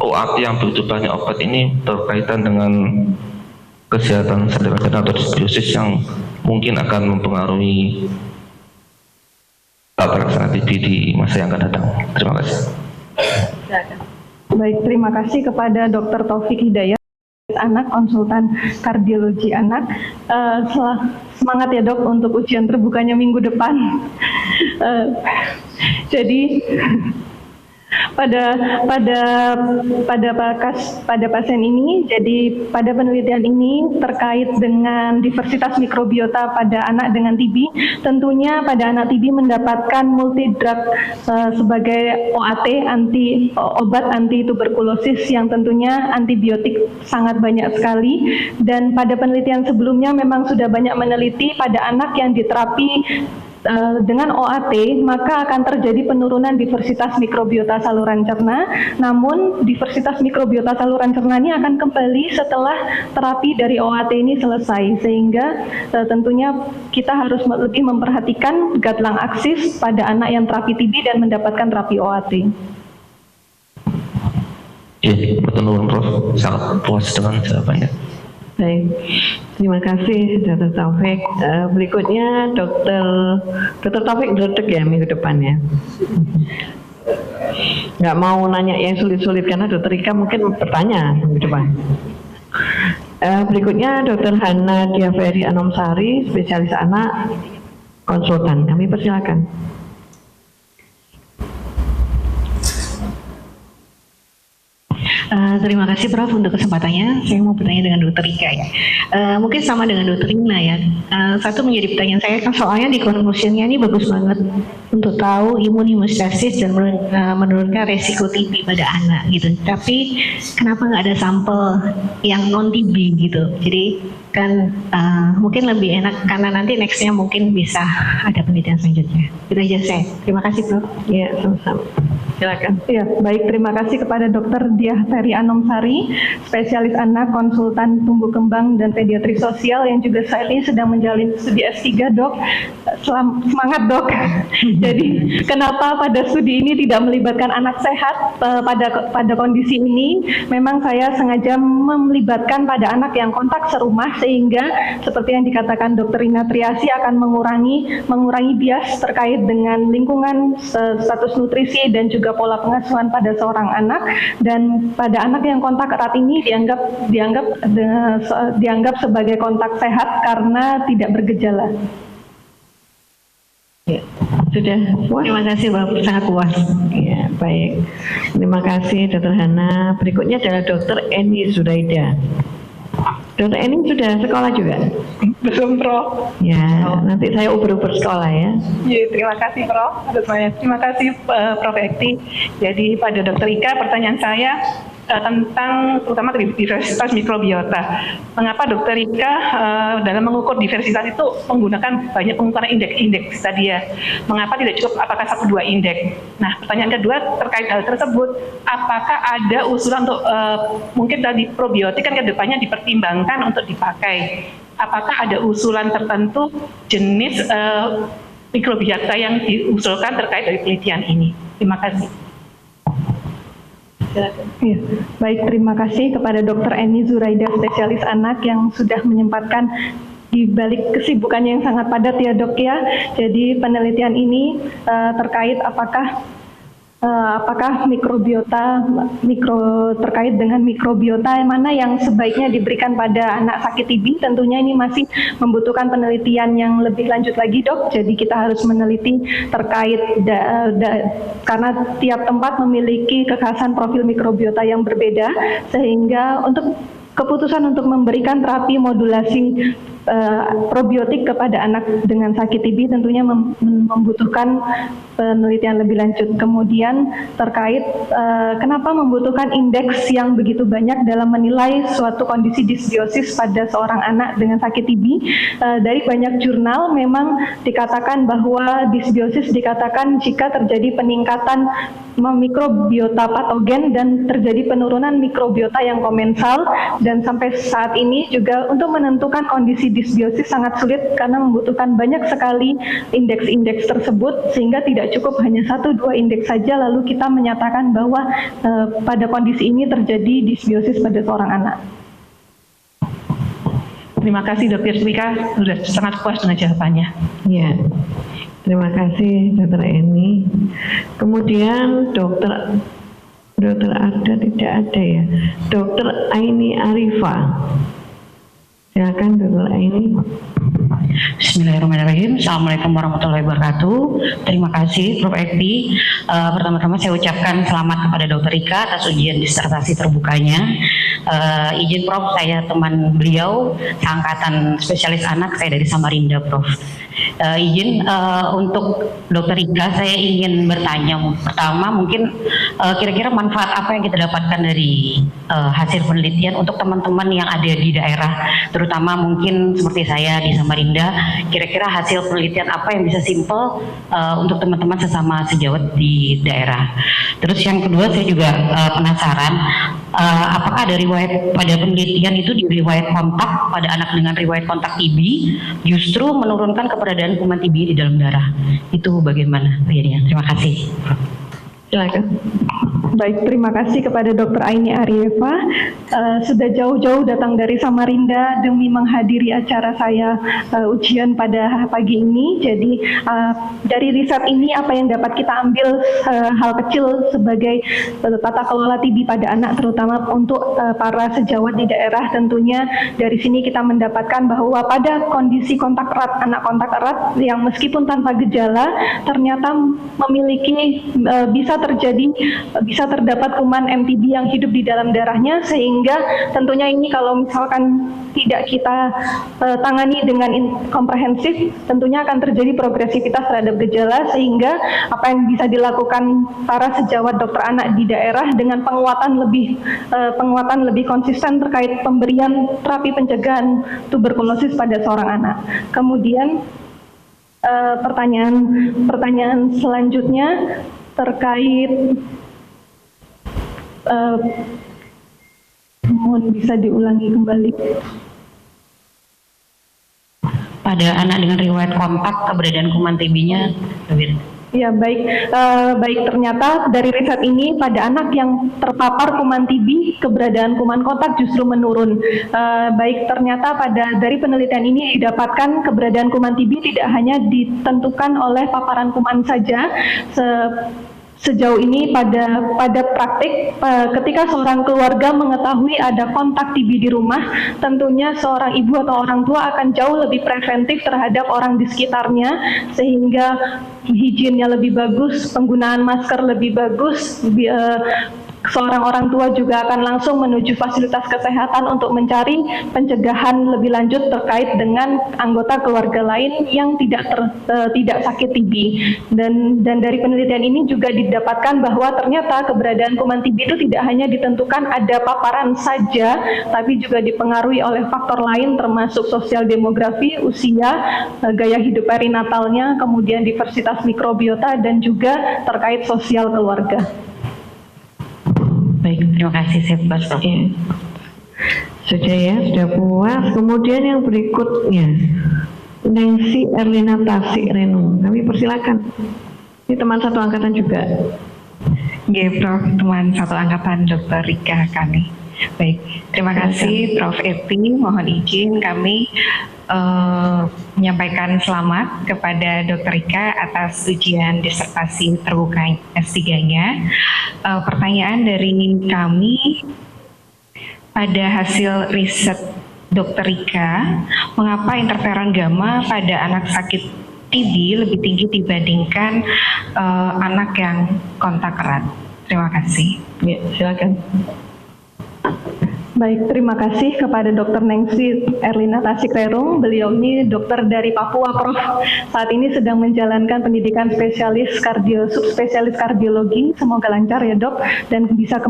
OAT yang begitu banyak obat ini berkaitan dengan kesehatan saraf atau disbiosis yang mungkin akan mempengaruhi pelaksanaan TB di masa yang akan datang. Terima kasih. Baik, terima kasih kepada Dr. Taufik Hidayat, anak konsultan kardiologi anak. Semangat ya Dok untuk ujian terbukanya minggu depan. Jadi pada pasien ini, jadi pada penelitian ini terkait dengan diversitas mikrobiota pada anak dengan TB, tentunya pada anak TB mendapatkan multi drug sebagai OAT, obat anti tuberkulosis yang tentunya antibiotik sangat banyak sekali. Dan pada penelitian sebelumnya memang sudah banyak meneliti pada anak yang diterapi dengan OAT, maka akan terjadi penurunan diversitas mikrobiota saluran cerna. Namun diversitas mikrobiota saluran cerna ini akan kembali setelah terapi dari OAT ini selesai, sehingga tentunya kita harus lebih memperhatikan gutlang aksis pada anak yang terapi TB dan mendapatkan terapi OAT. Iya, betul Prof. Sangat puas dengan jawabannya. Baik, terima kasih Dr. Taufik. Berikutnya Dr. Taufik duduk ya minggu depan ya. Nggak mau nanya yang sulit-sulit karena Dr. Ika mungkin bertanya minggu depan. Berikutnya Dr. Hana Diaveri Anomsari, spesialis anak konsultan. Kami persilakan. Terima kasih Prof untuk kesempatannya. Saya mau bertanya dengan Dr. Ika ya. Mungkin sama dengan Dr. Ina ya. Satu menjadi pertanyaan saya kan soalnya di conclusion-nya ini bagus banget untuk tahu imunistasis dan menurunkan resiko TB pada anak gitu. Tapi kenapa nggak ada sampel yang non TB gitu? Jadi kan mungkin lebih enak karena nanti nextnya mungkin bisa ada penelitian selanjutnya. Itu aja saya. Terima kasih Prof. Ya, sama-sama. Silakan. Ya, baik, terima kasih kepada Dr. Diaveri Anomsari, spesialis anak, konsultan tumbuh kembang dan pediatri sosial yang juga saat ini sedang menjalani studi S3, Dok. Semangat, Dok. Jadi, kenapa pada studi ini tidak melibatkan anak sehat pada kondisi ini? Memang saya sengaja melibatkan pada anak yang kontak serumah sehingga seperti yang dikatakan Dr. Ina Triasi akan mengurangi bias terkait dengan lingkungan, status nutrisi dan juga pola pengasuhan pada seorang anak. Dan pada anak yang kontak erat ini dianggap sebagai kontak sehat karena tidak bergejala. Ya, sudah puas? Terima kasih Bapak, sangat puas. Ya, baik. Terima kasih Dr. Hana. Berikutnya adalah Dr. Eni Zuraida. Dr. Eni sudah sekolah juga? Belum, Prof. Ya, nanti saya uber-uber sekolah ya. Ya, terima kasih Prof. Terima kasih Prof. Ekti. Jadi pada Dr. Ika pertanyaan saya tentang terutama diversitas mikrobiota. Mengapa Dr. Ika dalam mengukur diversitas itu menggunakan banyak pengukuran indeks tadi ya? Mengapa tidak cukup apakah 1-2 indeks? Nah, pertanyaan kedua terkait hal tersebut, apakah ada usulan untuk mungkin tadi probiotik kan kedepannya dipertimbangkan untuk dipakai? Apakah ada usulan tertentu jenis mikrobiota yang diusulkan terkait dari penelitian ini? Terima kasih. Ya, baik, terima kasih kepada Dr. Eni Zuraida, spesialis anak yang sudah menyempatkan di balik kesibukannya yang sangat padat ya Dok ya. Jadi penelitian ini terkait apakah apakah terkait dengan mikrobiota mana yang sebaiknya diberikan pada anak sakit TB. Tentunya ini masih membutuhkan penelitian yang lebih lanjut lagi, Dok. Jadi kita harus meneliti terkait karena tiap tempat memiliki kekhasan profil mikrobiota yang berbeda, sehingga untuk keputusan untuk memberikan terapi modulasi probiotik kepada anak dengan sakit TB tentunya membutuhkan penelitian lebih lanjut. Kemudian terkait kenapa membutuhkan indeks yang begitu banyak dalam menilai suatu kondisi disbiosis pada seorang anak dengan sakit TB. Dari banyak jurnal memang dikatakan bahwa disbiosis dikatakan jika terjadi peningkatan mikrobiota patogen dan terjadi penurunan mikrobiota yang komensal, dan sampai saat ini juga untuk menentukan kondisi disbiosis sangat sulit karena membutuhkan banyak sekali indeks-indeks tersebut, sehingga tidak cukup hanya 1-2 indeks saja lalu kita menyatakan bahwa pada kondisi ini terjadi disbiosis pada seorang anak. Terima kasih Dr. Rika, sudah sangat puas dengan jawabannya. Ya, terima kasih Dr. Eni. Kemudian Dokter ada tidak ada ya, Dr. Aini Arifa. Silakan Dr. Aini. Bismillahirrahmanirrahim. Assalamualaikum warahmatullahi wabarakatuh. Terima kasih Prof. Ekti. Pertama-tama saya ucapkan selamat kepada Dr. Rika atas ujian disertasi terbukanya. Izin Prof, saya teman beliau, seangkatan spesialis anak, saya dari Samarinda Prof. Izin untuk Dr. Rika, saya ingin bertanya. Pertama mungkin kira-kira manfaat apa yang kita dapatkan dari hasil penelitian untuk teman-teman yang ada di daerah, terutama mungkin seperti saya di Samarinda, kira-kira hasil penelitian apa yang bisa simple untuk teman-teman sesama sejawat di daerah. Terus yang kedua saya juga penasaran, apakah ada riwayat pada penelitian itu di riwayat kontak pada anak dengan riwayat kontak TB justru menurunkan keberadaan kuman TB di dalam darah. Itu bagaimana akhirnya? Terima kasih. Silakan. Baik, terima kasih kepada Dr. Aini Arifa. Sudah jauh-jauh datang dari Samarinda demi menghadiri acara saya ujian pada pagi ini. Jadi dari riset ini apa yang dapat kita ambil hal kecil sebagai tata kelola TB pada anak, terutama untuk para sejawat di daerah. Tentunya dari sini kita mendapatkan bahwa pada kondisi kontak erat, anak kontak erat yang meskipun tanpa gejala ternyata memiliki bisa terdapat kuman MTB yang hidup di dalam darahnya, sehingga tentunya ini kalau misalkan tidak kita tangani dengan komprehensif, tentunya akan terjadi progresivitas terhadap gejala, sehingga apa yang bisa dilakukan para sejawat dokter anak di daerah dengan penguatan lebih konsisten terkait pemberian terapi pencegahan tuberkulosis pada seorang anak. Kemudian pertanyaan selanjutnya terkait mohon bisa diulangi kembali. Pada anak dengan riwayat kontak keberadaan kuman TB-nya Ya, baik ternyata dari riset ini pada anak yang terpapar kuman TB keberadaan kuman kontak justru menurun. Baik ternyata dari penelitian ini didapatkan keberadaan kuman TB tidak hanya ditentukan oleh paparan kuman saja. Sejauh ini pada praktik ketika seorang keluarga mengetahui ada kontak TB di rumah, tentunya seorang ibu atau orang tua akan jauh lebih preventif terhadap orang di sekitarnya, sehingga higiennya lebih bagus, penggunaan masker lebih bagus. Seorang orang tua juga akan langsung menuju fasilitas kesehatan untuk mencari pencegahan lebih lanjut terkait dengan anggota keluarga lain yang tidak sakit TB. Dan dari penelitian ini juga didapatkan bahwa ternyata keberadaan kuman TB itu tidak hanya ditentukan ada paparan saja, tapi juga dipengaruhi oleh faktor lain termasuk sosial demografi, usia, gaya hidup perinatalnya, kemudian diversitas mikrobiota, dan juga terkait sosial keluarga. Baik, terima kasih saya puas. Sudah ya, sudah puas. Kemudian yang berikutnya, Nancy Erlina Tasik Renung. Kami persilakan. Ini teman satu angkatan juga. Ya, Prof, teman satu angkatan Dr. Rika kami. Baik, terima kasih Prof. Eti. Mohon izin kami menyampaikan selamat kepada Dr. Rika atas ujian disertasi terbuka S3-nya. Pertanyaan dari kami, pada hasil riset Dr. Rika, mengapa interferon gamma pada anak sakit TB lebih tinggi dibandingkan anak yang kontak erat? Terima kasih. Ya, silakan. Baik, terima kasih kepada Dr. Nengsi Erlina Tasikrerung. Beliau ini dokter dari Papua, Prof. Saat ini sedang menjalankan pendidikan subspesialis kardiologi. Semoga lancar ya, Dok, dan bisa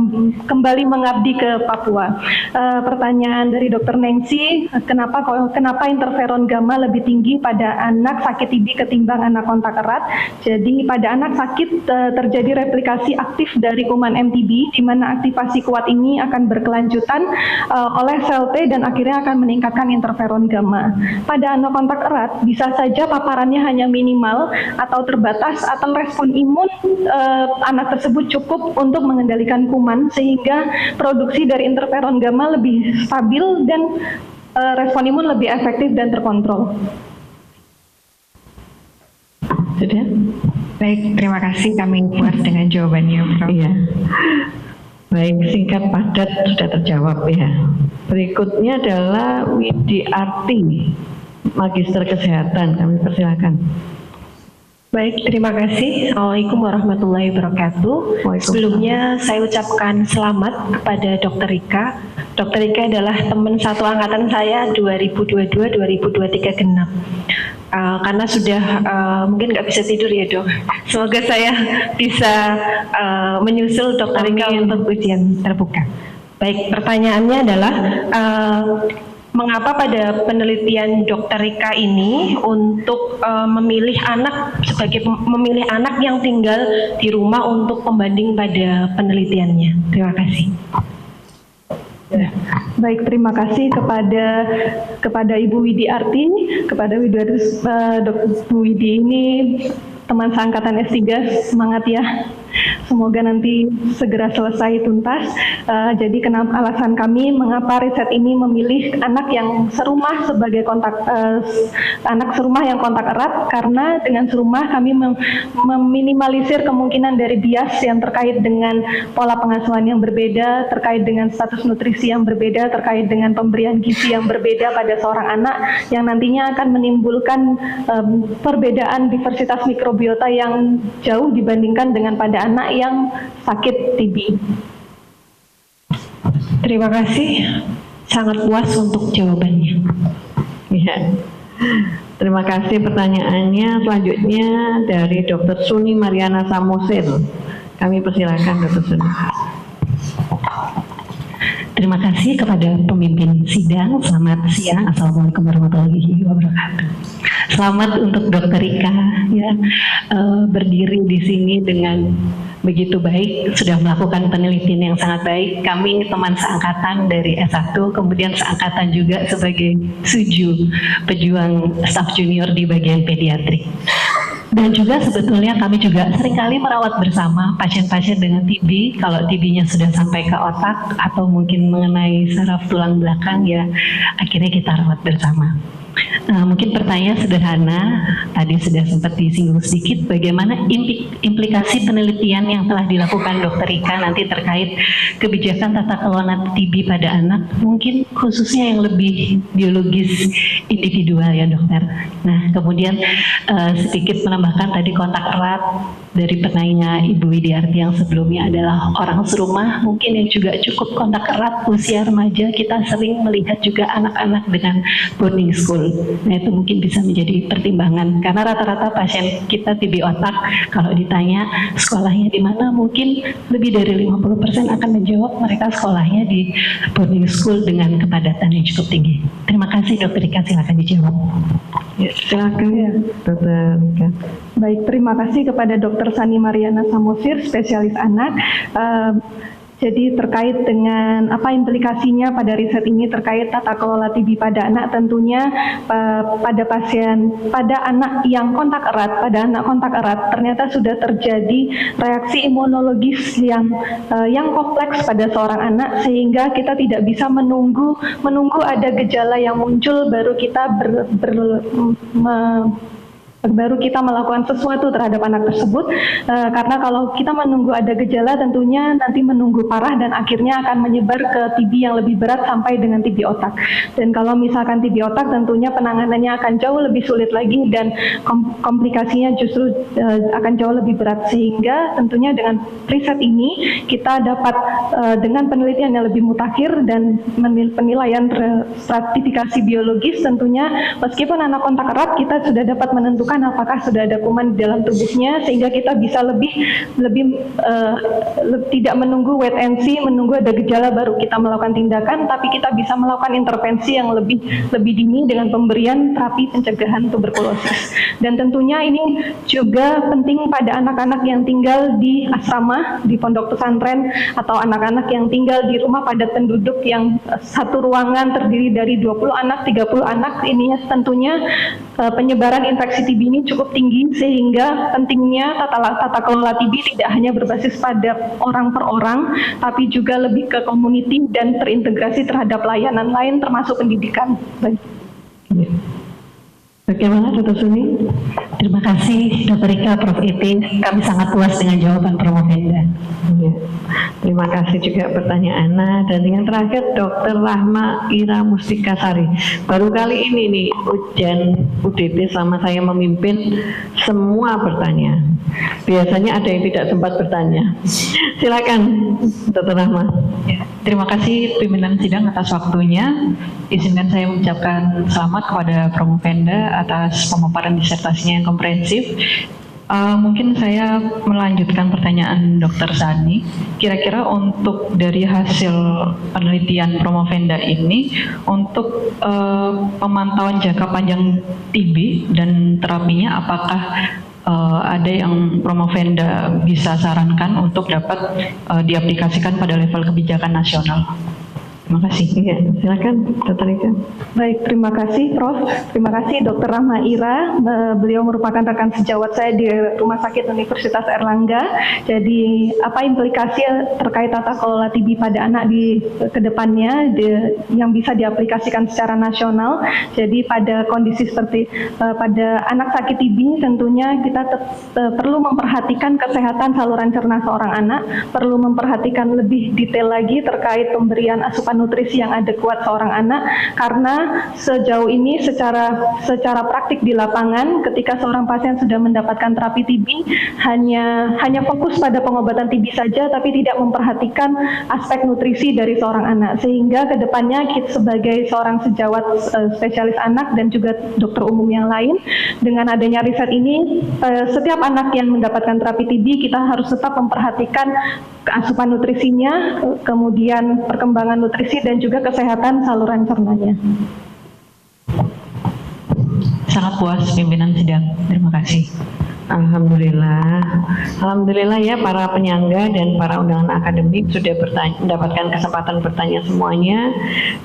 kembali mengabdi ke Papua. Pertanyaan dari Dr. Nengsi, kenapa interferon gamma lebih tinggi pada anak sakit TB ketimbang anak kontak erat? Jadi pada anak sakit terjadi replikasi aktif dari kuman MTB, di mana aktivasi kuat ini akan berkelanjutan oleh sel T dan akhirnya akan meningkatkan interferon gamma. Pada anak kontak erat bisa saja paparannya hanya minimal atau terbatas atau respon imun anak tersebut cukup untuk mengendalikan kuman sehingga produksi dari interferon gamma lebih stabil dan respon imun lebih efektif dan terkontrol. Sudah? Baik, terima kasih, kami puas dengan jawabannya, Prof. Iya. Baik, singkat padat sudah terjawab ya. Berikutnya adalah Widiarti, Magister Kesehatan. Kami persilakan. Baik, terima kasih. Assalamualaikum warahmatullahi wabarakatuh. Sebelumnya saya ucapkan selamat kepada Dr. Rika. Dr. Rika adalah teman satu angkatan saya 2022-2023 genap. Karena sudah mungkin nggak bisa tidur ya, Dok. Semoga saya bisa menyusul Dr. Rika untuk ujian terbuka. Baik, pertanyaannya adalah mengapa pada penelitian Dr. Rika ini untuk memilih anak yang tinggal di rumah untuk pembanding pada penelitiannya? Terima kasih. Baik, terima kasih kepada Ibu Widiarti, kepada Dr. Widi ini teman seangkatan S3, semangat ya. Semoga nanti segera selesai tuntas. Jadi alasan kami mengapa riset ini memilih anak yang serumah sebagai anak serumah yang kontak erat, karena dengan serumah kami meminimalisir kemungkinan dari bias yang terkait dengan pola pengasuhan yang berbeda, terkait dengan status nutrisi yang berbeda, terkait dengan pemberian gizi yang berbeda pada seorang anak yang nantinya akan menimbulkan perbedaan diversitas mikrobiota yang jauh dibandingkan dengan pada anak yang sakit TB. Terima kasih, sangat puas untuk jawabannya. Ya. Terima kasih pertanyaannya. Selanjutnya dari Dr. Suni Mariana Samosir. Kami persilakan Dr. Suni. Terima kasih kepada pemimpin sidang. Selamat siang. Assalamualaikum warahmatullahi wabarakatuh. Selamat untuk Dr. Rika ya, berdiri di sini dengan begitu baik, sudah melakukan penelitian yang sangat baik. Kami teman seangkatan dari S1, kemudian seangkatan juga sebagai Suju, pejuang staf junior di bagian pediatrik. Dan juga sebetulnya kami juga seringkali merawat bersama pasien-pasien dengan TB. Kalau TB-nya sudah sampai ke otak atau mungkin mengenai saraf tulang belakang, ya akhirnya kita rawat bersama. Mungkin pertanyaan sederhana, tadi sudah sempat disinggung sedikit, bagaimana implikasi penelitian yang telah dilakukan Dr. Rika nanti terkait kebijakan tata kelola TB pada anak, mungkin khususnya yang lebih biologis individual ya dokter. Nah kemudian sedikit menambahkan tadi kontak erat dari penanya Ibu Widiarti yang sebelumnya adalah orang serumah, mungkin yang juga cukup kontak erat usia remaja, kita sering melihat juga anak-anak dengan boarding school. Nah itu mungkin bisa menjadi pertimbangan karena rata-rata pasien kita TB otak kalau ditanya sekolahnya di mana, mungkin lebih dari 50% akan menjawab mereka sekolahnya di boarding school dengan kepadatan yang cukup tinggi. Terima kasih Dr. Rika, silakan dijawab. Ya, silakan ya Dr. Rika. Baik, terima kasih kepada Dr. Sani Mariana Samosir, spesialis anak. Jadi terkait dengan apa implikasinya pada riset ini terkait tata kelola TB pada anak, tentunya pada anak yang kontak erat, ternyata sudah terjadi reaksi imunologis yang kompleks pada seorang anak, sehingga kita tidak bisa menunggu ada gejala yang muncul baru kita melakukan sesuatu terhadap anak tersebut, karena kalau kita menunggu ada gejala tentunya nanti menunggu parah dan akhirnya akan menyebar ke TB yang lebih berat sampai dengan TB otak. Dan kalau misalkan TB otak tentunya penanganannya akan jauh lebih sulit lagi dan komplikasinya justru akan jauh lebih berat, sehingga tentunya dengan riset ini kita dapat dengan penelitian yang lebih mutakhir dan penilaian stratifikasi biologis, tentunya meskipun anak kontak erat kita sudah dapat menentukan apakah sudah ada kuman di dalam tubuhnya, sehingga kita bisa lebih tidak menunggu wait and see, menunggu ada gejala baru kita melakukan tindakan, tapi kita bisa melakukan intervensi yang lebih dini dengan pemberian terapi pencegahan tuberkulosis. Dan tentunya ini juga penting pada anak-anak yang tinggal di asrama, di pondok pesantren, atau anak-anak yang tinggal di rumah padat penduduk yang satu ruangan terdiri dari 20 anak, 30 anak. Ini tentunya penyebaran infeksi TB ini cukup tinggi, sehingga pentingnya tata kelola TB tidak hanya berbasis pada orang per orang, tapi juga lebih ke community dan terintegrasi terhadap layanan lain termasuk pendidikan. Bagaimana Dr. Suni? Terima kasih Dr. Rika, Prof. Iti. Kami sangat puas dengan jawaban Promovenda. Ya. Terima kasih juga pertanyaan Ana. Dan yang terakhir Dr. Rahma Ira Mustika Sari. Baru kali ini nih ujian UDT selama saya memimpin semua bertanya. Biasanya ada yang tidak sempat bertanya. Silakan Dr. Rahma. Ya, terima kasih pimpinan sidang atas waktunya. Izinkan saya mengucapkan selamat kepada Promovenda atas pemaparan disertasinya yang komprehensif. Mungkin saya melanjutkan pertanyaan Dr. Sani. Kira-kira untuk dari hasil penelitian Promovenda ini, untuk pemantauan jangka panjang TB dan terapinya, apakah ada yang Promovenda bisa sarankan untuk dapat diaplikasikan pada level kebijakan nasional? Terima kasih. Ya, silakan Dr. Rika. Baik, terima kasih Prof. Terima kasih Dr. Rahma Ira. Beliau merupakan rekan sejawat saya di Rumah Sakit Universitas Erlangga. Jadi apa implikasi terkait tata kelola TB pada anak di kedepannya yang bisa diaplikasikan secara nasional. Jadi pada kondisi seperti pada anak sakit TB, tentunya kita perlu memperhatikan kesehatan saluran cerna seorang anak, perlu memperhatikan lebih detail lagi terkait pemberian asupan nutrisi yang adekuat seorang anak, karena sejauh ini secara praktik di lapangan ketika seorang pasien sudah mendapatkan terapi TB hanya fokus pada pengobatan TB saja, tapi tidak memperhatikan aspek nutrisi dari seorang anak, sehingga kedepannya kita sebagai seorang sejawat spesialis anak dan juga dokter umum yang lain, dengan adanya riset ini setiap anak yang mendapatkan terapi TB kita harus tetap memperhatikan asupan nutrisinya, kemudian perkembangan nutrisi dan juga kesehatan saluran cernanya. Sangat puas pimpinan sidang. Terima kasih. Alhamdulillah ya para penyangga dan para undangan akademik sudah mendapatkan kesempatan bertanya semuanya,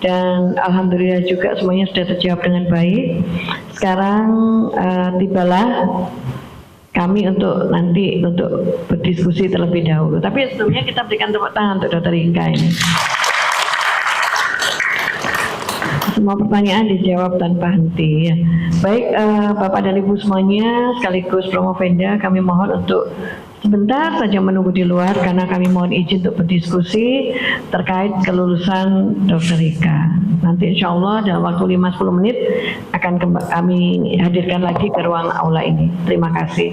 dan alhamdulillah juga semuanya sudah terjawab dengan baik. Sekarang tibalah kami untuk berdiskusi terlebih dahulu. Tapi sebelumnya kita berikan tepuk tangan untuk Dr. Rika ini. Semua pertanyaan dijawab tanpa henti. Ya. Baik, Bapak dan Ibu semuanya, sekaligus Promovenda, kami mohon untuk sebentar saja menunggu di luar karena kami mohon izin untuk berdiskusi terkait kelulusan Dr. Rika. Nanti insya Allah dalam waktu 5-10 menit akan kami hadirkan lagi ke ruang aula ini. Terima kasih.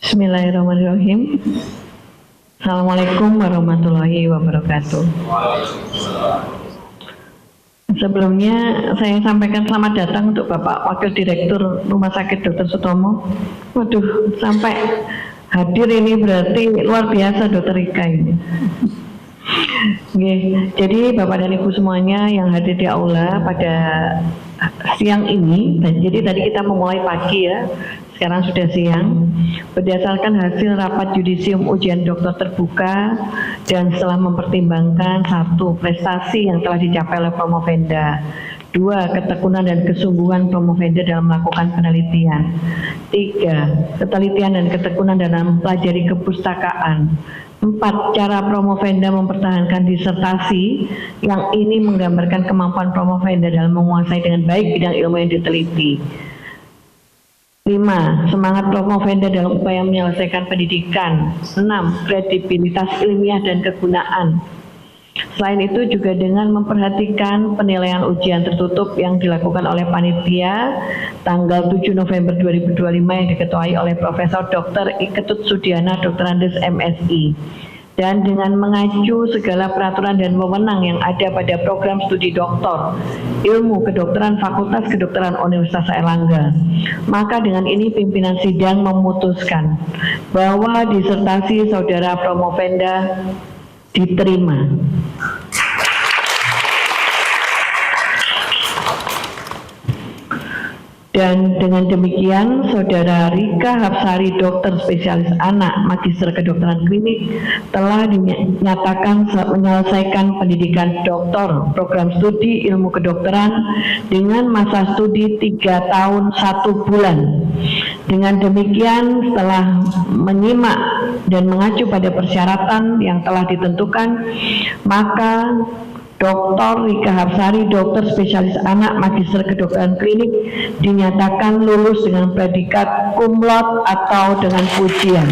Bismillahirrahmanirrahim. Assalamualaikum warahmatullahi wabarakatuh. Sebelumnya saya sampaikan selamat datang untuk Bapak Wakil Direktur Rumah Sakit Dr. Sutomo. Waduh, sampai hadir ini berarti luar biasa Dr. Rika ini. Oke, jadi Bapak dan Ibu semuanya yang hadir di aula pada siang ini, jadi tadi kita memulai pagi ya, sekarang sudah siang. Berdasarkan hasil rapat yudisium ujian dokter terbuka dan setelah mempertimbangkan 1. Prestasi yang telah dicapai oleh Promovenda, 2. Ketekunan dan kesungguhan Promovenda dalam melakukan penelitian, 3. Ketelitian dan ketekunan dalam mempelajari kepustakaan, 4. Cara Promovenda mempertahankan disertasi yang ini menggambarkan kemampuan Promovenda dalam menguasai dengan baik bidang ilmu yang diteliti. 5. Semangat Promovenda dalam upaya menyelesaikan pendidikan. 6. Kredibilitas ilmiah dan kegunaan. Selain itu juga dengan memperhatikan penilaian ujian tertutup yang dilakukan oleh panitia tanggal 7 November 2025 yang diketuai oleh Profesor Dr. Iketut Sudiana, Dr. Andes MSI. Dan dengan mengacu segala peraturan dan wewenang yang ada pada program studi doktor ilmu kedokteran Fakultas Kedokteran Universitas Airlangga, maka dengan ini pimpinan sidang memutuskan bahwa disertasi saudara Promovenda diterima. Dan dengan demikian, Saudara Rika Hapsari, dokter spesialis anak, magister kedokteran klinik, telah dinyatakan menyelesaikan pendidikan doktor program studi ilmu kedokteran dengan masa studi 3 tahun 1 bulan. Dengan demikian, setelah menyimak dan mengacu pada persyaratan yang telah ditentukan, maka Dr. Rika Hapsari, dokter spesialis anak, magister kedokteran klinik, dinyatakan lulus dengan predikat cum laude atau dengan pujian.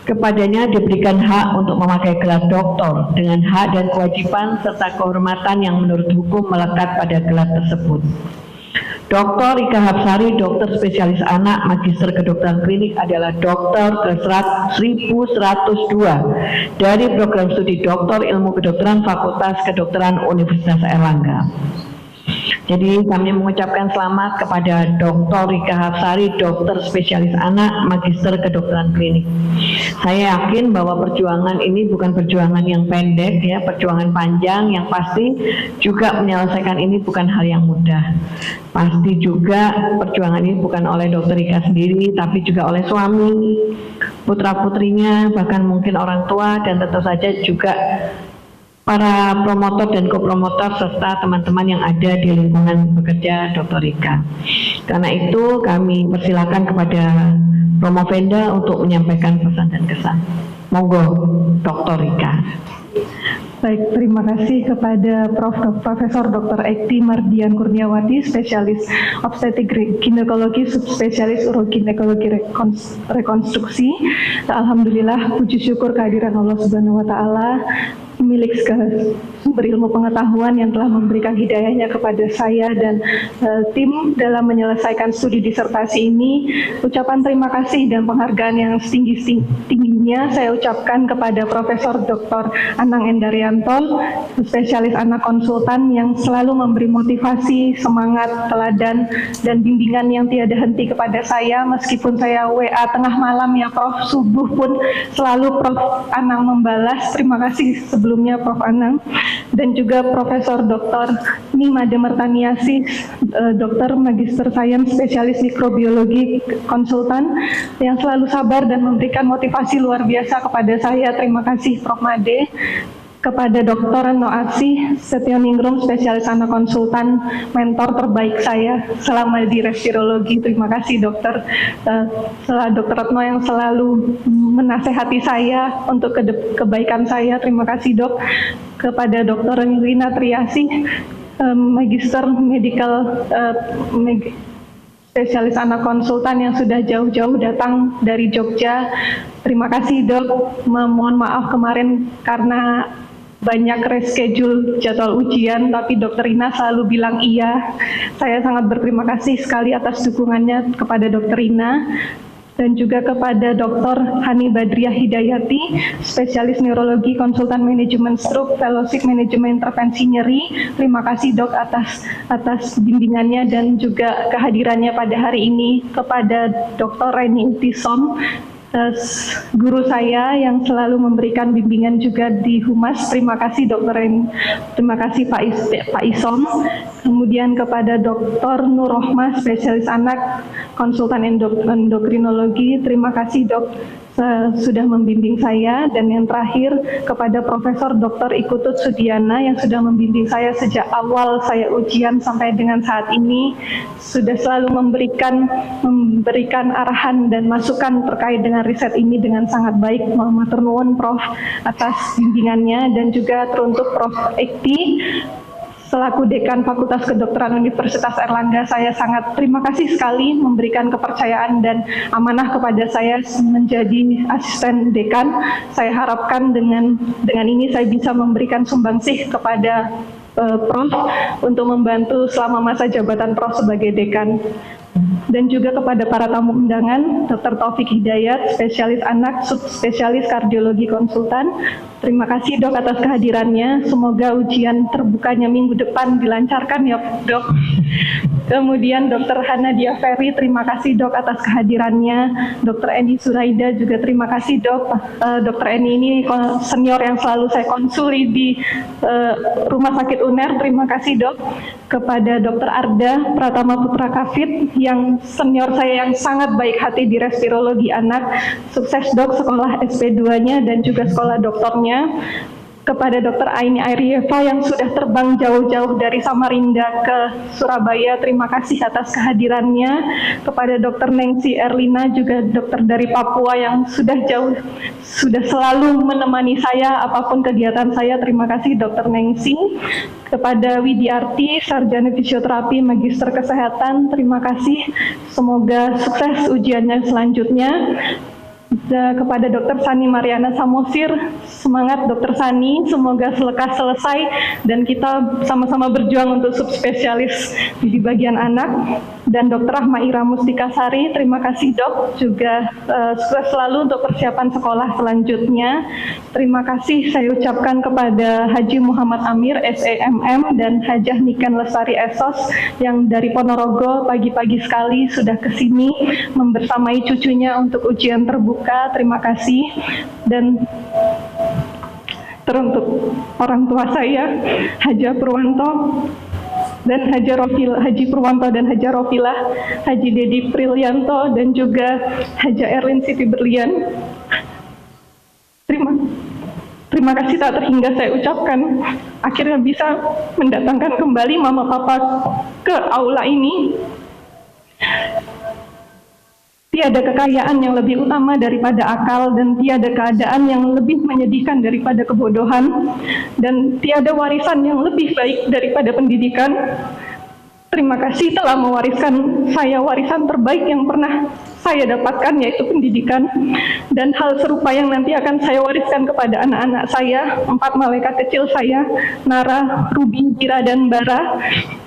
Kepadanya diberikan hak untuk memakai gelar doktor dengan hak dan kewajiban serta kehormatan yang menurut hukum melekat pada gelar tersebut. Dr. Rika Hapsari, dokter spesialis anak, magister kedokteran klinik adalah dokter ke-1102 dari program studi doktor ilmu kedokteran Fakultas Kedokteran Universitas Airlangga. Jadi kami mengucapkan selamat kepada Dr. Rika Hapsari, dokter spesialis anak, magister kedokteran klinik. Saya yakin bahwa perjuangan ini bukan perjuangan yang pendek ya, perjuangan panjang yang pasti juga menyelesaikan ini bukan hal yang mudah. Pasti juga perjuangan ini bukan oleh Dr. Rika sendiri, tapi juga oleh suami, putra-putrinya, bahkan mungkin orang tua, dan tentu saja juga para promotor dan kopromotor serta teman-teman yang ada di lingkungan bekerja Dr. Rika. Karena itu kami persilakan kepada Promovenda untuk menyampaikan pesan dan kesan. Monggo Dr. Rika. Baik, terima kasih kepada Profesor Dr. Ekti Mardian Kurniawati, spesialis obstetrik ginekologi, subspesialis uroginekologi rekonstruksi. Alhamdulillah, puji syukur kehadiran Allah Subhanahu wa Ta'ala, milik segala sumber ilmu pengetahuan yang telah memberikan hidayahnya kepada saya dan tim dalam menyelesaikan studi disertasi ini. Ucapan terima kasih dan penghargaan yang setinggi-tingginya saya ucapkan kepada Profesor Dr. Anang Endarianto, spesialis anak konsultan yang selalu memberi motivasi, semangat, teladan, dan bimbingan yang tiada henti kepada saya. Meskipun saya WA tengah malam ya Prof, subuh pun selalu Prof Anang membalas. Terima kasih sebelumnya Prof Anang. Dan juga Profesor Dr. Nima Demertaniasi, dokter magister sains spesialis mikrobiologi konsultan yang selalu sabar dan memberikan motivasi luar biasa kepada saya. Terima kasih Prof Made. Kepada Dr. Noasi Setioningrum, spesialis anak konsultan, mentor terbaik saya selama di respirologi. Terima kasih dokter. Dr. Retno yang selalu menasehati saya untuk kebaikan saya. Terima kasih dok. Kepada Dr. Rina Triasi, magister medical spesialis anak konsultan yang sudah jauh-jauh datang dari Jogja. Terima kasih dok. Mohon maaf kemarin karena banyak reschedule jadwal ujian, tapi Dr. Rina selalu bilang iya. Saya sangat berterima kasih sekali atas dukungannya kepada Dr. Rina, dan juga kepada Dr. Hani Badriah Hidayati, spesialis neurologi, konsultan manajemen stroke, fellowship manajemen intervensi nyeri. Terima kasih Dok atas bimbingannya dan juga kehadirannya pada hari ini. Kepada Dr. Reni Utisom, guru saya yang selalu memberikan bimbingan juga di Humas. Terima kasih Dr. Ren, terima kasih Pak Isom. Kemudian kepada Dr. Nur Rohmah, spesialis anak, konsultan endokrinologi. Terima kasih Dok sudah membimbing saya. Dan yang terakhir kepada Profesor Dr. Ikutut Sudiana yang sudah membimbing saya sejak awal saya ujian sampai dengan saat ini, sudah selalu memberikan arahan dan masukan terkait dengan riset ini dengan sangat baik. Matur nuwun Prof atas bimbingannya, dan juga teruntuk Prof Ekti selaku Dekan Fakultas Kedokteran Universitas Airlangga, saya sangat terima kasih sekali memberikan kepercayaan dan amanah kepada saya menjadi asisten dekan. Saya harapkan dengan ini saya bisa memberikan sumbangsih kepada Prof untuk membantu selama masa jabatan Prof sebagai dekan. Dan juga kepada para tamu undangan, Dr. Taufik Hidayat, spesialis anak, subspesialis kardiologi konsultan. Terima kasih Dok atas kehadirannya. Semoga ujian terbukanya minggu depan dilancarkan ya Dok. Kemudian Dr. Hanadia Ferry, terima kasih Dok atas kehadirannya. Dr. Eni Suraida juga terima kasih Dok. Dr. Eni ini senior yang selalu saya konsuli di Rumah Sakit UNER. Terima kasih Dok. Kepada Dr. Arda Pratama Putra Kafid yang senior saya yang sangat baik hati di respirologi anak. Sukses Dok sekolah SP2-nya dan juga sekolah doktornya. Kepada Dr. Aini Airieva yang sudah terbang jauh-jauh dari Samarinda ke Surabaya, terima kasih atas kehadirannya. Kepada Dr. Nengsi Erlina, juga dokter dari Papua yang sudah selalu menemani saya apapun kegiatan saya, terima kasih Dr. Nengsi. Kepada Widiarti, sarjana fisioterapi, magister kesehatan, terima kasih. Semoga sukses ujiannya selanjutnya. Kepada Dr. Sani Mariana Samosir, semangat Dr. Sani, semoga selekas selesai dan kita sama-sama berjuang untuk subspesialis di bagian anak. Dan Dr. Rahma Ira Mustikasari, terima kasih Dok, juga sukses selalu untuk persiapan sekolah selanjutnya. Terima kasih saya ucapkan kepada Haji Muhammad Amir, SEMM, dan Hajah Niken Lestari Esos yang dari Ponorogo pagi-pagi sekali sudah ke sini membersamai cucunya untuk ujian terbuka. Terima kasih. Dan teruntuk orang tua saya, Haja Purwanto dan Haji Purwanto dan Haja Rofilah, Haji Dedi Prilianto dan juga Haja Erlin Siti Berlian. Terima kasih tak terhingga saya ucapkan. Akhirnya bisa mendatangkan kembali mama papa ke aula ini. Tiada kekayaan yang lebih utama daripada akal, dan tiada keadaan yang lebih menyedihkan daripada kebodohan, dan tiada warisan yang lebih baik daripada pendidikan. Terima kasih telah mewariskan saya warisan terbaik yang pernah saya dapatkan, yaitu pendidikan. Dan hal serupa yang nanti akan saya wariskan kepada anak-anak saya, 4 malaikat kecil saya, Nara, Ruby, Gira, dan Bara.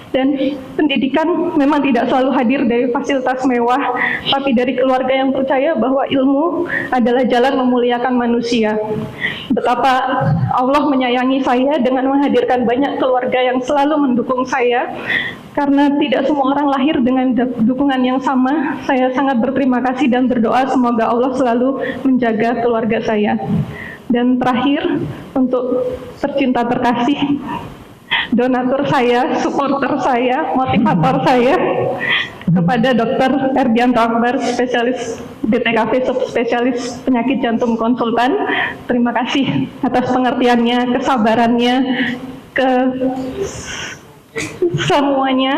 Dan pendidikan memang tidak selalu hadir dari fasilitas mewah, tapi dari keluarga yang percaya bahwa ilmu adalah jalan memuliakan manusia. Betapa Allah menyayangi saya dengan menghadirkan banyak keluarga yang selalu mendukung saya. Karena tidak semua orang lahir dengan dukungan yang sama, saya sangat berterima kasih dan berdoa semoga Allah selalu menjaga keluarga saya. Dan terakhir, untuk tercinta terkasih, donatur saya, supporter saya, motivator saya, kepada Dr. Erdianto Akbar, spesialis DTKV, subspesialis penyakit jantung konsultan. Terima kasih atas pengertiannya, kesabarannya, semuanya,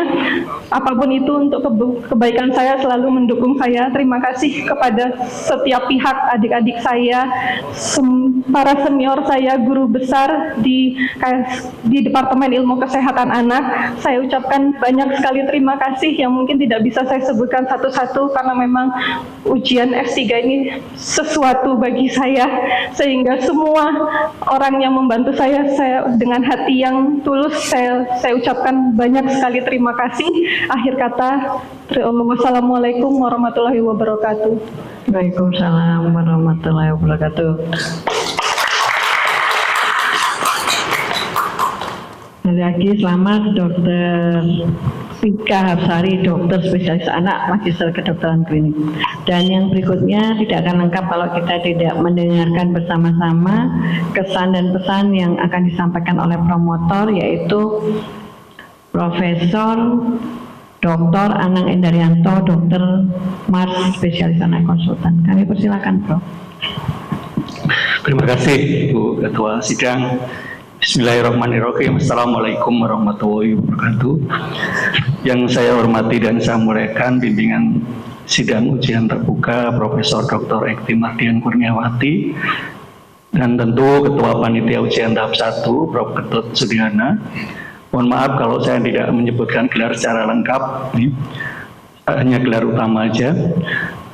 apapun itu untuk kebaikan saya, selalu mendukung saya. Terima kasih kepada setiap pihak, adik-adik saya, para senior saya, guru besar di Departemen Ilmu Kesehatan Anak. Saya ucapkan banyak sekali terima kasih yang mungkin tidak bisa saya sebutkan satu-satu karena memang ujian S3 ini sesuatu bagi saya, sehingga semua orang yang membantu saya dengan hati yang tulus saya ucapkan banyak sekali terima kasih. Akhir kata, wassalamualaikum warahmatullahi wabarakatuh. Waalaikumsalam warahmatullahi wabarakatuh. Sekali lagi selamat Dr. Rika Hapsari, dokter spesialis anak, magister kedokteran klinik. Dan yang berikutnya tidak akan lengkap kalau kita tidak mendengarkan bersama-sama kesan dan pesan yang akan disampaikan oleh promotor, yaitu Profesor Dr. Anang Endaryanto, Dr. Mars, spesialis anak konsultan. Kami persilakan, Prof. Terima kasih, Bu Ketua Sidang. Bismillahirrahmanirrahim. Assalamualaikum warahmatullahi wabarakatuh. Yang saya hormati dan saya muliakan pimpinan sidang ujian terbuka Profesor Dr. Ekti Mardian Kurniawati, dan tentu Ketua Panitia Ujian Tahap 1 Prof. Ketut Sudiana. Mohon maaf kalau saya tidak menyebutkan gelar secara lengkap, hanya gelar utama aja.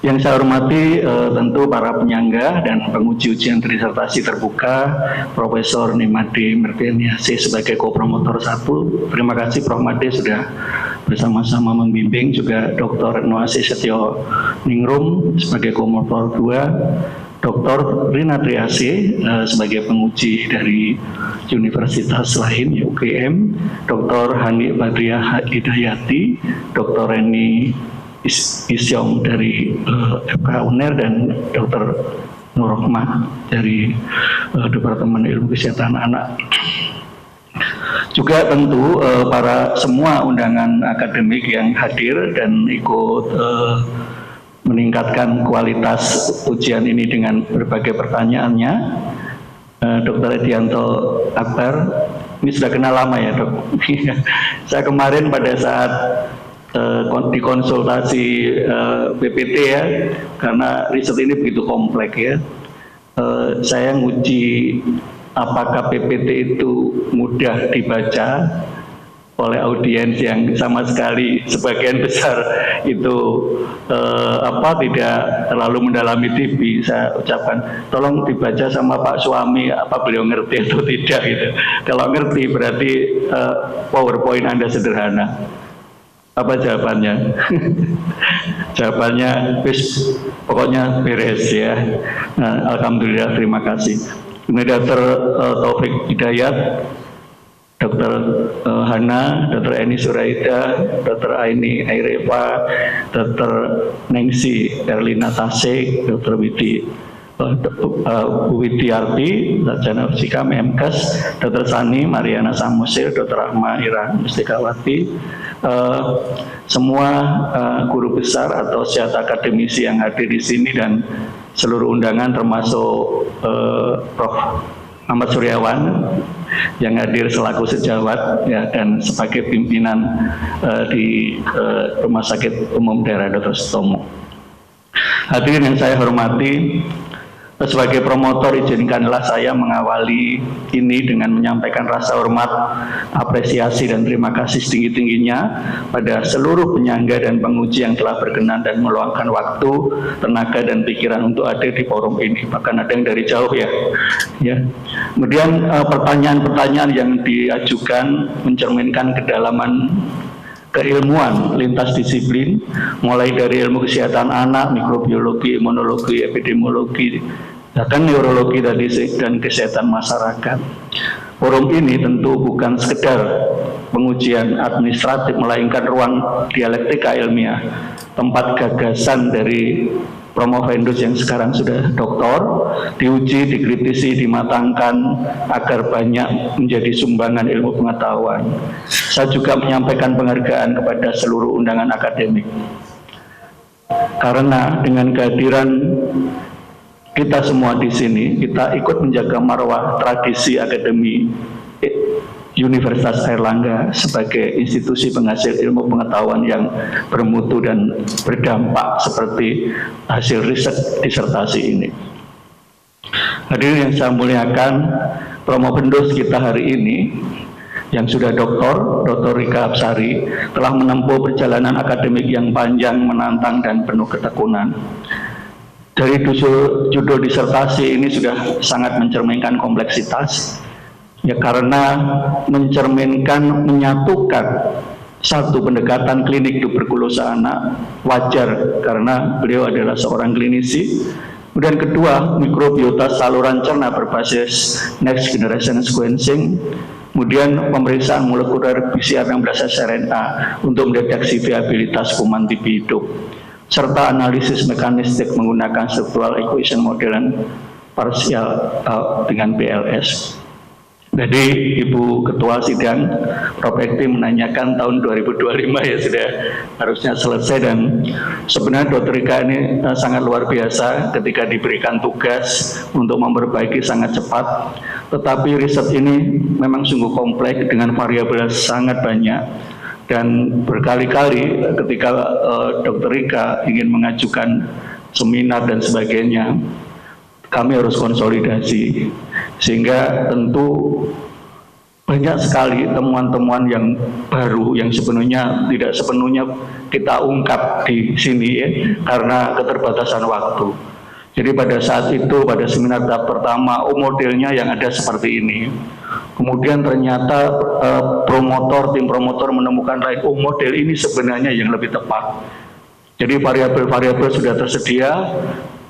Yang saya hormati tentu para penyangga dan penguji ujian disertasi terbuka, Profesor Nimade Merdianiasi sebagai kopromotor 1. Terima kasih Prof. Made sudah bersama-sama membimbing, juga Dr. Noasi Setio Ningrum sebagai kopromotor 2, Dr. Rina Triasi sebagai penguji dari universitas lain UGM, Dr. Hani Badriah Hidayati, Dr. Reni Isyong dari FK UNER, dan Dr. Nurrohmah dari Departemen Ilmu Kesehatan Anak. Juga tentu para semua undangan akademik yang hadir dan ikut meningkatkan kualitas ujian ini dengan berbagai pertanyaannya. Dr. Edianto Akbar, ini sudah kenal lama ya dok. Saya kemarin pada saat dikonsultasi BPT ya, karena riset ini begitu kompleks ya, saya nguji apakah PPT itu mudah dibaca oleh audiens yang sama sekali sebagian besar itu tidak terlalu mendalami TV. Saya ucapkan tolong dibaca sama Pak suami, apa beliau ngerti atau tidak gitu. Kalau ngerti berarti PowerPoint Anda sederhana. Apa jawabannya? Jawabannya pokoknya beres ya. Nah, alhamdulillah, terima kasih. Ini Dr. Taufik Hidayat, Dr. Hana, Dr. Eni Suraida, Dr. Aini Aireva, Dr. Nengsi Erlina Tasik, Dr. Widiarti, Sarjana Fisika Memkes, Dr. Sani Mariana Samusil, Dr. Rahma Ira Mustikawati, semua guru besar atau siapa akademisi yang hadir di sini, dan seluruh undangan termasuk Prof. Ahmad Suryawan yang hadir selaku sejawat ya, dan sebagai pimpinan di Rumah Sakit Umum Daerah Dr. Sutomo. Hadirin yang saya hormati, sebagai promotor izinkanlah saya mengawali ini dengan menyampaikan rasa hormat, apresiasi dan terima kasih setinggi-tingginya pada seluruh penyangga dan penguji yang telah berkenan dan meluangkan waktu, tenaga dan pikiran untuk hadir di forum ini. Bahkan ada yang dari jauh ya. Kemudian pertanyaan-pertanyaan yang diajukan mencerminkan kedalaman keilmuan lintas disiplin, mulai dari ilmu kesehatan anak, mikrobiologi, imunologi, epidemiologi, bahkan neurologi dan kesehatan masyarakat. Forum ini tentu bukan sekedar pengujian administratif, melainkan ruang dialektika ilmiah, tempat gagasan dari promovendus yang sekarang sudah doktor diuji, dikritisi, dimatangkan agar banyak menjadi sumbangan ilmu pengetahuan. Saya juga menyampaikan penghargaan kepada seluruh undangan akademik, karena dengan kehadiran kita semua di sini, kita ikut menjaga marwah tradisi akademi Universitas Airlangga sebagai institusi penghasil ilmu pengetahuan yang bermutu dan berdampak seperti hasil riset disertasi ini. Hadirin yang saya muliakan, Promopendus kita hari ini yang sudah Dr. Rika Absari telah menempuh perjalanan akademik yang panjang, menantang, dan penuh ketekunan. Dari judul disertasi ini sudah sangat mencerminkan kompleksitas, ya, karena mencerminkan, menyatukan satu pendekatan klinik tuberkulosa anak, wajar karena beliau adalah seorang klinisi. Kemudian kedua, mikrobiota saluran cerna berbasis next generation sequencing. Kemudian pemeriksaan molekuler PCR 16 RNA untuk mendeteksi viabilitas kuman TB hidup, serta analisis mekanistik menggunakan structural equation modelan parsial dengan PLS. Jadi Ibu Ketua Sidang, Prof. Ekti menanyakan tahun 2025 ya sudah harusnya selesai, dan sebenarnya Dr. Rika ini sangat luar biasa ketika diberikan tugas untuk memperbaiki sangat cepat, tetapi riset ini memang sungguh kompleks dengan variabel sangat banyak, dan berkali-kali ketika Dr. Rika ingin mengajukan seminar dan sebagainya, kami harus konsolidasi, sehingga tentu banyak sekali temuan-temuan yang baru yang sebenarnya tidak sepenuhnya kita ungkap di sini ya, karena keterbatasan waktu. Jadi pada saat itu, pada seminar tahap pertama, modelnya yang ada seperti ini. Kemudian ternyata tim promotor menemukan lain, model ini sebenarnya yang lebih tepat. Jadi variabel-variabel sudah tersedia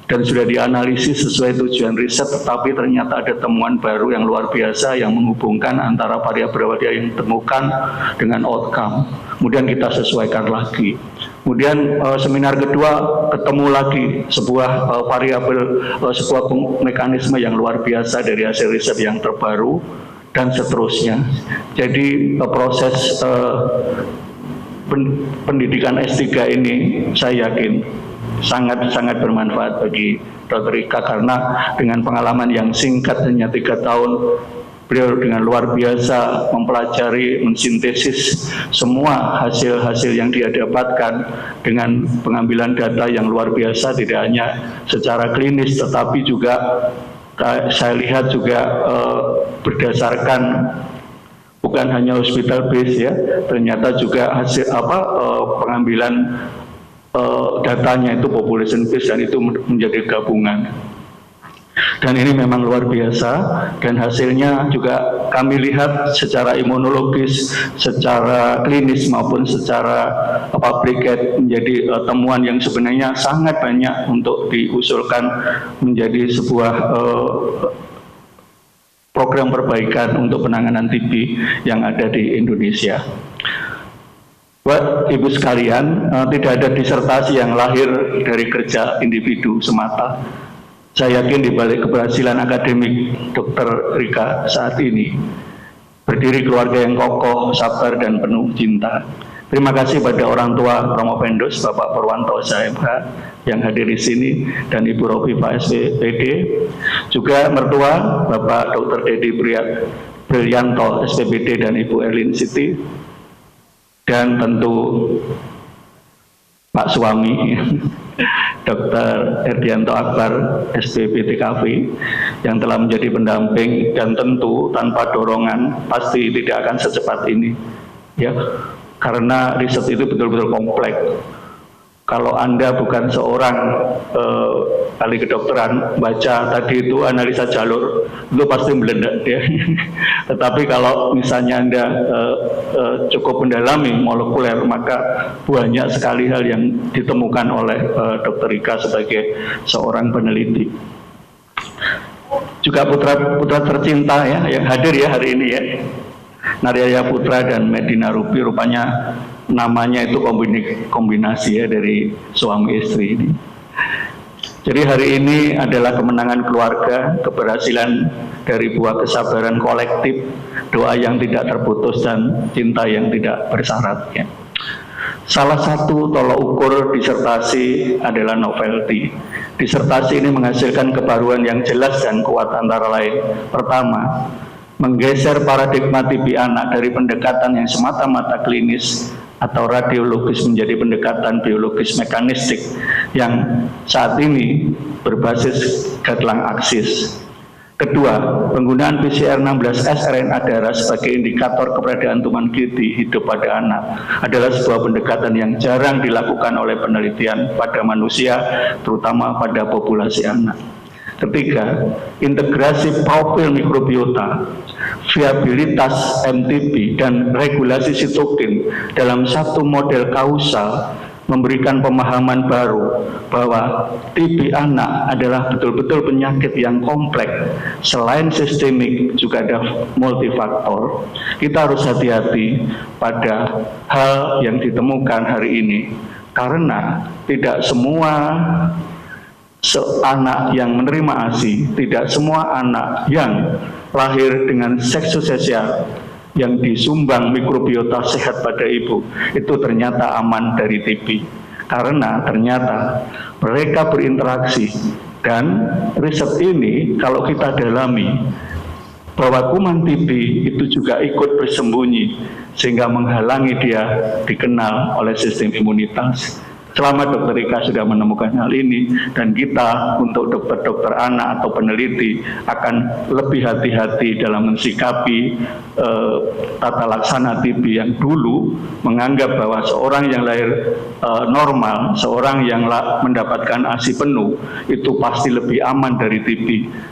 dan sudah dianalisis sesuai tujuan riset, tetapi ternyata ada temuan baru yang luar biasa yang menghubungkan antara variabel yang ditemukan dengan outcome. Kemudian kita sesuaikan lagi. Kemudian seminar kedua ketemu lagi sebuah variabel, sebuah mekanisme yang luar biasa dari hasil riset yang terbaru, dan seterusnya. Jadi proses pendidikan S3 ini saya yakin sangat-sangat bermanfaat bagi Dr. Rika, karena dengan pengalaman yang singkat hanya 3 tahun, beliau dengan luar biasa mempelajari, mensintesis semua hasil-hasil yang dia dapatkan dengan pengambilan data yang luar biasa, tidak hanya secara klinis tetapi juga saya lihat juga berdasarkan bukan hanya hospital base ya, ternyata juga hasil pengambilan datanya itu population base, dan itu menjadi gabungan. Dan ini memang luar biasa, dan hasilnya juga kami lihat secara imunologis, secara klinis maupun secara publikat menjadi temuan yang sebenarnya sangat banyak untuk diusulkan menjadi sebuah program perbaikan untuk penanganan TB yang ada di Indonesia. Buat Ibu sekalian, tidak ada disertasi yang lahir dari kerja individu semata. Saya yakin di balik keberhasilan akademik Dr. Rika saat ini berdiri keluarga yang kokoh, sabar, dan penuh cinta. Terima kasih pada orang tua Promopendus, Bapak Purwanto SHMH yang hadir di sini, dan Ibu Rofifa SPPD, juga mertua Bapak Dr. Dedi Brilianto SPPD dan Ibu Erlin Siti, dan tentu Pak suami Dr. Erdianto Akbar SPPTKV yang telah menjadi pendamping, dan tentu tanpa dorongan pasti tidak akan secepat ini ya, karena riset itu betul-betul kompleks. Kalau Anda bukan seorang ahli kedokteran, baca tadi itu analisa jalur, itu pasti meledak ya. Tetapi kalau misalnya Anda cukup mendalami molekuler, maka banyak sekali hal yang ditemukan oleh Dr. Rika sebagai seorang peneliti. Juga putra tercinta ya yang hadir ya hari ini ya, Naryaya Putra dan Medina Rupi, rupanya namanya itu kombinasi ya dari suami istri ini. Jadi hari ini adalah kemenangan keluarga, keberhasilan dari buah kesabaran kolektif, doa yang tidak terputus, dan cinta yang tidak bersyarat ya. Salah satu tolok ukur disertasi adalah novelty. Disertasi ini menghasilkan kebaruan yang jelas dan kuat, antara lain: pertama, menggeser paradigma TB anak dari pendekatan yang semata-mata klinis atau radiologis menjadi pendekatan biologis mekanistik yang saat ini berbasis gadlang aksis. Kedua, penggunaan PCR 16S RNA darah sebagai indikator keberadaan tuman kiti hidup pada anak adalah sebuah pendekatan yang jarang dilakukan oleh penelitian pada manusia, terutama pada populasi anak. Ketiga, integrasi profil mikrobiota, viabilitas MTB, dan regulasi sitokin dalam satu model kausal memberikan pemahaman baru bahwa TB anak adalah betul-betul penyakit yang kompleks. Selain sistemik juga ada multifaktor. Kita harus hati-hati pada hal yang ditemukan hari ini karena tidak semua anak yang menerima ASI, tidak semua anak yang lahir dengan seksual yang disumbang mikrobiota sehat pada ibu itu ternyata aman dari TB karena ternyata mereka berinteraksi. Dan riset ini kalau kita dalami bahwa kuman TB itu juga ikut bersembunyi sehingga menghalangi dia dikenal oleh sistem imunitas. Selamat Dr. Rika sudah menemukan hal ini, dan kita untuk dokter-dokter anak atau peneliti akan lebih hati-hati dalam mensikapi tata laksana TB yang dulu menganggap bahwa seorang yang lahir normal, seorang yang mendapatkan ASI penuh itu pasti lebih aman dari TB.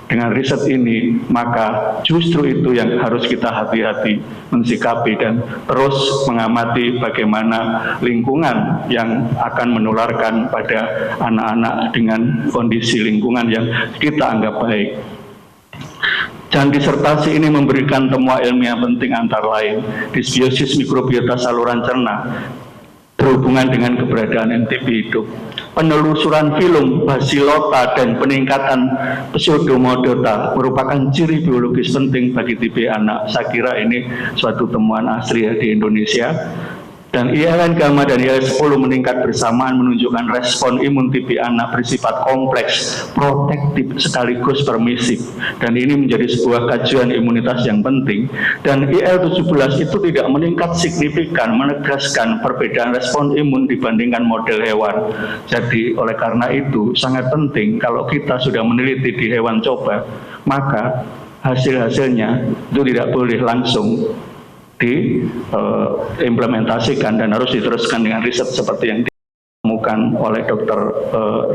Dengan riset ini maka justru itu yang harus kita hati-hati mensikapi dan terus mengamati bagaimana lingkungan yang akan menularkan pada anak-anak dengan kondisi lingkungan yang kita anggap baik. Dan disertasi ini memberikan temuan ilmiah penting antara lain disbiosis mikrobiota saluran cerna berhubungan dengan keberadaan MTB hidup, penelusuran filum Bacillota dan peningkatan Pseudomodota merupakan ciri biologis penting bagi TB anak. Saya kira ini suatu temuan asli ya di Indonesia. Dan ILN gamma dan IL-10 meningkat bersamaan menunjukkan respon imun TB anak bersifat kompleks, protektif sekaligus permisif. Dan ini menjadi sebuah kajian imunitas yang penting. Dan IL-17 itu tidak meningkat signifikan, menegaskan perbedaan respon imun dibandingkan model hewan. Jadi oleh karena itu sangat penting kalau kita sudah meneliti di hewan coba, maka hasil-hasilnya itu tidak boleh langsung diimplementasikan dan harus diteruskan dengan riset seperti yang ditemukan oleh Dr.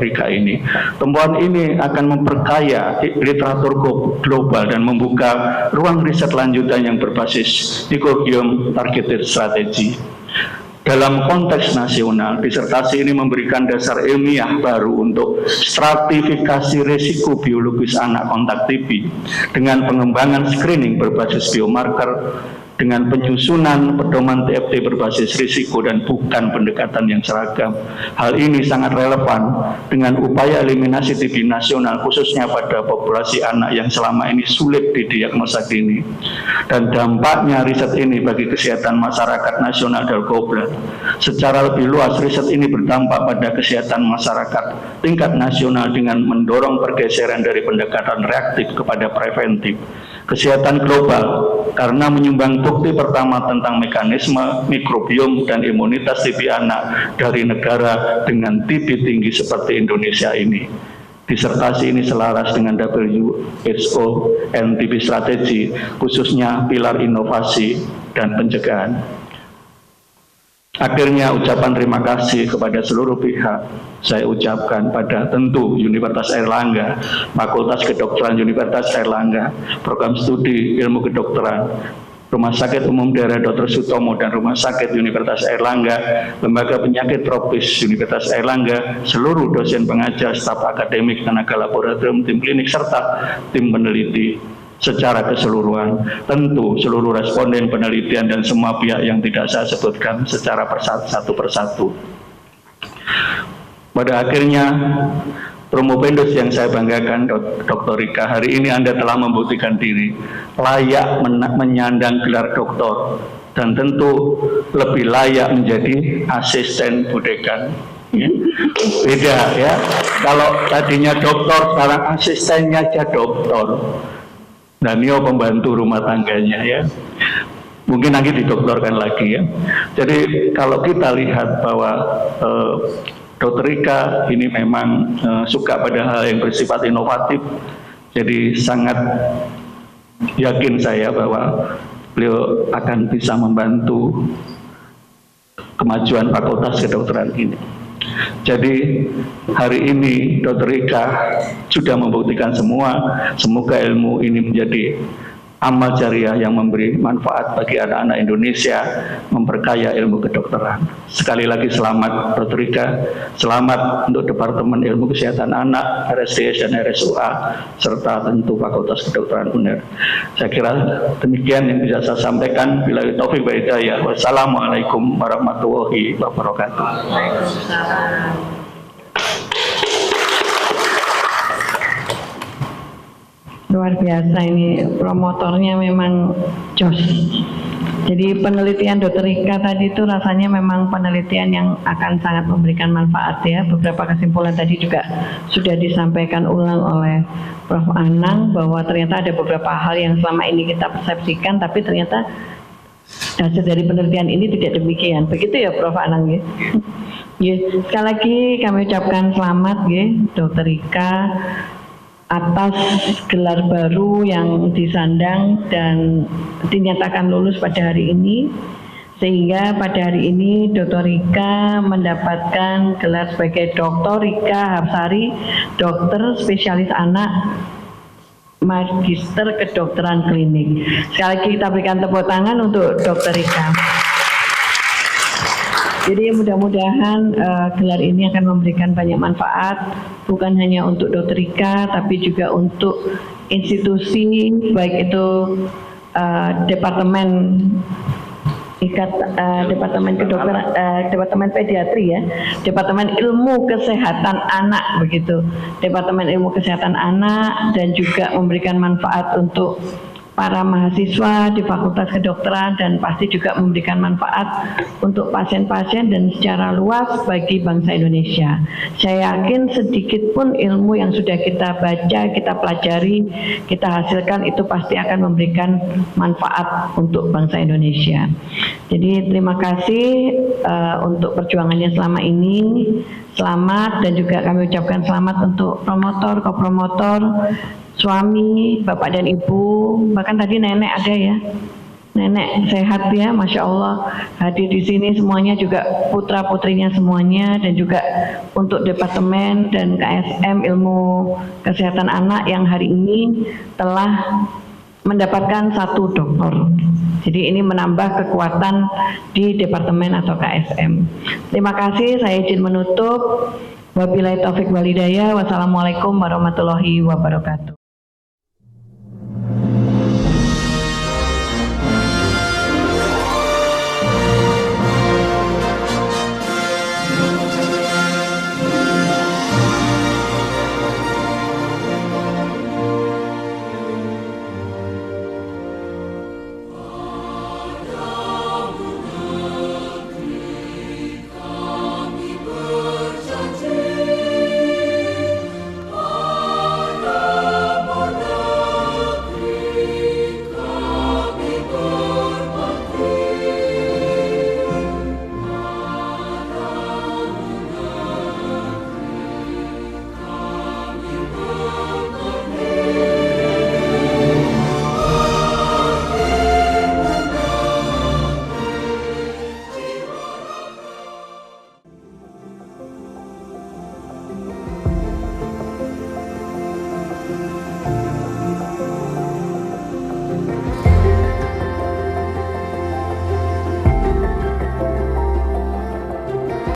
Rika ini. Temuan ini akan memperkaya literatur global dan membuka ruang riset lanjutan yang berbasis microbiome targeted strategy. Dalam konteks nasional, disertasi ini memberikan dasar ilmiah baru untuk stratifikasi risiko biologis anak kontak TB dengan pengembangan screening berbasis biomarker, dengan penyusunan pedoman TFT berbasis risiko dan bukan pendekatan yang seragam. Hal ini sangat relevan dengan upaya eliminasi TB nasional khususnya pada populasi anak yang selama ini sulit didiagnosa dini. Dan dampaknya riset ini bagi kesehatan masyarakat nasional dan global. Secara lebih luas, riset ini berdampak pada kesehatan masyarakat tingkat nasional dengan mendorong pergeseran dari pendekatan reaktif kepada preventif. Kesehatan global karena menyumbang bukti pertama tentang mekanisme mikrobiom dan imunitas TB anak dari negara dengan TB tinggi seperti Indonesia ini. Disertasi ini selaras dengan WHO NTB strategi, khususnya pilar inovasi dan pencegahan. Akhirnya ucapan terima kasih kepada seluruh pihak saya ucapkan pada tentu Universitas Airlangga, Fakultas Kedokteran Universitas Airlangga, Program Studi Ilmu Kedokteran, Rumah Sakit Umum Daerah Dr. Sutomo dan Rumah Sakit Universitas Airlangga, Lembaga Penyakit Tropis Universitas Airlangga, seluruh dosen pengajar, staf akademik, tenaga laboratorium, tim klinik, serta tim peneliti secara keseluruhan. Tentu seluruh responden penelitian dan semua pihak yang tidak saya sebutkan secara satu persatu. Pada akhirnya, Promovendus yang saya banggakan, Dr. Rika, hari ini Anda telah membuktikan diri layak menyandang gelar doktor dan tentu lebih layak menjadi asisten budekan. Beda ya, kalau tadinya doktor, sekarang asistennya aja doktor. Danio pembantu rumah tangganya ya. Mungkin nanti didoktorkan lagi ya. Jadi kalau kita lihat bahwa Dr. Rika ini memang suka pada hal yang bersifat inovatif, jadi sangat yakin saya bahwa beliau akan bisa membantu kemajuan fakultas kedokteran ini. Jadi hari ini Dr. Rika sudah membuktikan semua, semoga ilmu ini menjadi amal jariah yang memberi manfaat bagi anak-anak Indonesia, memperkaya ilmu kedokteran. Sekali lagi selamat Dr. Rika, selamat untuk Departemen Ilmu Kesehatan Anak, RSDS dan RSUA, serta tentu Fakultas Kedokteran UNER. Saya kira demikian yang bisa saya sampaikan. Billahi taufiq wa hidayah. Wassalamualaikum warahmatullahi wabarakatuh. Luar biasa ini, promotornya memang jos. Jadi penelitian Dr. Rika tadi itu rasanya memang penelitian yang akan sangat memberikan manfaat ya. Beberapa kesimpulan tadi juga sudah disampaikan ulang oleh Prof. Anang bahwa ternyata ada beberapa hal yang selama ini kita persepsikan, tapi ternyata hasil dari penelitian ini tidak demikian. Begitu ya Prof. Anang ya. Sekali lagi kami ucapkan selamat ya Dr. Rika atas gelar baru yang disandang dan dinyatakan lulus pada hari ini, sehingga pada hari ini Dr. Rika mendapatkan gelar sebagai Dr. Rika Hapsari, dokter spesialis anak, magister kedokteran klinik. Sekali lagi kita berikan tepuk tangan untuk Dr. Rika. Jadi mudah-mudahan gelar ini akan memberikan banyak manfaat, bukan hanya untuk Dr. Rika, tapi juga untuk institusi, baik itu departemen kedokteran, departemen pediatri ya, departemen ilmu kesehatan anak begitu, departemen ilmu kesehatan anak, dan juga memberikan manfaat untuk para mahasiswa di Fakultas Kedokteran, dan pasti juga memberikan manfaat untuk pasien-pasien dan secara luas bagi bangsa Indonesia. Saya yakin sedikit pun ilmu yang sudah kita baca, kita pelajari, kita hasilkan itu pasti akan memberikan manfaat untuk bangsa Indonesia. Jadi terima kasih untuk perjuangannya selama ini. Selamat, dan juga kami ucapkan selamat untuk promotor, kopromotor, suami, bapak dan ibu, bahkan tadi nenek ada ya, nenek sehat ya, Masya Allah, hadir di sini semuanya, juga putra putrinya semuanya, dan juga untuk departemen dan KSM ilmu kesehatan anak yang hari ini telah mendapatkan 1 doktor. Jadi ini menambah kekuatan di departemen atau KSM. Terima kasih, saya izin menutup. Wabillahi taufiq wal hidayah. Wassalamualaikum warahmatullahi wabarakatuh.